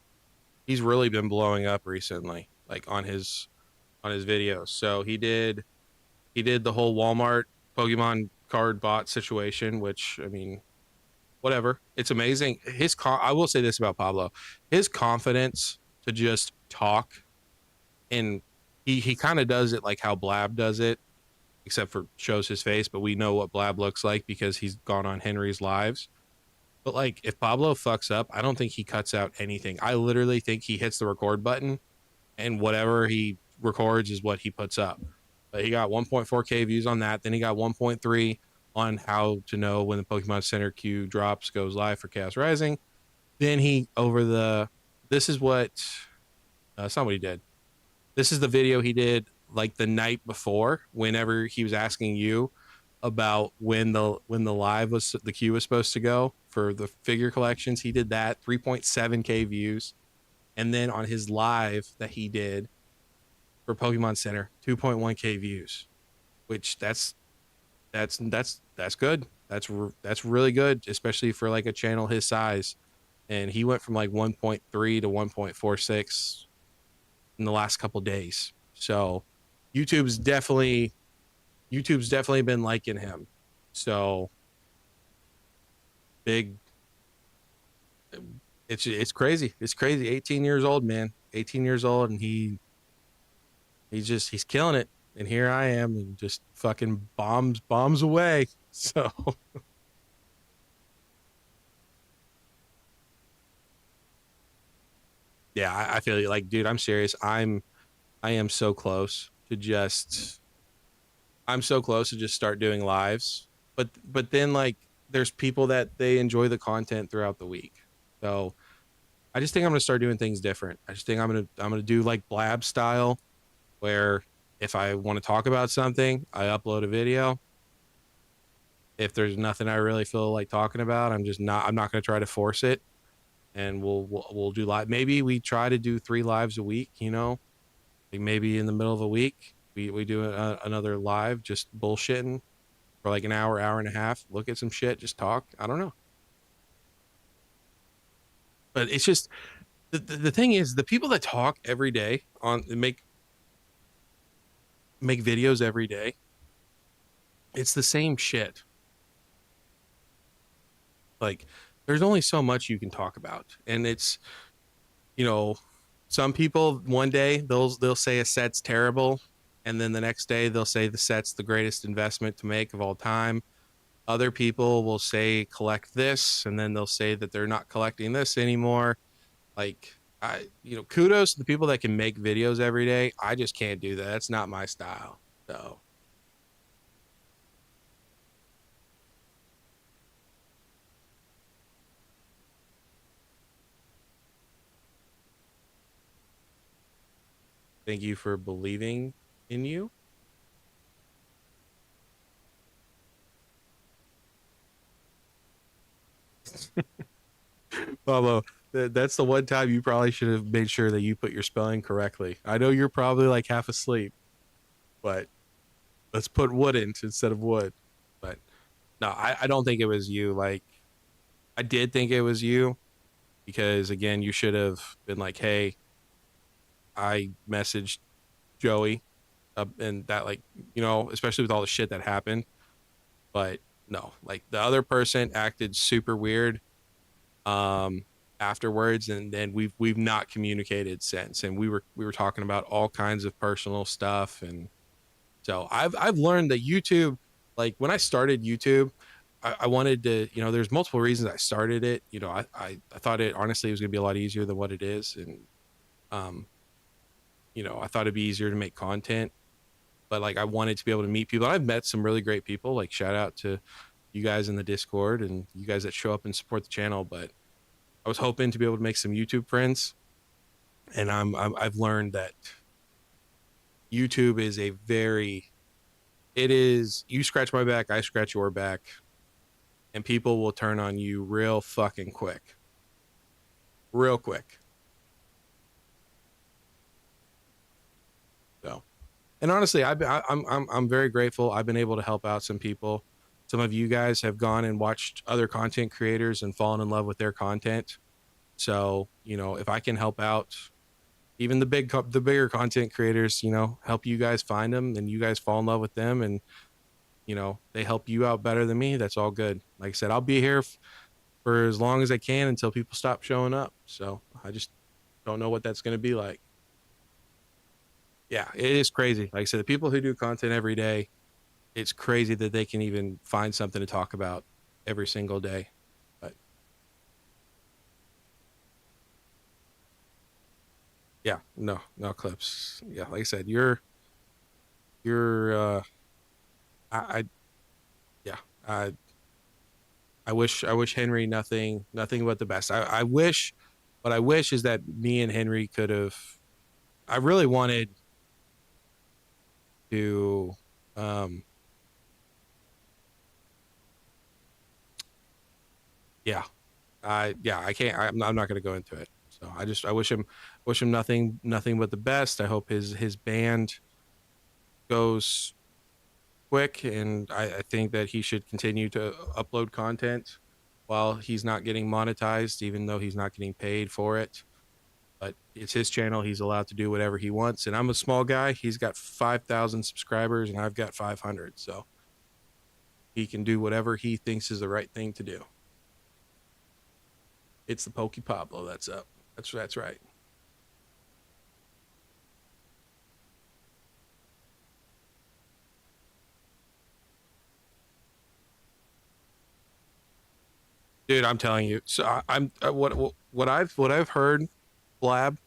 really been blowing up recently, like on his videos. So he did the whole Walmart Pokemon card bot situation, which I mean, whatever. It's amazing. I will say this about Pablo. His confidence to just talk, and he kind of does it like how Blab does it, except for shows his face, but we know what Blab looks like because he's gone on Henry's lives. But like if Pablo fucks up, I don't think he cuts out anything. I literally think he hits the record button and whatever he records is what he puts up. But he got 1.4K views on that. Then he got 1.3 on how to know when the Pokemon Center queue drops goes live for Chaos Rising. Then he over the this is what somebody did. This is the video he did like the night before, whenever he was asking you about when the live was the queue was supposed to go for the figure collections. He did that 3.7K views, and then on his live that he did for Pokemon Center, 2.1K views, which that's good. That's really good, especially for like a channel his size. And he went from like 1.3 to 1.46 in the last couple days. So YouTube's definitely YouTube's definitely been liking him. So big it's crazy. It's crazy. 18 years old, man. 18 years old and he's killing it. And here I am and just fucking bombs away. So yeah, I feel you. Like, dude, I'm serious. I am so close to just I'm so close to just start doing lives. But then like there's people that they enjoy the content throughout the week. So I just think I'm gonna start doing things different. I just think I'm gonna do like Blab style, where if I want to talk about something, I upload a video. If there's nothing I really feel like talking about, I'm not gonna try to force it, and we'll do live. Maybe we try to do 3 lives a week. You know, like maybe in the middle of a week we do another live, just bullshitting for like an hour and a half. Look at some shit, just talk. I don't know, but it's just the thing is the people that talk every day on make videos every day. It's the same shit. Like there's only so much you can talk about, and it's you know some people one day they'll say a set's terrible, and then the next day they'll say the set's the greatest investment to make of all time. Other people will say collect this, and then they'll say that they're not collecting this anymore. Like kudos to the people that can make videos every day. I just can't do that. That's not my style. So thank you for believing in you. Pablo, that's the one time you probably should have made sure that you put your spelling correctly. I know you're probably like half asleep, but let's put wouldn't instead of would. But no, I don't think it was you. Like I did think it was you because again, you should have been like, hey, I messaged Joey, and that like especially with all the shit that happened. But no, like the other person acted super weird um afterwards, and then we've not communicated since, and we were talking about all kinds of personal stuff. And so I've learned that YouTube like when I started YouTube, I wanted to, you know, there's multiple reasons I started it. You know, I thought it honestly was going to be a lot easier than what it is. And, um, you know, I thought it'd be easier to make content, but like I wanted to be able to meet people. I've met some really great people, like shout out to you guys in the Discord and you guys that show up and support the channel. But I was hoping to be able to make some YouTube friends. And I've learned that YouTube is a very, it is, you scratch my back, I scratch your back, and people will turn on you real fucking quick. Real quick. So, and honestly, I'm very grateful. I've been able to help out some people. Some of you guys have gone and watched other content creators and fallen in love with their content. So, you know, if I can help out even the bigger content creators, you know, help you guys find them and you guys fall in love with them and you know, they help you out better than me, that's all good. Like I said, I'll be here for as long as I can until people stop showing up. So, I just don't know what that's going to be like. Yeah, it is crazy. Like I said, the people who do content every day, it's crazy that they can even find something to talk about every single day. But yeah, no clips. Yeah, like I said, you're I yeah, I I wish Henry nothing but the best. I wish what I wish is that me and Henry could have I really wanted to um yeah, I can't I'm not going to go into it. So I wish him nothing but the best. I hope his band goes quick, and I think that he should continue to upload content while he's not getting monetized, even though he's not getting paid for it. But it's his channel; he's allowed to do whatever he wants. And I'm a small guy; he's got 5,000 subscribers, and I've got 500. So he can do whatever he thinks is the right thing to do. It's the Pokey Pablo that's up. That's right. Dude, I'm telling you. So I'm what I've heard, Blab,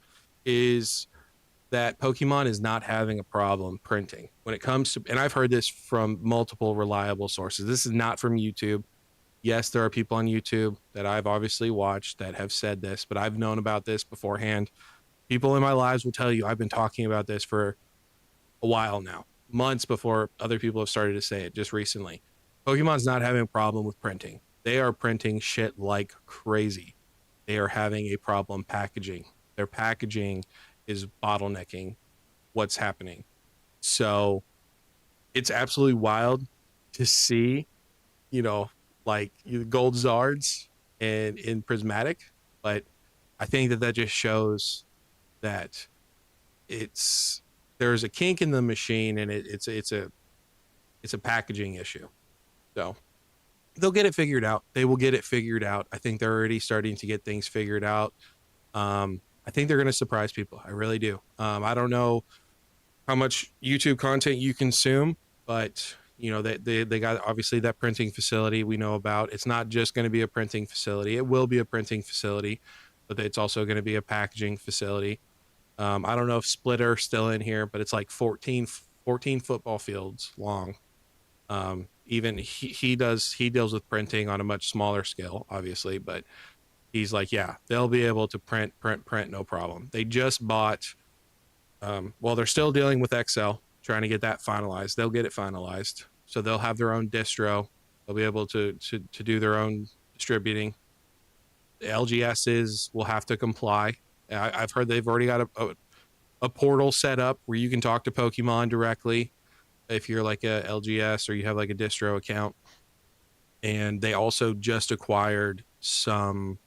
is that Pokemon is not having a problem printing when it comes to, and I've heard this from multiple reliable sources. This is not from YouTube. Yes, there are people on YouTube that I've obviously watched that have said this, but I've known about this beforehand. People in my lives will tell you I've been talking about this for a while now, months before other people have started to say it just recently. Pokemon's not having a problem with printing. They are printing shit like crazy. They are having a problem packaging. Their packaging is bottlenecking what's happening. So it's absolutely wild to see, you know, like gold Zards and in prismatic, but I think that that just shows that it's there's a kink in the machine and it's a packaging issue. So they'll get it figured out. They will get it figured out. I think they're already starting to get things figured out. I think they're going to surprise people. I really do. I don't know how much YouTube content you consume, but you know they got obviously that printing facility we know about. It's not just going to be a printing facility. It will be a printing facility, but it's also going to be a packaging facility. I don't know if Splitter's still in here, but it's like 14 football fields long. Even he deals with printing on a much smaller scale, obviously, but he's like, yeah, they'll be able to print, no problem. They just bought, well, they're still dealing with Excel, trying to get that finalized. They'll get it finalized, so they'll have their own distro. They'll be able to do their own distributing. The LGSs will have to comply. I've heard they've already got a portal set up where you can talk to Pokemon directly if you're like a LGS or you have like a distro account. And they also just acquired some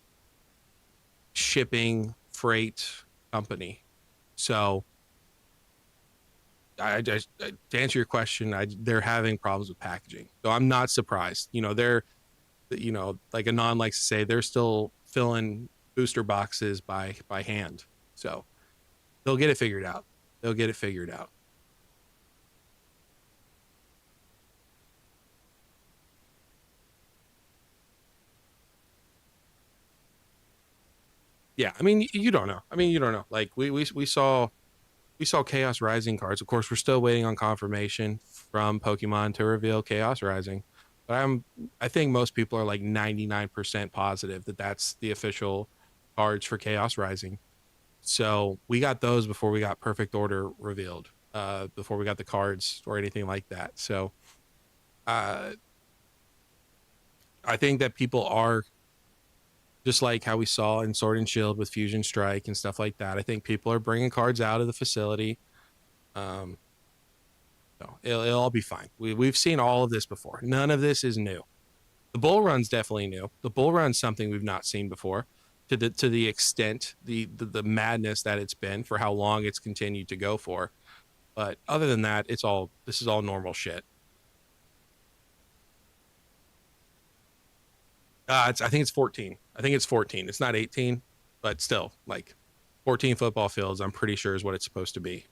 shipping freight company. So to answer your question, they're having problems with packaging. So I'm not surprised. You know, they're, you know, like Anon likes to say, they're still filling booster boxes by hand. So they'll get it figured out. They'll get it figured out. Yeah, I mean, you don't know. I mean, you don't know. Like we saw Chaos Rising cards. Of course, we're still waiting on confirmation from Pokemon to reveal Chaos Rising. But I think most people are like 99% positive that that's the official cards for Chaos Rising. So we got those before we got Perfect Order revealed, before we got the cards or anything like that. So uh, I think that people are just like how we saw in Sword and Shield with Fusion Strike and stuff like that. I think people are bringing cards out of the facility. Um, so it'll all be fine. We've seen all of this before. None of this is new. The bull run's definitely new. The bull run's something we've not seen before, to the extent the madness that it's been for how long it's continued to go for. But other than that, this is all normal shit. I think it's 14. I think it's 14. It's not 18, but still, like 14 football fields, I'm pretty sure is what it's supposed to be.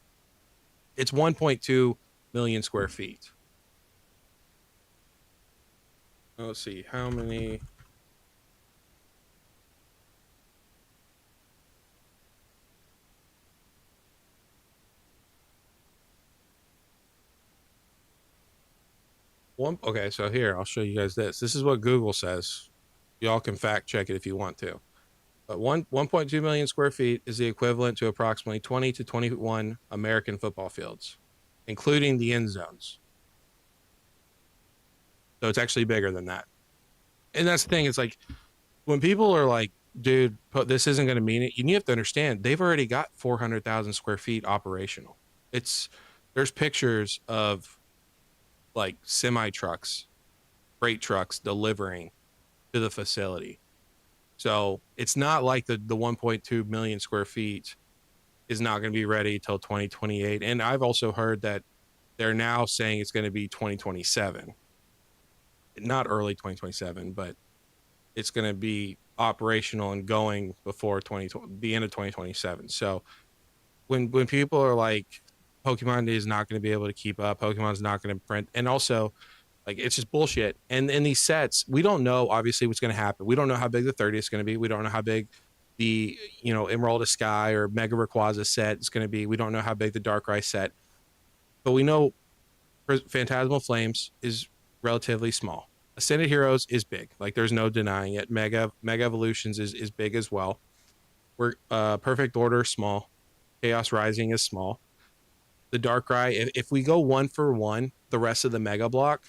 It's 1.2 million square feet. Let's see how many. Okay, so here I'll show you guys this. This is what Google says. Y'all can fact check it if you want to. But 1.2 million square feet is the equivalent to approximately 20 to 21 American football fields, including the end zones. So it's actually bigger than that. And that's the thing. It's like when people are like, dude, this isn't going to mean it. You have to understand they've already got 400,000 square feet operational. There's pictures of like semi trucks, freight trucks delivering to the facility. So it's not like the 1.2 million square feet is not going to be ready till 2028. And I've also heard that they're now saying it's going to be 2027, not early 2027, but it's going to be operational and going before the end of 2027. So when people are like, Pokemon is not going to be able to keep up, Pokemon's not going to print, and also like it's just bullshit. And in these sets, we don't know obviously what's going to happen. We don't know how big the 30th is going to be. We don't know how big the Emerald of Sky or Mega Rayquaza set is going to be. We don't know how big the Darkrai set, but we know Phantasmal Flames is relatively small. Ascended Heroes is big. Like there's no denying it. Mega Evolutions is big as well. We're Perfect Order small. Chaos Rising is small. The Darkrai, if we go one for one, the rest of the Mega Block,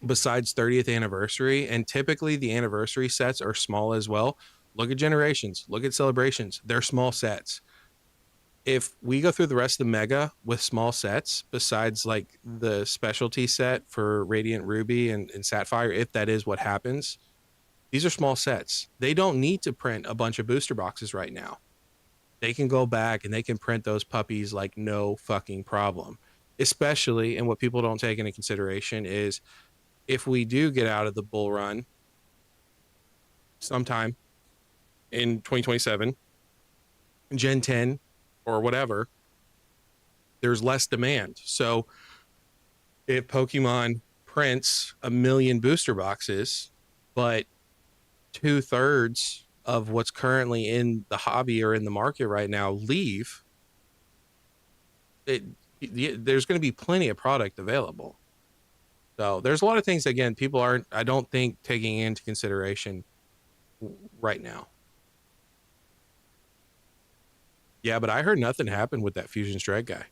besides 30th anniversary, and typically the anniversary sets are small as well. Look at Generations, look at Celebrations. They're small sets. If we go through the rest of the Mega with small sets, besides like the specialty set for Radiant Ruby and Sapphire, if that is what happens, these are small sets. They don't need to print a bunch of booster boxes right now. They can go back and they can print those puppies like no fucking problem. Especially, and what people don't take into consideration is if we do get out of the bull run sometime in 2027, Gen 10 or whatever, there's less demand. So if Pokemon prints 1 million booster boxes, but 2/3 of what's currently in the hobby or in the market right now leave, there's going to be plenty of product available. So there's a lot of things, again, people aren't, I don't think, taking into consideration right now. Yeah, but I heard nothing happened with that Fusion Strike guy.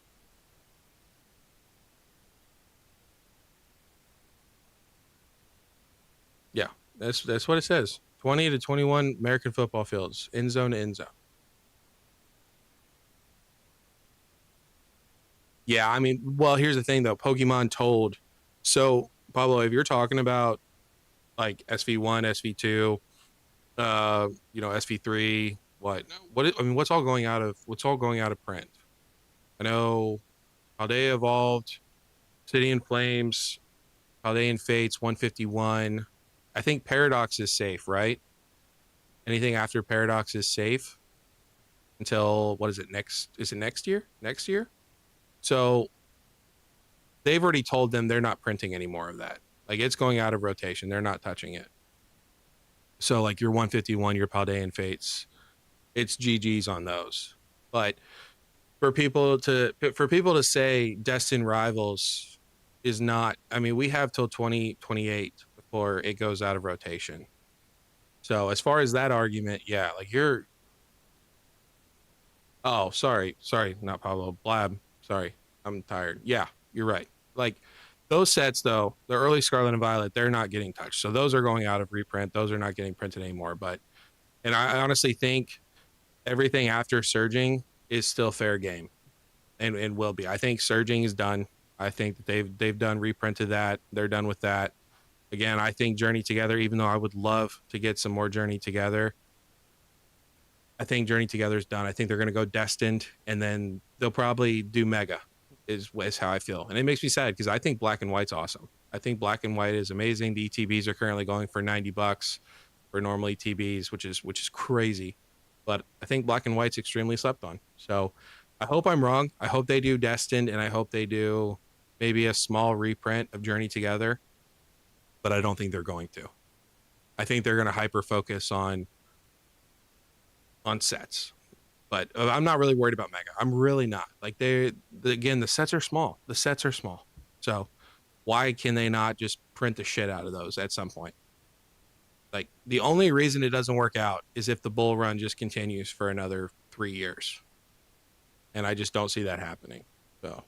Yeah, that's what it says. 20 to 21 American football fields, end zone to end zone. Yeah, I mean, well, here's the thing though. Pokemon told. So, Pablo, if you're talking about like SV1, SV2, SV3, I mean, what's all going out of print? I know Paldea Evolved, Obsidian Flames, Paldean Fates, 151. I think Paradox is safe, right? Anything after Paradox is safe until what is it next? Is it next year? Next year? So they've already told them they're not printing any more of that. Like it's going out of rotation. They're not touching it. So like your 151, your Paldean Fates. it's GG's on those. But for people to say Destined Rivals is not, I mean, we have till 2028 before it goes out of rotation. So as far as that argument, yeah, like you're, oh, sorry, not Pablo Blab. Sorry, I'm tired. Yeah, you're right. Like those sets though, the early Scarlet and Violet, they're not getting touched. So those are going out of reprint. Those are not getting printed anymore. But and I honestly think everything after Surging is still fair game and will be. I think Surging is done. I think that they've done reprinted that. They're done with that. Again, I think Journey Together, even though I would love to get some more Journey Together, I think Journey Together is done. I think they're going to go Destined, and then they'll probably do Mega. Is how I feel, and it makes me sad because I think Black and White's awesome. I think Black and White is amazing. The ETBs are currently going for $90 for normal ETBs, which is crazy. But I think Black and White's extremely slept on. So I hope I'm wrong. I hope they do Destined, and I hope they do maybe a small reprint of Journey Together. But I don't think they're going to. I think they're going to hyper focus on sets. But I'm not really worried about Mega. I'm really not. Like again, the sets are small. The sets are small. So why can they not just print the shit out of those at some point? Like the only reason it doesn't work out is if the bull run just continues for another 3 years. And I just don't see that happening. So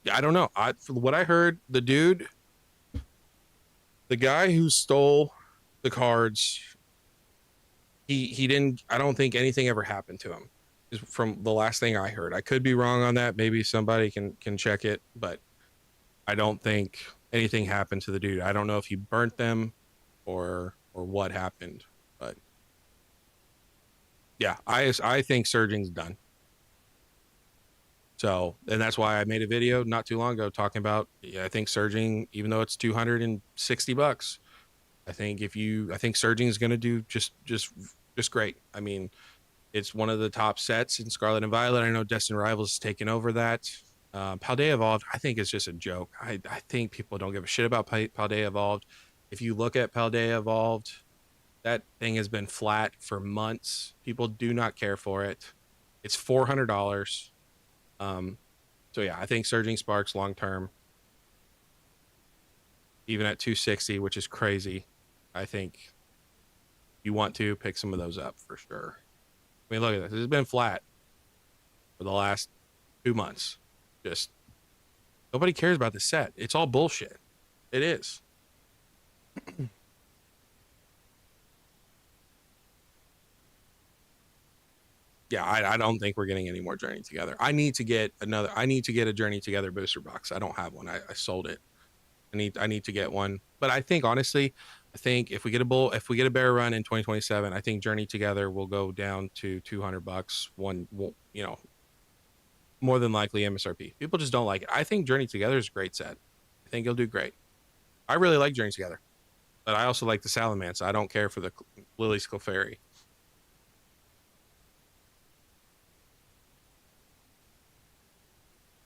yeah, I don't know. From what I heard, the guy who stole the cards, he didn't. I don't think anything ever happened to him. From the last thing I heard, I could be wrong on that. Maybe somebody can check it, but I don't think anything happened to the dude. I don't know if he burnt them or what happened, but yeah, I think Surging's done. So, and that's why I made a video not too long ago talking about, yeah, I think Surging, even though it's $260, I think Surging is going to do just great. I mean, it's one of the top sets in Scarlet and Violet. I know Destined Rivals has taken over that. Paldea Evolved, I think is just a joke. I think people don't give a shit about Paldea Evolved. If you look at Paldea Evolved, that thing has been flat for months. People do not care for it. It's $400. Um, so yeah, I think Surging Sparks long term, even at 260, which is crazy. I think you want to pick some of those up for sure. I mean, look at this. It's been flat for the last 2 months. Just nobody cares about the set. It's all bullshit. It is. Yeah, I don't think we're getting any more Journey Together. I need to get a Journey Together booster box. I don't have one. I sold it. I need to get one. But I think honestly, I think if we get a bear run in 2027, I think Journey Together will go down to $200. More than likely MSRP. People just don't like it. I think Journey Together is a great set. I think it'll do great. I really like Journey Together, but I also like the Salamence. I don't care for the Lily's Clefairy.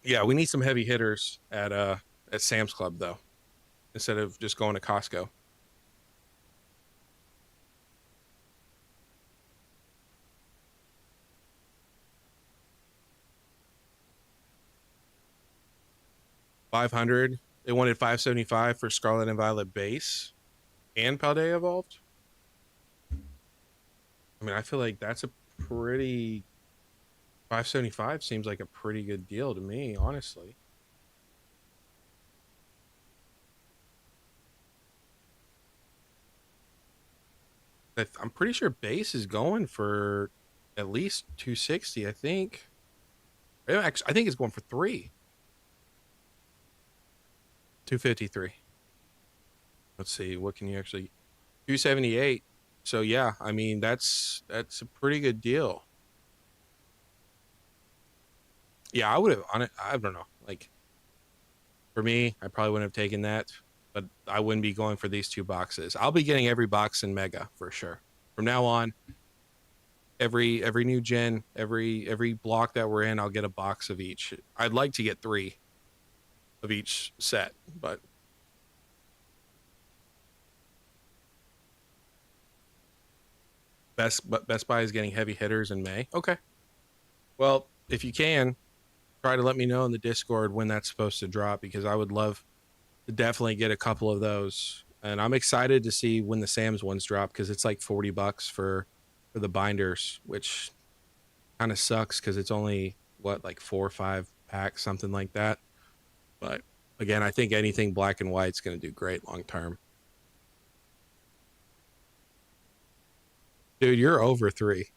Yeah, we need some heavy hitters at Sam's Club though, instead of just going to Costco. 500. They wanted 575 for Scarlet and Violet base and Paldea Evolved. I mean, I feel like that's a pretty 575 seems like a pretty good deal to me, honestly. I'm pretty sure base is going for at least 260, I think. Actually, I think it's going for three. 253. Let's see, what can you actually 278. So yeah, I mean that's a pretty good deal. Yeah, I would have on it. I don't know. Like for me, I probably wouldn't have taken that, but I wouldn't be going for these two boxes. I'll be getting every box in Mega for sure. From now on, every new gen, every block that we're in, I'll get a box of each. I'd like to get three of each set, but Best Buy is getting heavy hitters in May. Okay. Well, if you can, try to let me know in the Discord when that's supposed to drop because I would love to definitely get a couple of those. And I'm excited to see when the Sam's ones drop because it's like $40 for the binders, which kind of sucks because it's only what like 4 or 5 packs, something like that. But again, I think anything black and white is going to do great long term. Dude, you're over 3.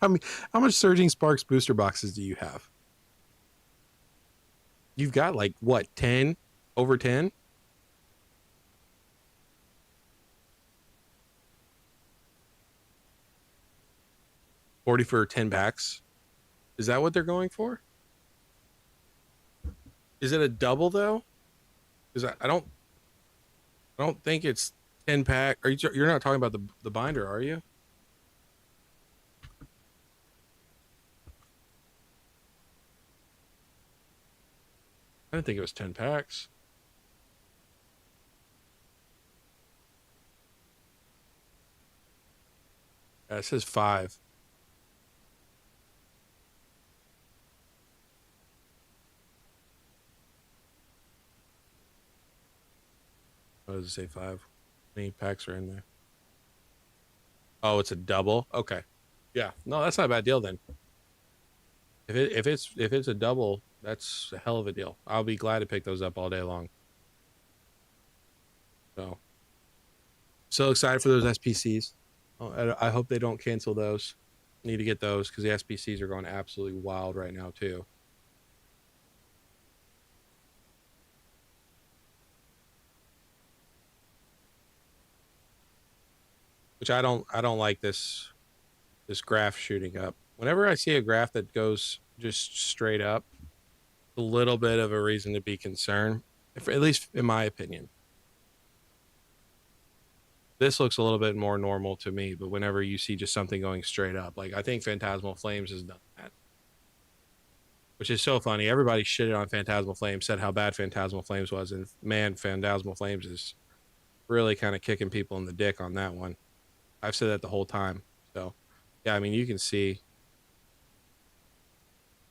I mean, how much Surging Sparks booster boxes do you have? You've got like what, 10? Over 10? 40 for 10 packs? Is that what they're going for? Is it a double though? Because I don't think it's 10 pack. You're not talking about the binder, are you? I didn't think it was 10 packs. It says 5. What does it say 5? How many packs are in there? Oh, it's a double. Okay. Yeah. No, that's not a bad deal then. If it's a double, that's a hell of a deal. I'll be glad to pick those up all day long. So excited for those SPCs. Oh, I hope they don't cancel those. Need to get those because the SPCs are going absolutely wild right now too. Which I don't like this graph shooting up. Whenever I see a graph that goes just straight up, a little bit of a reason to be concerned, at least in my opinion. This looks a little bit more normal to me, but whenever you see just something going straight up, like I think Phantasmal Flames has done that, which is so funny. Everybody shitted on Phantasmal Flames, said how bad Phantasmal Flames was, and man, Phantasmal Flames is really kind of kicking people in the dick on that one. I've said that the whole time. So, yeah, I mean, you can see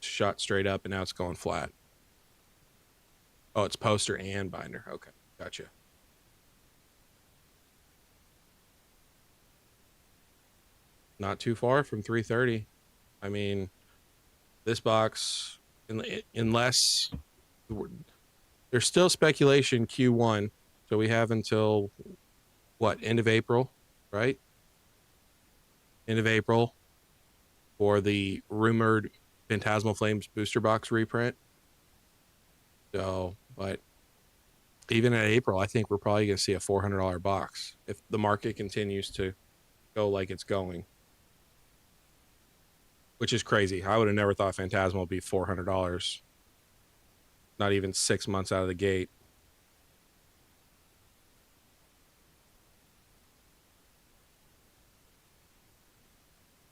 shot straight up and now it's going flat. Oh, it's poster and binder. Okay, gotcha. Not too far from 330. I mean, this box, unless there's still speculation Q1, so we have until what, end of April, right? End of April for the rumored Phantasmal Flames booster box reprint. So, but even at April, I think we're probably going to see a $400 box if the market continues to go like it's going, which is crazy. I would have never thought Phantasmal would be $400, not even 6 months out of the gate.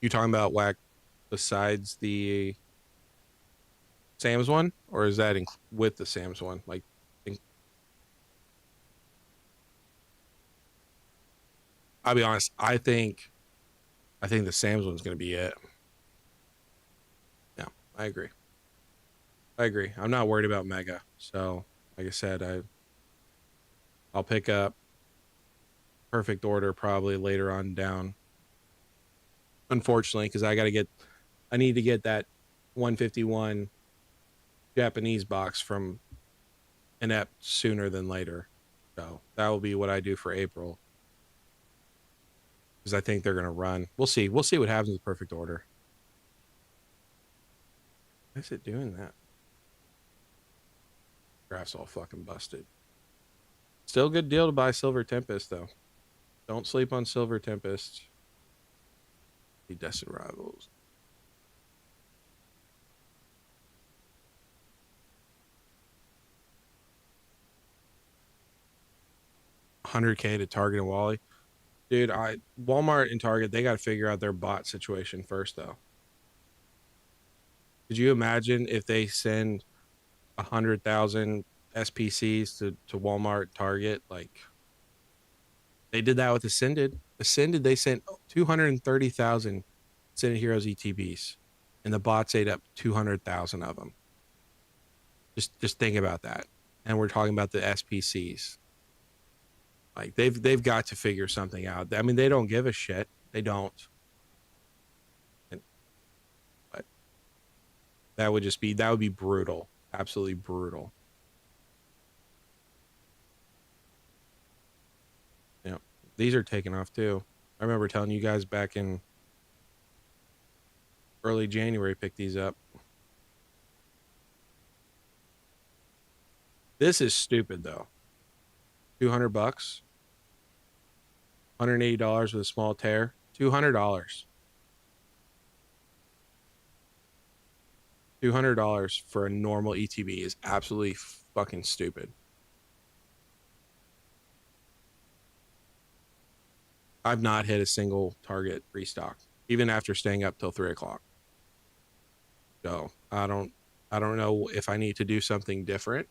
You talking about whack besides the Sam's one, or is that with the Sam's one? Like, I'll be honest. I think the Sam's one's going to be it. Yeah, I agree. I agree. I'm not worried about Mega. So, like I said, I'll pick up Perfect Order probably later on down. Unfortunately, because I need to get that 151 Japanese box from Inept sooner than later. So that will be what I do for April. Because I think they're gonna run. We'll see. We'll see what happens with Perfect Order. Why is it doing that? Graph's all fucking busted. Still a good deal to buy Silver Tempest though. Don't sleep on Silver Tempest. The Destined Rivals. 100K to Target and Wally. Dude, Walmart and Target, they got to figure out their bot situation first though. Could you imagine if they send 100,000 SPCs to Walmart, Target? Like, They did that with Ascended. Ascended, they sent 230,000 Ascended Heroes ETBs, and the bots ate up 200,000 of them. Just think about that. And we're talking about the SPCs. Like they've got to figure something out. I mean, they don't give a shit. They don't. And, but that would be brutal. Absolutely brutal. Yeah. These are taking off too. I remember telling you guys back in early January, pick these up. This is stupid though. $200, $180 with a small tear, $200. $200 for a normal ETB is absolutely fucking stupid. I've not hit a single target restock, even after staying up till 3 o'clock. So I don't know if I need to do something different.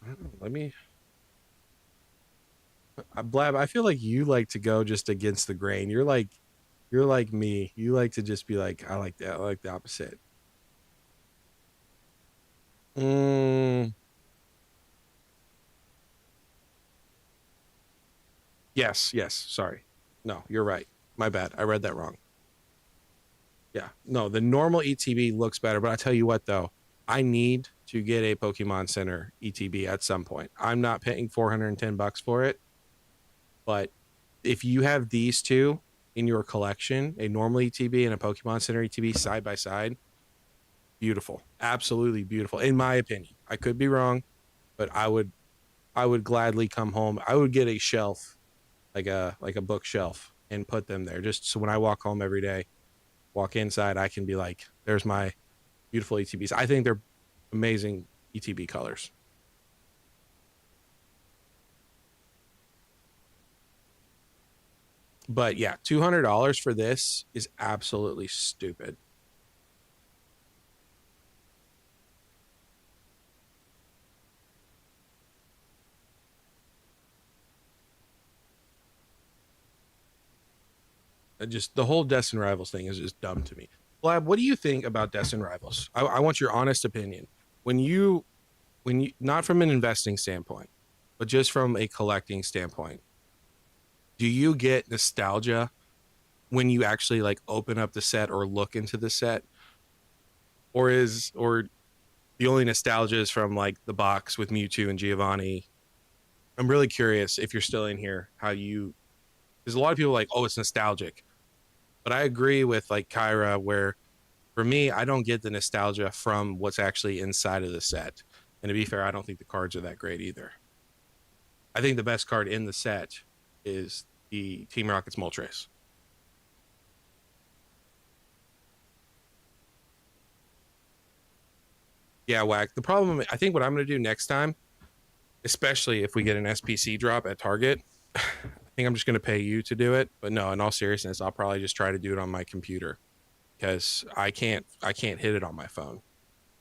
I don't know. Blab, I feel like you like to go just against the grain. You're like me. You like to just be like, I like that. I like the opposite. Mm, yes, yes. Sorry. No, you're right. My bad. I read that wrong. Yeah. No, the normal ETB looks better, but I tell you what though, I need to get a Pokemon Center ETB at some point. I'm not paying $410 for it, but if you have these two in your collection, a normal ETB and a Pokemon Center ETB side by side, beautiful. Absolutely beautiful in my opinion. I could be wrong, but I would gladly come home. I would get a shelf, like a bookshelf and put them there just so when I walk home every day, walk inside, I can be like, there's my beautiful ETBs. I think they're amazing ETB colors. But yeah, $200 for this is absolutely stupid. Just the whole Destin Rivals thing is just dumb to me. Blab, what do you think about Destin Rivals? I want your honest opinion. When you not from an investing standpoint, but just from a collecting standpoint, do you get nostalgia when you actually like open up the set or look into the set, or the only nostalgia is from like the box with Mewtwo and Giovanni? I'm really curious if you're still in here. How you? There's a lot of people like, oh, it's nostalgic, but I agree with like Kyra where for me, I don't get the nostalgia from what's actually inside of the set. And to be fair, I don't think the cards are that great either. I think the best card in the set is the Team Rocket's Moltres. Yeah, whack. The problem, I think, what I'm going to do next time, especially if we get an SPC drop at Target, I think I'm just going to pay you to do it. But no, in all seriousness, I'll probably just try to do it on my computer because I can't hit it on my phone.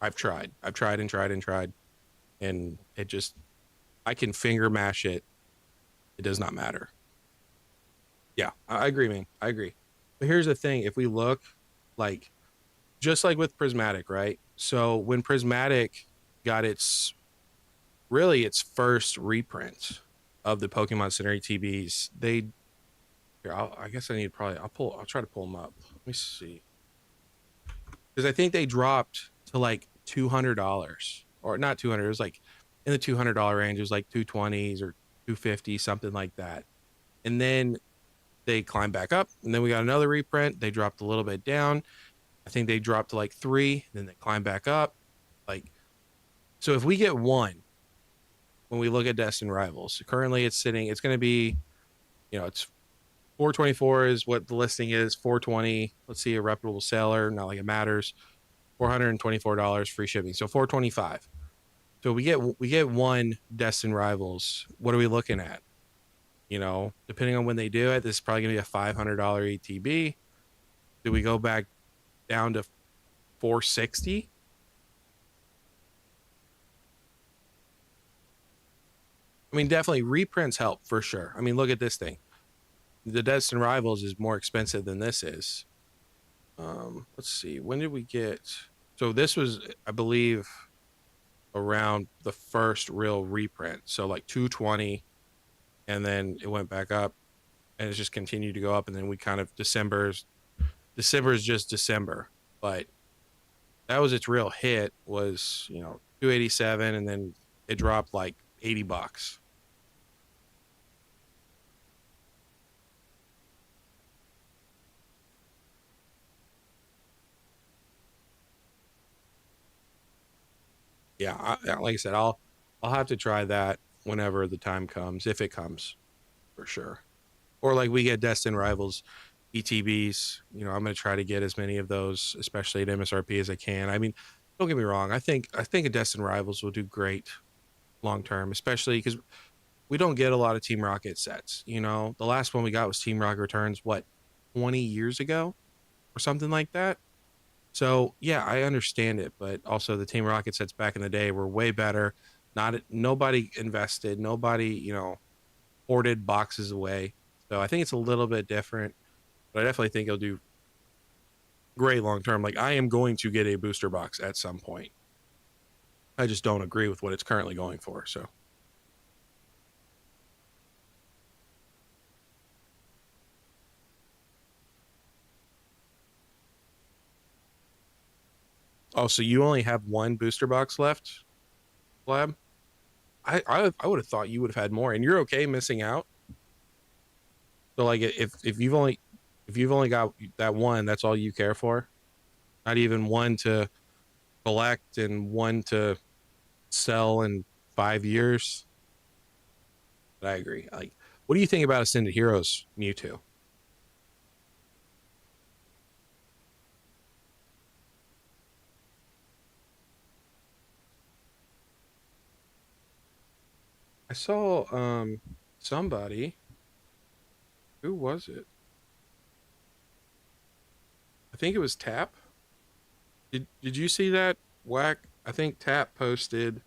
I've tried and tried and tried, and it just I can finger mash it. It does not matter. Yeah, I agree, man. I agree. But here's the thing: if we look, like just like with Prismatic, right? So when Prismatic got its first reprint of the Pokemon Center ETBs, they here, I guess I need probably I'll try to pull them up. Let me see. Because I think they dropped to like $200 or not 200. It was like in the $200 range. It was like 220s or 250, something like that. And then they climbed back up, and then we got another reprint. They dropped a little bit down. I think they dropped to like 3, then they climbed back up. Like, so if we get one, when we look at Destin Rivals, currently it's going to be, it's 424 is what the listing is. 420. Let's see, a reputable seller. Not like it matters. $424 free shipping. So 425. So we get one Destin Rivals. What are we looking at? Depending on when they do it, this is probably gonna be a $500 ETB. Do we go back down to 460? I mean, definitely reprints help for sure. I mean, look at this thing. The Destin Rivals is more expensive than this is. Let's see. When did we get? So this was, I believe, around the first real reprint. So like 220, and then it went back up, and it's just continued to go up. And then we kind of December is just December, but that was its real hit. Was 287, and then it dropped like $80. Yeah, like I said, I'll have to try that whenever the time comes, if it comes, for sure. Or like we get Destin Rivals ETBs. I'm going to try to get as many of those, especially at MSRP, as I can. I mean, don't get me wrong. I think a Destin Rivals will do great long term, especially because we don't get a lot of Team Rocket sets. The last one we got was Team Rocket Returns, what, 20 years ago or something like that. So yeah, I understand it, but also the Team Rocket sets back in the day were way better. Not nobody invested, nobody hoarded boxes away. So I think it's a little bit different, but I definitely think it'll do great long term. Like I am going to get a booster box at some point. I just don't agree with what it's currently going for. So oh, so you only have one booster box left, Lab? I would have thought you would have had more, and you're okay missing out. So like if you've only got that one, that's all you care for. Not even one to collect and one to sell in 5 years. But I agree. Like, what do you think about Ascended Heroes Mewtwo? I saw somebody. Who was it? I think it was Tap. Did you see that? Whack. I think Tap posted.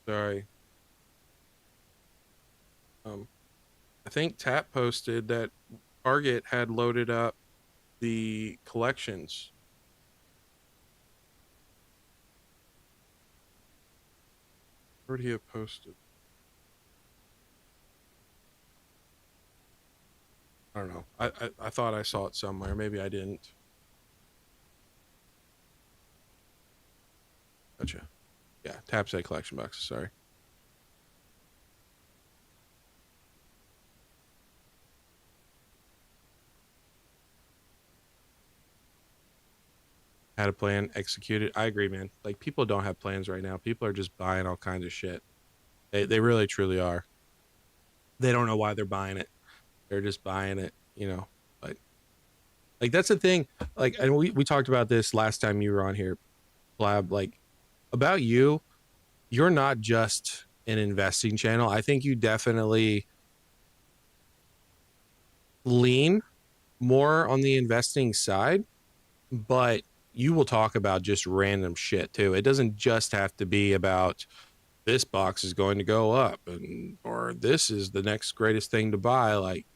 Sorry. Um, I think Tap posted that Target had loaded up the collections. Where did he have posted? I don't know. I thought I saw it somewhere. Maybe I didn't. Gotcha. Yeah, Tap said collection boxes. Sorry. Had a plan, executed. I agree, man. Like people don't have plans right now. People are just buying all kinds of shit. They really truly are. They don't know why they're buying it. They're just buying it. But like that's the thing. Like, and we talked about this last time you were on here, Blab. Like about you, you're not just an investing channel. I think you definitely lean more on the investing side, but you will talk about just random shit too. It doesn't just have to be about this box is going to go up and or this is the next greatest thing to buy. Like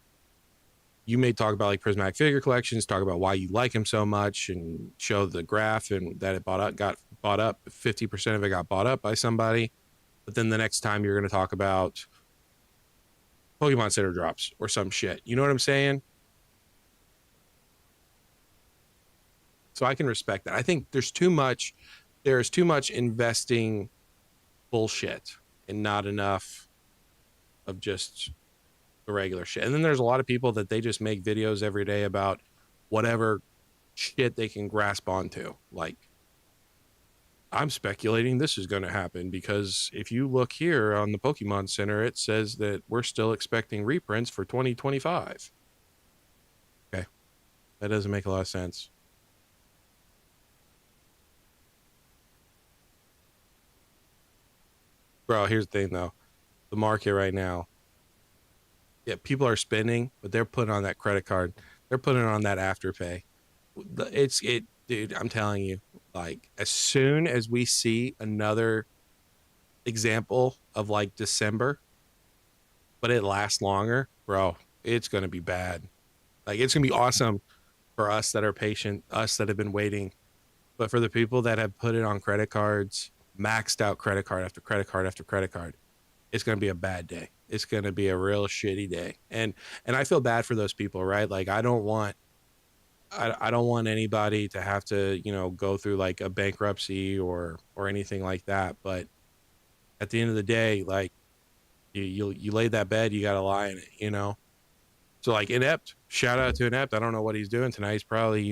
you may talk about like prismatic figure collections, talk about why you like him so much and show the graph and that it got bought up. 50% of it got bought up by somebody. But then the next time you're going to talk about Pokemon Center drops or some shit. You know what I'm saying? So I can respect that. I think there's too much investing bullshit and not enough of just the regular shit. And then there's a lot of people that they just make videos every day about whatever shit they can grasp onto. Like, I'm speculating this is going to happen because if you look here on the Pokemon Center, it says that we're still expecting reprints for 2025. Okay. That doesn't make a lot of sense. Bro, here's the thing though. The market right now, yeah, people are spending, but they're putting on that credit card. They're putting on that afterpay. Dude, I'm telling you, like as soon as we see another example of like December, but it lasts longer, bro, it's gonna be bad. Like it's gonna be awesome for us that are patient, us that have been waiting. But for the people that have put it on credit cards, maxed out credit card after credit card after credit card, it's going to be a bad day. It's going to be a real shitty day. And I feel bad for those people, right? Like I don't want anybody to have to, go through like a bankruptcy or anything like that, but at the end of the day, like you lay that bed, you got to lie in it. So like Inept, shout out to Inept. I don't know what he's doing tonight. He's probably,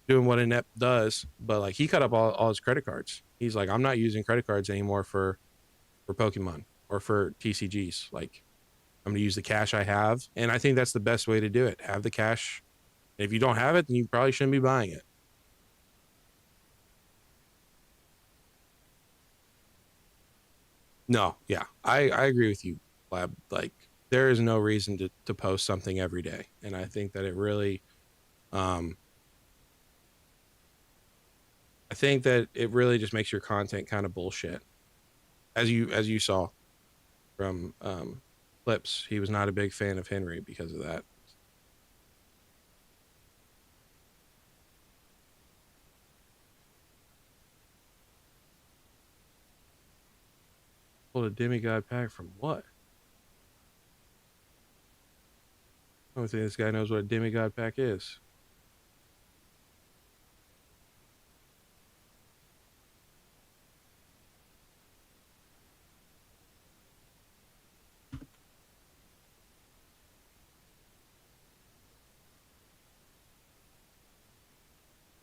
doing what Inept does, but like he cut up all his credit cards. He's like, I'm not using credit cards anymore for Pokemon or for TCGs. Like I'm gonna use the cash I have, and I think that's the best way to do it. Have the cash. If you don't have it, then you probably shouldn't be buying it. No, yeah, I agree with you, Lab. Like there is no reason to post something every day, and I think that it really, um, I think that it really just makes your content kind of bullshit, as you saw from clips. He was not a big fan of Henry because of that. Pulled a demigod pack from what? I don't think this guy knows what a demigod pack is.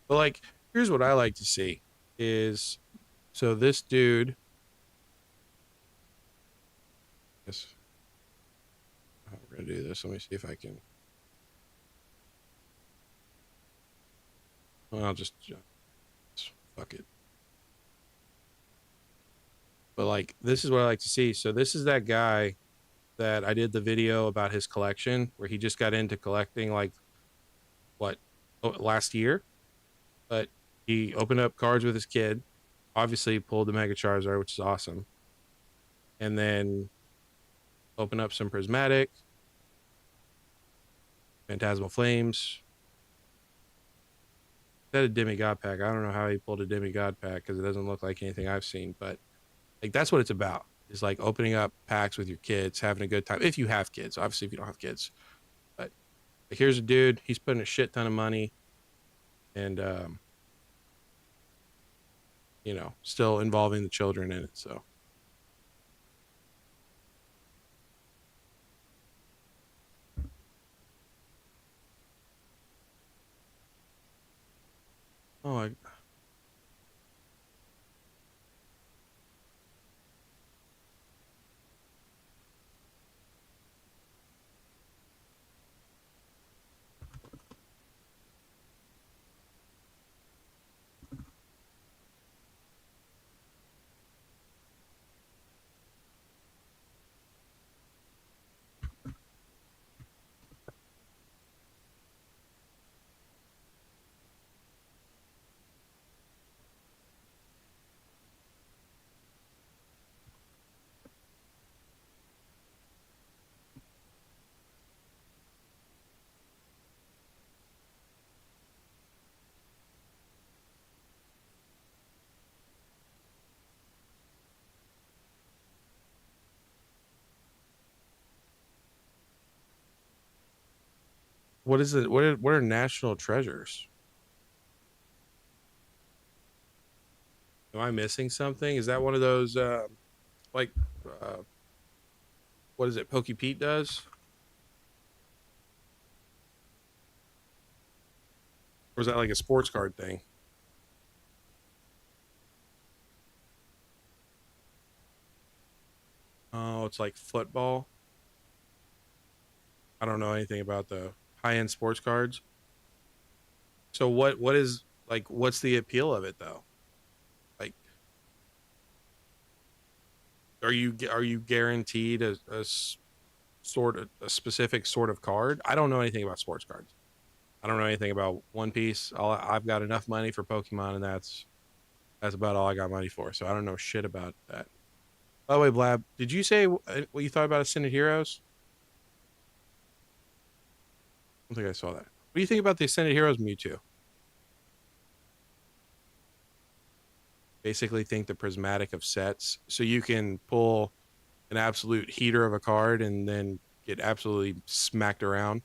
But like, here's what I like to see is so this dude. Yes, we're gonna do this. Let me see if I can. Well, I'll just fuck it. But like, this is what I like to see. So this is that guy that I did the video about his collection where he just got into collecting like what last year, but he opened up cards with his kid. Obviously, pulled the Mega Charizard, which is awesome, and then opened up some Prismatic, Phantasmal Flames. That a demigod pack. I don't know how he pulled a demigod pack because it doesn't look like anything I've seen, but like that's what it's about. Is like opening up packs with your kids, having a good time. If you have kids, obviously, if you don't have kids, but like, here's a dude. He's putting a shit ton of money, and still involving the children in it. So, oh, what is it? What are national treasures? Am I missing something? Is that one of those like uh, what is it? Pokey Pete does, or is that like a sports card thing? Oh, it's like football. I don't know anything about the high end sports cards. So what is like what's the appeal of it though? Like Are you guaranteed sort of a specific sort of card? I don't know anything about sports cards. I don't know anything about One Piece. I've got enough money for Pokemon, and that's about all I got money for. So I don't know shit about that. By the way, Blab, did you say what you thought about Ascended Heroes? I don't think I saw that. What do you think about the Ascended Heroes Mewtwo? Basically, think the prismatic of sets, so you can pull an absolute heater of a card and then get absolutely smacked around.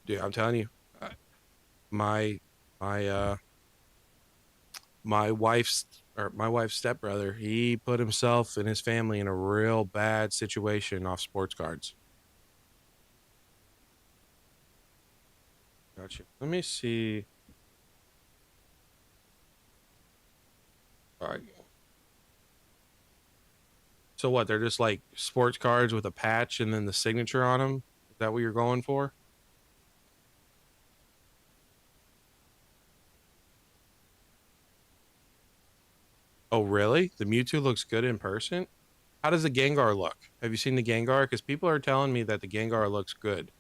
Dude, I'm telling you, uh, my my my wife's stepbrother, he put himself and his family in a real bad situation off sports cards. Gotcha. Let me see. All right. So what? They're just like sports cards with a patch and then the signature on them. Is that what you're going for? Oh, really? The Mewtwo looks good in person. How does the Gengar look? Have you seen the Gengar? Because people are telling me that the Gengar looks good,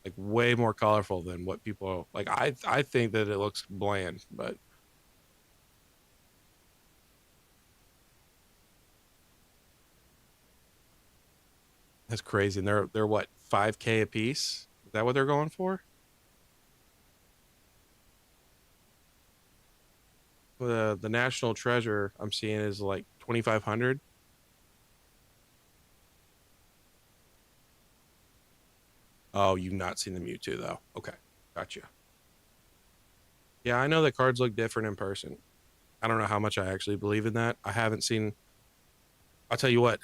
like way more colorful than what people like. I think that it looks bland, but that's crazy. And they're what 5K a piece? Is that what they're going for? The National Treasure I'm seeing is like 2,500. Oh, you've not seen the Mewtwo though. Okay, gotcha. Yeah, I know the cards look different in person. I don't know how much I actually believe in that. I haven't seen. I'll tell you what,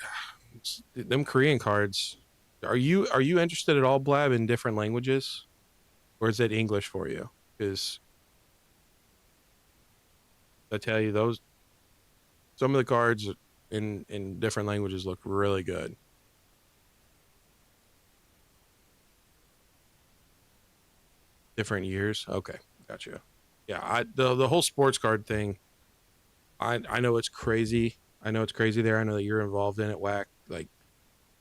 them Korean cards. Are you interested at all, Blab, in different languages, or is it English for you? Because I tell you, those some of the cards in different languages look really good. Different years. Okay, gotcha. Yeah, the whole sports card thing. I know it's crazy. I know it's crazy there. I know that you're involved in it, Whack. Like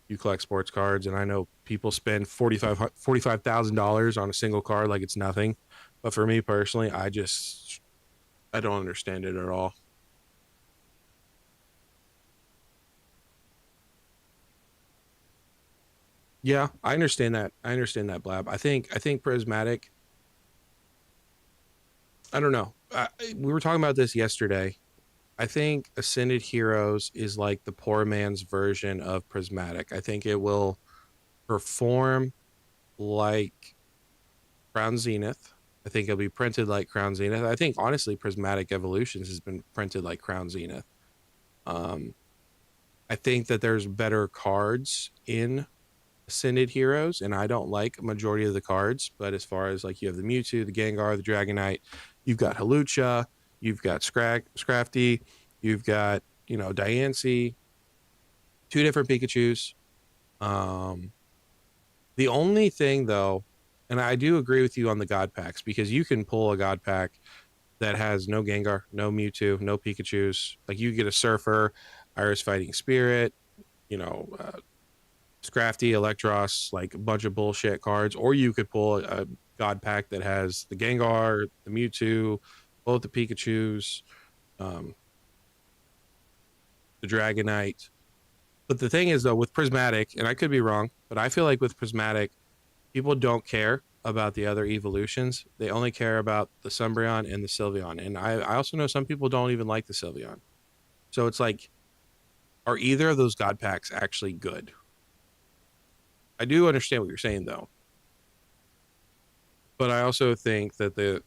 you collect sports cards, and I know people spend $45,000 on a single card like it's nothing. But for me personally, I don't understand it at all. Yeah, I understand that. I understand that, Blab. I think Prismatic. I don't know. We were talking about this yesterday. I think Ascended Heroes is like the poor man's version of Prismatic. I think it will perform like Crown Zenith. I think it'll be printed like Crown Zenith. I think honestly, Prismatic Evolutions has been printed like Crown Zenith. Um, I think that there's better cards in Ascended Heroes, and I don't like a majority of the cards. But as far as like you have the Mewtwo, the Gengar, the Dragonite, you've got Halucha, you've got Scrafty, you've got Diancie, two different Pikachu's. Um, the only thing though, and I do agree with you on the God packs because you can pull a God pack that has no Gengar, no Mewtwo, no Pikachu's. Like you get a Surfer, Iris Fighting Spirit, you know, Scrafty, Electros, like a bunch of bullshit cards, or you could pull a God pack that has the Gengar, the Mewtwo, both the Pikachu's, um, the Dragonite. But the thing is, though, with Prismatic, and I could be wrong, but I feel like with Prismatic, people don't care about the other evolutions. They only care about the Umbreon and the Sylveon. And I also know some people don't even like the Sylveon. So it's like, are either of those God packs actually good? I do understand what you're saying, though. But I also think that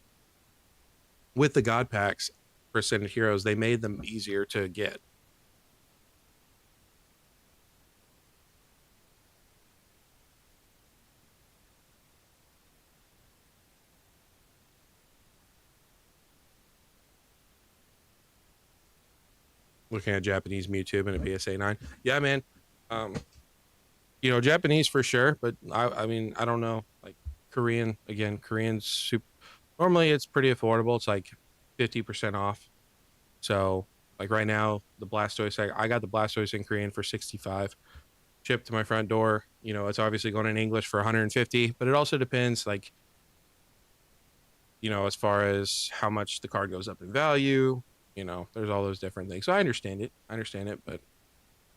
with the God packs for Ascended Heroes, they made them easier to get. Looking at Japanese Mewtwo and a PSA 9. Yeah, man. Um, Japanese for sure, but I mean, I don't know. Like Korean, again, Korean's super. Normally it's pretty affordable. It's like 50% off. So like right now, the Blastoise, I got the Blastoise in Korean for 65, shipped to my front door. You know, it's obviously going in English for 150, but it also depends, like, you know, as far as how much the card goes up in value. You know, there's all those different things. So I understand it. I understand it, but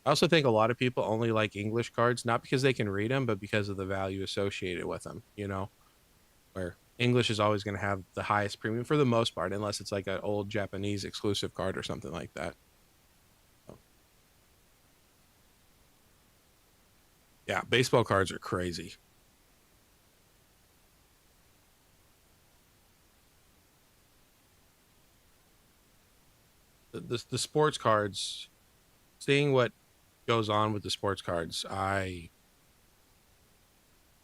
I also think a lot of people only like English cards, not because they can read them, but because of the value associated with them, you know, where English is always going to have the highest premium for the most part, unless it's like an old Japanese exclusive card or something like that. So, yeah, baseball cards are crazy. The sports cards, seeing what goes on with the sports cards,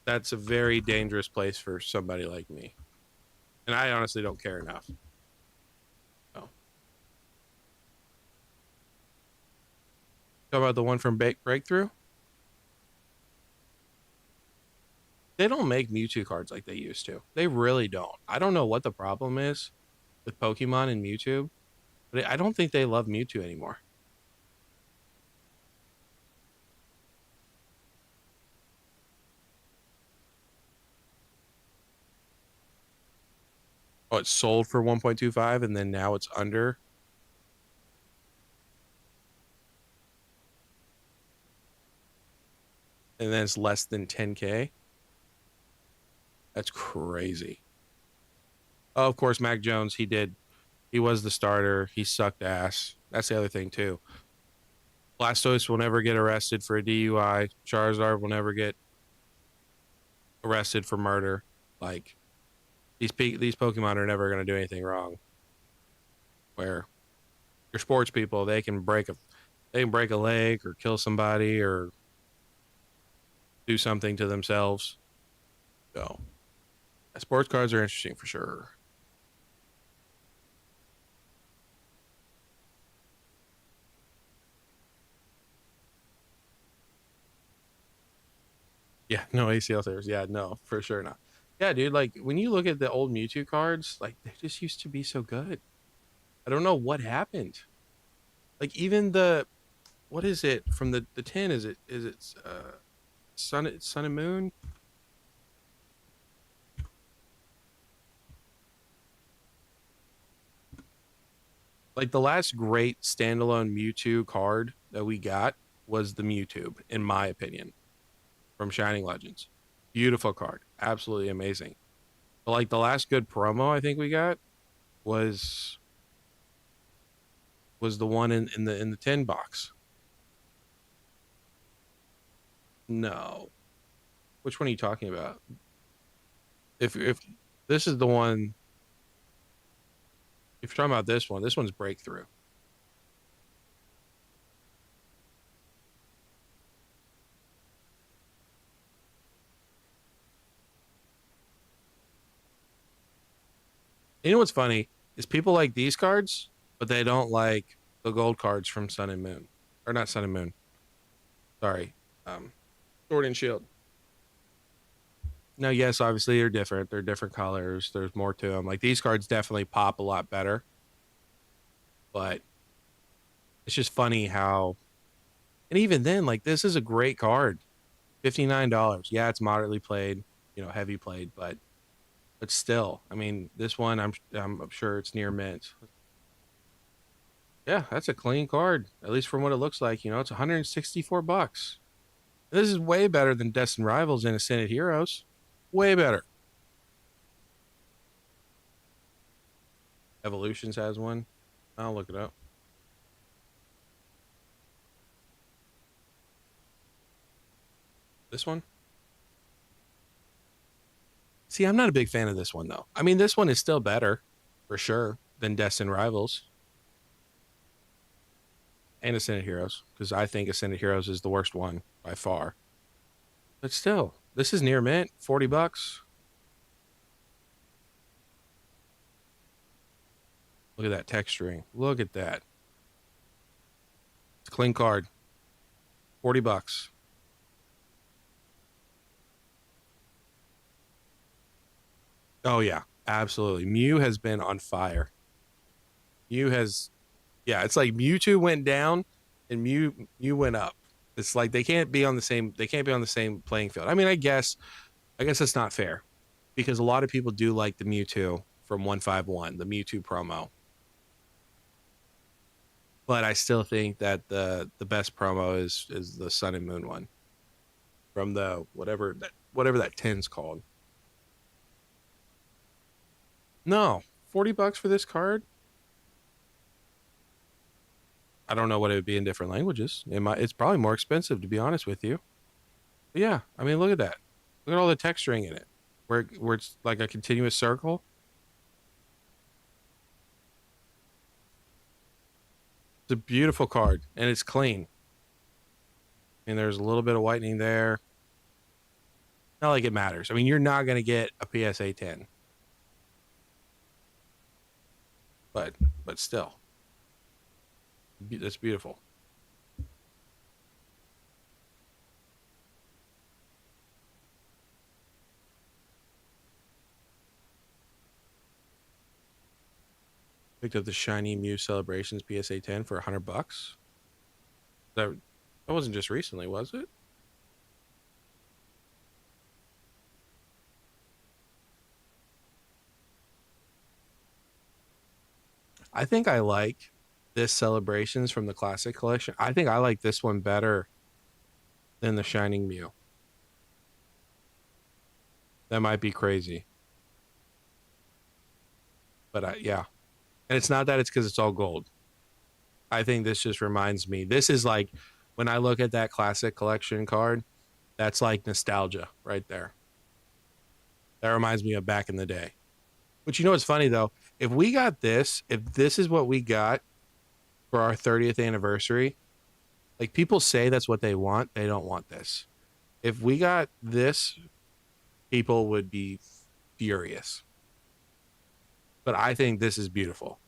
that's a very dangerous place for somebody like me. And I honestly don't care enough. So, talk about the one from Breakthrough. They don't make Mewtwo cards like they used to. They really don't. I don't know what the problem is with Pokemon and Mewtwo, but I don't think they love Mewtwo anymore. Oh, it's sold for 1.25 and then now it's under. And then it's less than 10K. That's crazy. Oh, of course, Mac Jones, he was the starter. He sucked ass. That's the other thing too. Blastoise will never get arrested for a DUI. Charizard will never get arrested for murder. Like these Pokemon are never going to do anything wrong. Where your sports people, they can break a leg or kill somebody or do something to themselves. So sports cards are interesting for sure. Yeah, no ACL tears. Yeah, no, for sure not. Yeah, dude, like when you look at the old Mewtwo cards, like they just used to be so good. I don't know what happened. Like even the what is it from the 10? Is it Sun and Moon? Like the last great standalone Mewtwo card that we got was the Mewtwo, in my opinion, from Shining Legends. Beautiful card, absolutely amazing. But like the last good promo I think we got was was the one in the 10 box. No. Which one are you talking about? If this is the one, if you're talking about this one's Breakthrough. You know what's funny is people like these cards, but they don't like the gold cards from Sun and Moon. Or not Sun and Moon. Sorry. Um Sword and Shield. No, yes, obviously they're different. They're different colors. There's more to them. Like these cards definitely pop a lot better, but it's just funny how, and even then, like this is a great card. $59. Yeah, it's moderately played, you know, heavy played, but still, I mean, this one I'm sure it's near mint. Yeah, that's a clean card, at least from what it looks like. You know, it's 164 bucks. This is way better than Destined Rivals and Ascended Heroes. Way better. Evolutions has one. I'll look it up. This one. See, I'm not a big fan of this one though. I mean, this one is still better for sure than Destined Rivals and Ascended Heroes because I think Ascended Heroes is the worst one by far. But still, this is near mint, 40 bucks. Look at that texturing. Look at that. It's a clean card. 40 bucks. Oh yeah, Absolutely. Mew has been on fire. Mew has, yeah, it's like Mewtwo went down and Mew went up. It's like they can't be on the same playing field. I mean, I guess that's not fair because a lot of people do like the Mewtwo from 151, the Mewtwo promo. But I still think that the best promo is the Sun and Moon one from the whatever that tin's called. No, $40 for this card. I don't know what it would be in different languages. It's probably more expensive to be honest with you. But yeah, I mean, look at that. Look at all the texturing in it, where it's like a continuous circle. It's a beautiful card and it's clean. And there's a little bit of whitening there. Not like it matters. I mean, you're not gonna get a PSA 10, but but still, that's beautiful. Picked up the shiny Mew Celebrations PSA 10 for $100. That wasn't just recently, was it? I think I like this Celebrations from the Classic Collection. I think I like this one better than the Shining Mew. That might be crazy, but yeah. And it's not that it's because it's all gold. I think this just reminds me. This is like when I look at that Classic Collection card, that's like nostalgia right there. That reminds me of back in the day. But you know what's funny though? If this is what we got for our 30th anniversary, like people say that's what they want, they don't want this. If we got this, people would be furious. But I think this is beautiful.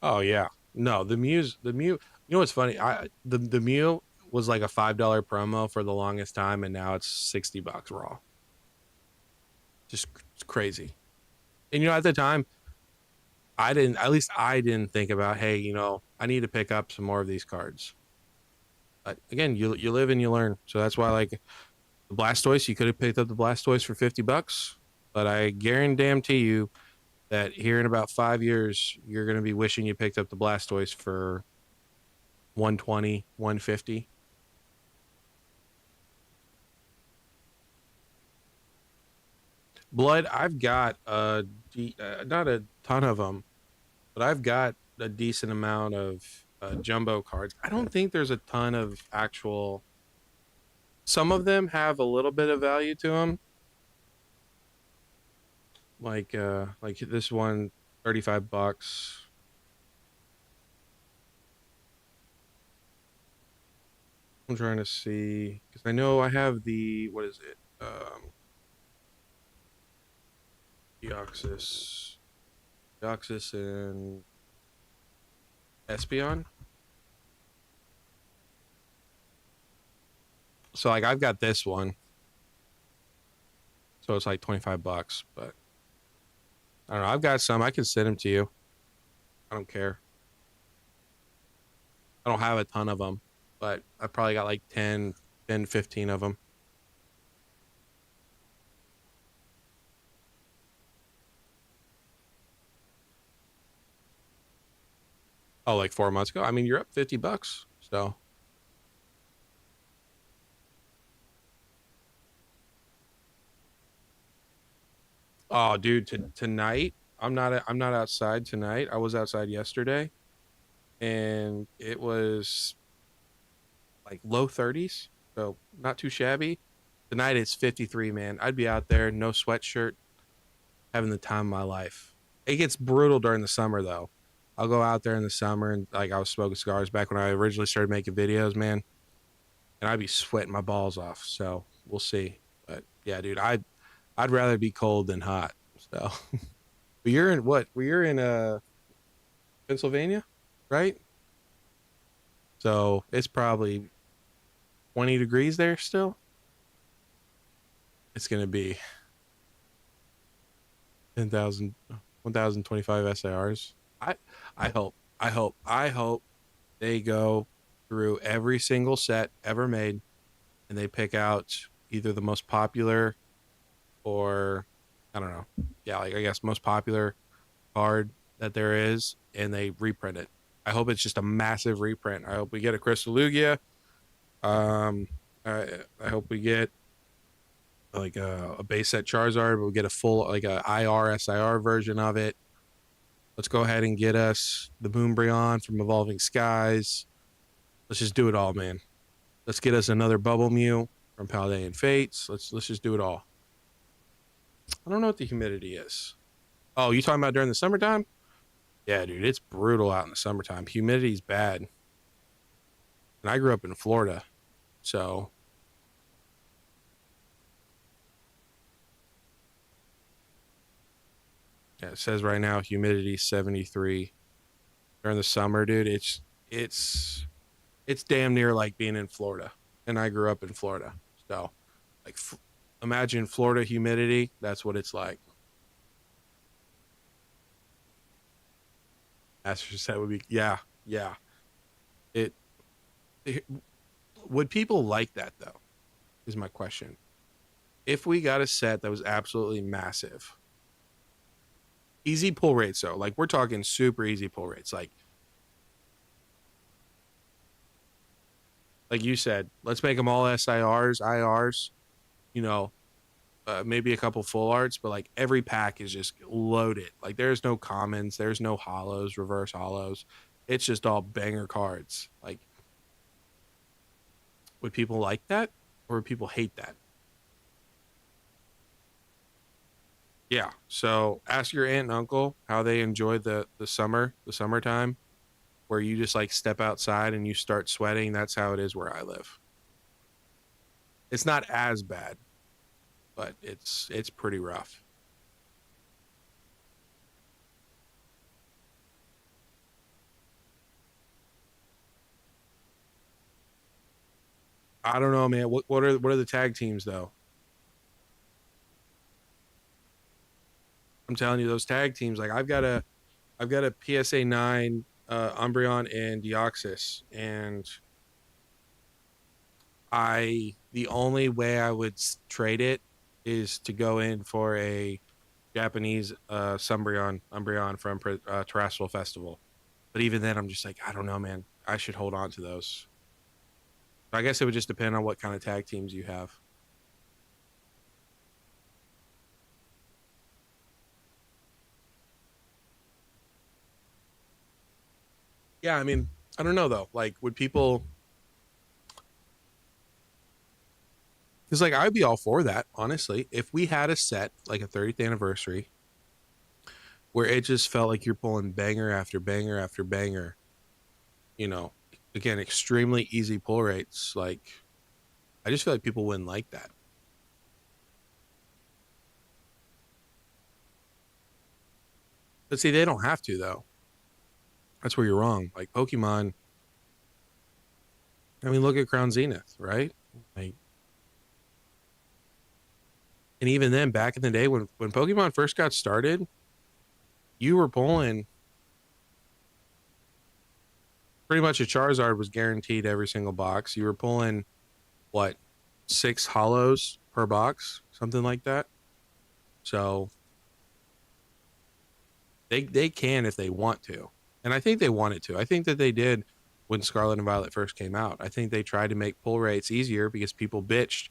Oh yeah. No, the Mew, you know what's funny? The Mew was like a $5 promo for the longest time and now it's $60 raw. Just crazy. And you know, at the time, at least I didn't think about, hey, you know, I need to pick up some more of these cards. But again, you live and you learn. So that's why like the Blastoise, you could have picked up the Blastoise for $50, but I guarantee you that here in about 5 years, you're gonna be wishing you picked up the Blastoise for 120, 150. Blood, I've got not a ton of them, but I've got a decent amount of jumbo cards. I don't think there's a ton of actual. Some of them have a little bit of value to them, like this one, $35. I'm trying to see because I know I have the what is it? Deoxys, Deoxys and Espeon. So like I've got this one, so it's like $25. But I don't know. I've got some. I can send them to you. I don't care. I don't have a ton of them, but I probably got like 15 of them. Oh, like 4 months ago. I mean, you're up $50. So, oh, dude, tonight I'm not outside tonight. I was outside yesterday, and it was like low 30s, so not too shabby. Tonight it's 53, man. I'd be out there, no sweatshirt, having the time of my life. It gets brutal during the summer though. I'll go out there in the summer and like I was smoking cigars back when I originally started making videos, man, and I'd be sweating my balls off. So we'll see. But yeah, dude, I'd rather be cold than hot. So but you're in what? Well, you're in Pennsylvania, right? So it's probably 20 degrees there still. It's gonna be 10,000, 1,025 SIRs. I hope they go through every single set ever made and they pick out either the most popular or I don't know. Yeah, like I guess most popular card that there is and they reprint it. I hope it's just a massive reprint. I hope we get a Crystal Lugia. Um I hope we get like a base set Charizard, but we get a full like a IR SIR version of it. Let's go ahead and get us the Moonbreon from Evolving Skies. Let's just do it all, man. Let's get us another Bubble Mew from Paldean Fates. Let's just do it all. I don't know what the humidity is. Oh, you talking about during the summertime? Yeah, dude, it's brutal out in the summertime. Humidity's bad. And I grew up in Florida, so yeah, it says right now humidity 73 during the summer, dude. It's it's damn near like being in Florida, and I grew up in Florida, so like imagine Florida humidity. That's what it's like. Master set would be yeah, yeah. It, it would people like that though? Is my question. If we got a set that was absolutely massive, easy pull rates though, like we're talking super easy pull rates, like you said, let's make them all SIRs, IRs. You know, maybe a couple full arts, but like every pack is just loaded. Like there's no commons, there's no hollows, reverse hollows. It's just all banger cards. Like, would people like that or would people hate that? Yeah. So ask your aunt and uncle how they enjoy the summertime, where you just like step outside and you start sweating. That's how it is where I live. It's not as bad, but it's pretty rough. I don't know, man. What are the tag teams though? I'm telling you, those tag teams. Like I've got a PSA 9 Umbreon and Deoxys, and the only way I would trade it is to go in for a Japanese Umbreon from Terrestrial Festival. But even then, I'm just like, I don't know, man. I should hold on to those. I guess it would just depend on what kind of tag teams you have. Yeah, I mean, I don't know though. Like, would people? Because like I'd be all for that, honestly. If we had a set like a 30th anniversary where it just felt like you're pulling banger after banger after banger, you know, again, extremely easy pull rates. Like, I just feel like people wouldn't like that. But see, they don't have to though. That's where you're wrong. Like Pokemon, I mean, look at Crown Zenith, right? Like, and even then, back in the day when Pokemon first got started, you were pulling pretty much a Charizard was guaranteed every single box. You were pulling what, six hollows per box, something like that. So they can if they want to, and I think they wanted to. I think that they did when Scarlet and Violet first came out. I think they tried to make pull rates easier because people bitched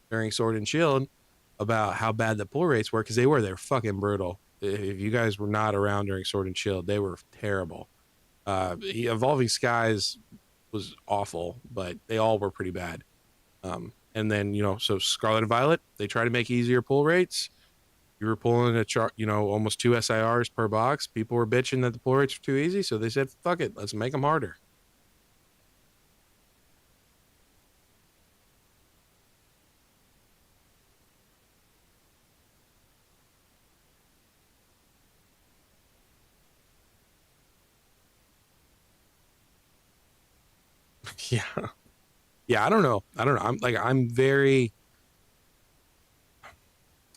during Sword and Shield about how bad the pull rates were because they're fucking brutal. If you guys were not around during Sword and Shield, they were terrible. Evolving Skies was awful, but they all were pretty bad. And then so Scarlet and Violet, they try to make easier pull rates. You were pulling a chart, almost 2 SIRs per box. People were bitching that the pull rates were too easy, so they said, "Fuck it, let's make them harder." Yeah, yeah. I don't know. I don't know.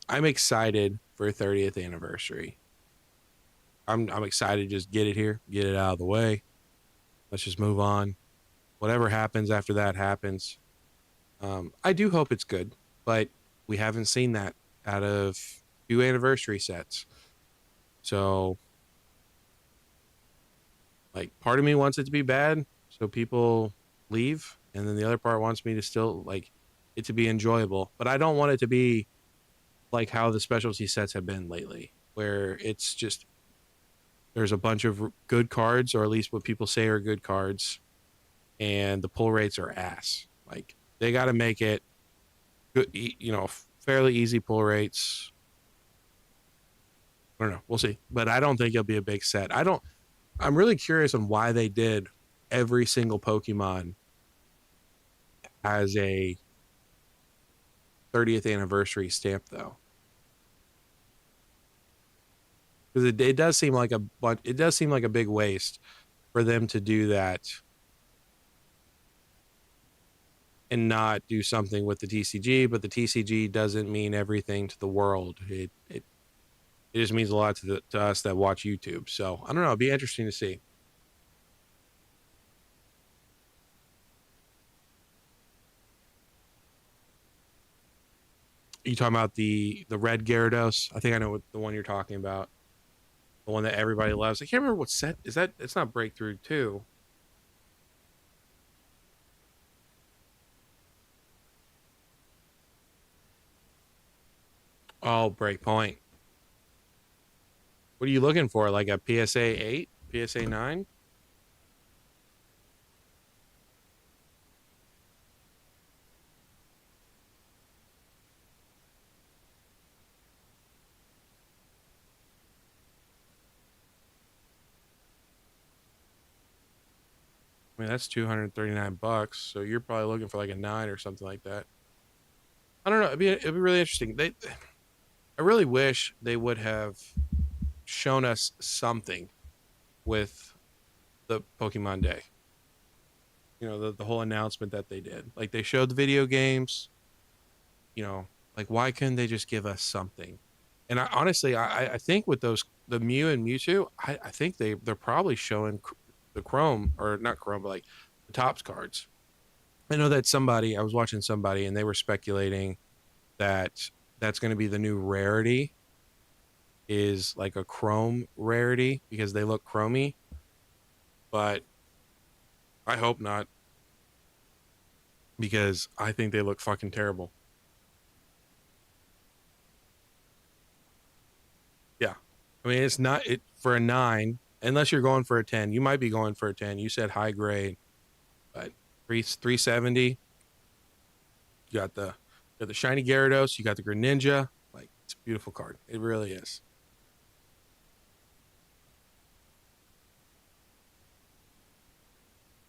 I'm excited for 30th anniversary. I'm excited to just get it here, get it out of the way. Let's just move on. Whatever happens after that happens. I do hope it's good, but we haven't seen that out of 2 anniversary sets. So, like, part of me wants it to be bad, so people leave, and then the other part wants me to still like it to be enjoyable. But I don't want it to be like how the specialty sets have been lately, where it's just there's a bunch of good cards, or at least what people say are good cards, and the pull rates are ass. Like they got to make it good, fairly easy pull rates. I don't know. We'll see, but I don't think it'll be a big set. I'm really curious on why they did every single Pokemon as a 30th anniversary stamp, though, because it does seem like a big waste for them to do that and not do something with the TCG. But the TCG doesn't mean everything to the world. It just means a lot to us that watch YouTube. So I don't know. It'd be interesting to see. You talking about the red Gyarados? I think I know what the one you're talking about. The one that everybody loves. I can't remember what set is that. It's not Breakthrough 2. Oh, Breakpoint. What are you looking for? Like a PSA 8, PSA 9? I mean, that's $239. So you're probably looking for like a 9 or something like that. I don't know. It'd be really interesting. I really wish they would have shown us something with the Pokemon Day. The whole announcement that they did. Like they showed the video games, like why couldn't they just give us something? And I think with the Mew and Mewtwo, I think they're probably showing the Chrome, or not Chrome, but like the Tops cards. I know that I was watching somebody and they were speculating that that's going to be the new rarity, is like a Chrome rarity because they look chromy, but I hope not, because I think they look fucking terrible. Yeah. I mean, it's not it for a 9, unless you're going for a 10. You might be going for a 10. You said high grade, but 370. You got the shiny Gyarados, you got the Greninja. Like it's a beautiful card. It really is.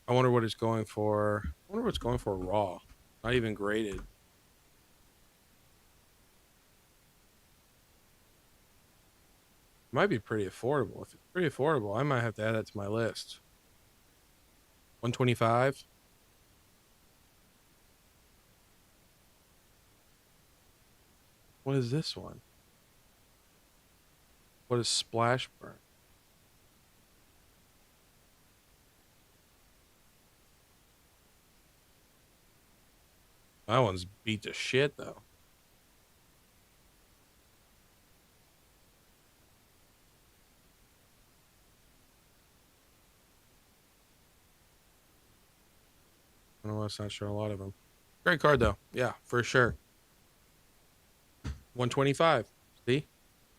I wonder what it's going for. I wonder what it's going for raw. Not even graded. Might be pretty affordable. If it's pretty affordable, I might have to add that to my list. 125. What is this one? What is Splash Burn? That one's beat to shit though. I don't know why it's not showing a lot of them. Great card though. Yeah, for sure. 125. See?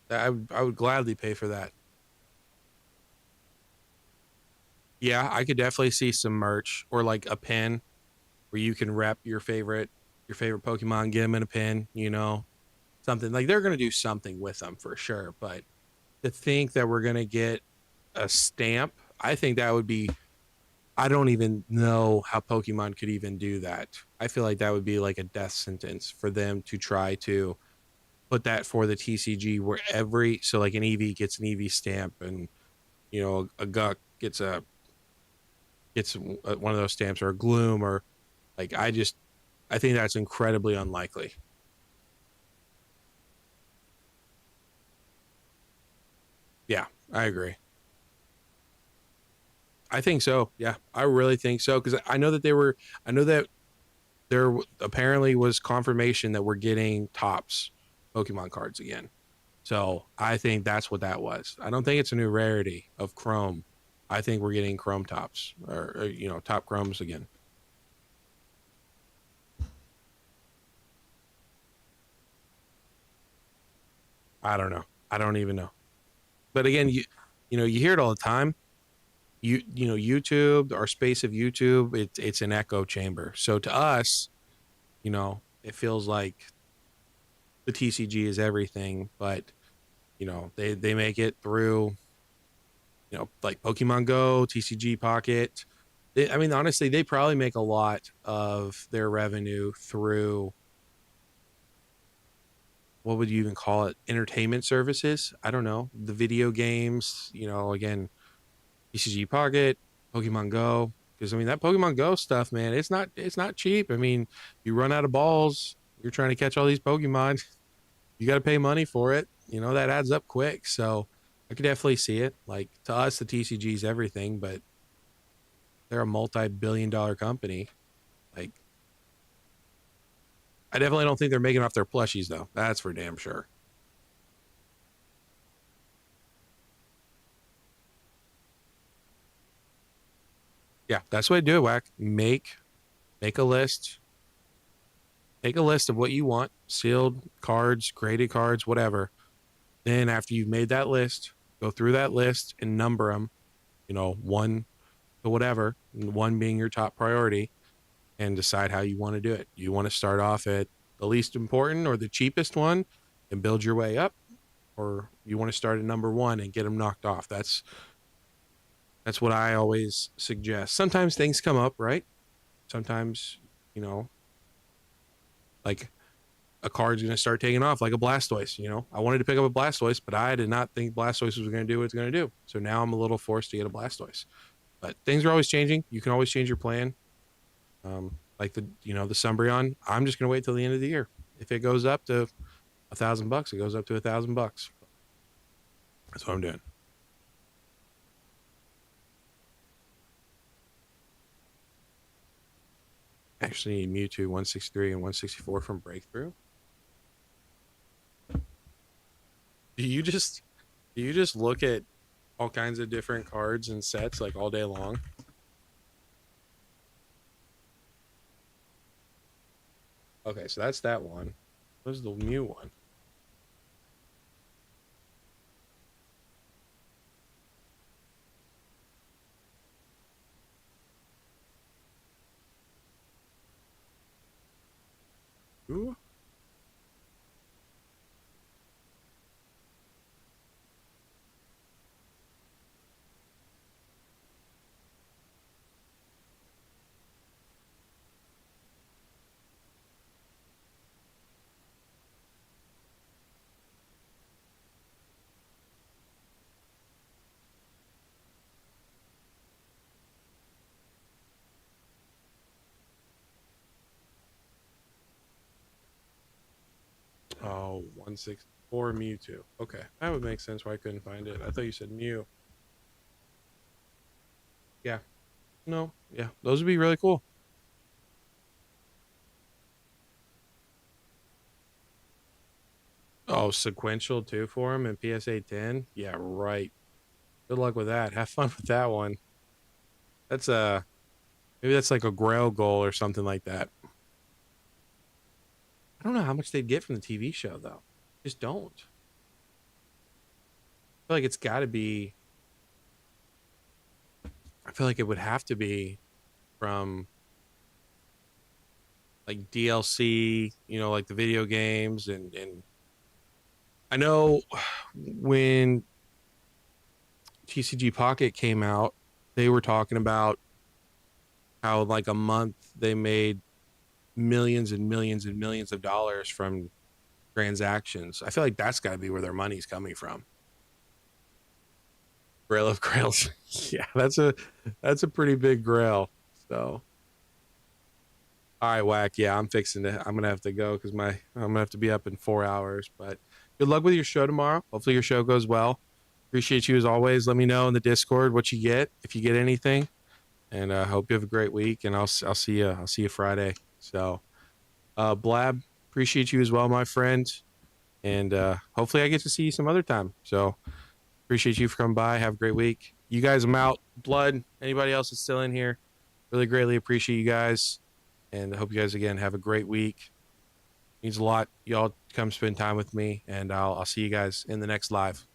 I would gladly pay for that. Yeah, I could definitely see some merch or like a pin where you can rep your favorite Pokemon, get them in a pin, something like they're going to do something with them for sure. But to think that we're going to get a stamp, I think that would be, I don't even know how Pokemon could even do that. I feel like that would be like a death sentence for them to try to put that for the TCG where every, so like an EV gets an EV stamp, and a Guck gets one of those stamps, or a Gloom, or like I think that's incredibly unlikely. Yeah, I agree. I think so. Yeah, I really think so, because I know that there apparently was confirmation that we're getting tops Pokemon cards again. So I think that's what that was. I don't think it's a new rarity of Chrome. I think we're getting Chrome tops, or top Chromes again. I don't know. I don't even know. But again, you hear it all the time. YouTube, our space of YouTube, it's an echo chamber. So to us, it feels like the TCG is everything, but they make it through, like Pokemon Go, TCG Pocket. I mean, honestly, they probably make a lot of their revenue through, what would you even call it? Entertainment services. I don't know. The video games, again, TCG Pocket, Pokemon Go. Because I mean that Pokemon Go stuff, man, it's not cheap. I mean, you run out of balls, you're trying to catch all these Pokemon, you got to pay money for it. That adds up quick. So I could definitely see it. Like to us, the TCG is everything, but they're a multi-billion-dollar company. Like I definitely don't think they're making off their plushies though. That's for damn sure. Yeah, that's the way to do it, Whack. Make a list. Make a list of what you want, sealed cards, graded cards, whatever. Then after you've made that list, go through that list and number them, one to whatever, one being your top priority, and decide how you want to do it. You want to start off at the least important or the cheapest one and build your way up, or you want to start at number one and get them knocked off. That's what I always suggest. Sometimes things come up, right? Sometimes, you know, like a card's going to start taking off, like a Blastoise. I wanted to pick up a Blastoise, but I did not think Blastoise was going to do what it's going to do. So now I'm a little forced to get a Blastoise. But things are always changing. You can always change your plan. Like the Sumbreon, I'm just going to wait till the end of the year. If it goes up to $1,000, it goes up to $1,000. That's what I'm doing. Actually, Mewtwo 163 and 164 from Breakthrough. Do you just do you just look at all kinds of different cards and sets like all day long? Okay, so that's that one. What's the Mew one? Ooh. Oh, 164 Mewtwo. Okay, that would make sense why I couldn't find it. I thought you said Mew. Yeah, no, yeah, those would be really cool. Oh, sequential too for him in PSA 10. Yeah, right. Good luck with that. Have fun with that one. That's maybe that's like a Grail goal or something like that. I don't know how much they'd get from the TV show though. Just don't. I feel like it's got to be. I feel like it would have to be from like DLC, like the video games and I know when TCG Pocket came out, they were talking about how like a month they made millions and millions and millions of dollars from transactions. I feel like that's got to be where their money's coming from. Grail of Grails. Yeah, that's a pretty big grail. So, all right, Whack. Yeah, I'm gonna have to go because I'm gonna have to be up in 4 hours. But good luck with your show tomorrow. Hopefully your show goes well. Appreciate you as always. Let me know in the Discord what you get if you get anything, and hope you have a great week. And I'll see you Friday. So, Blab, appreciate you as well, my friend. And hopefully I get to see you some other time. So appreciate you for coming by. Have a great week. You guys, I'm out. Blood, anybody else that's still in here, really greatly appreciate you guys. And I hope you guys, again, have a great week. Means a lot. Y'all come spend time with me. And I'll see you guys in the next live.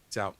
Peace out.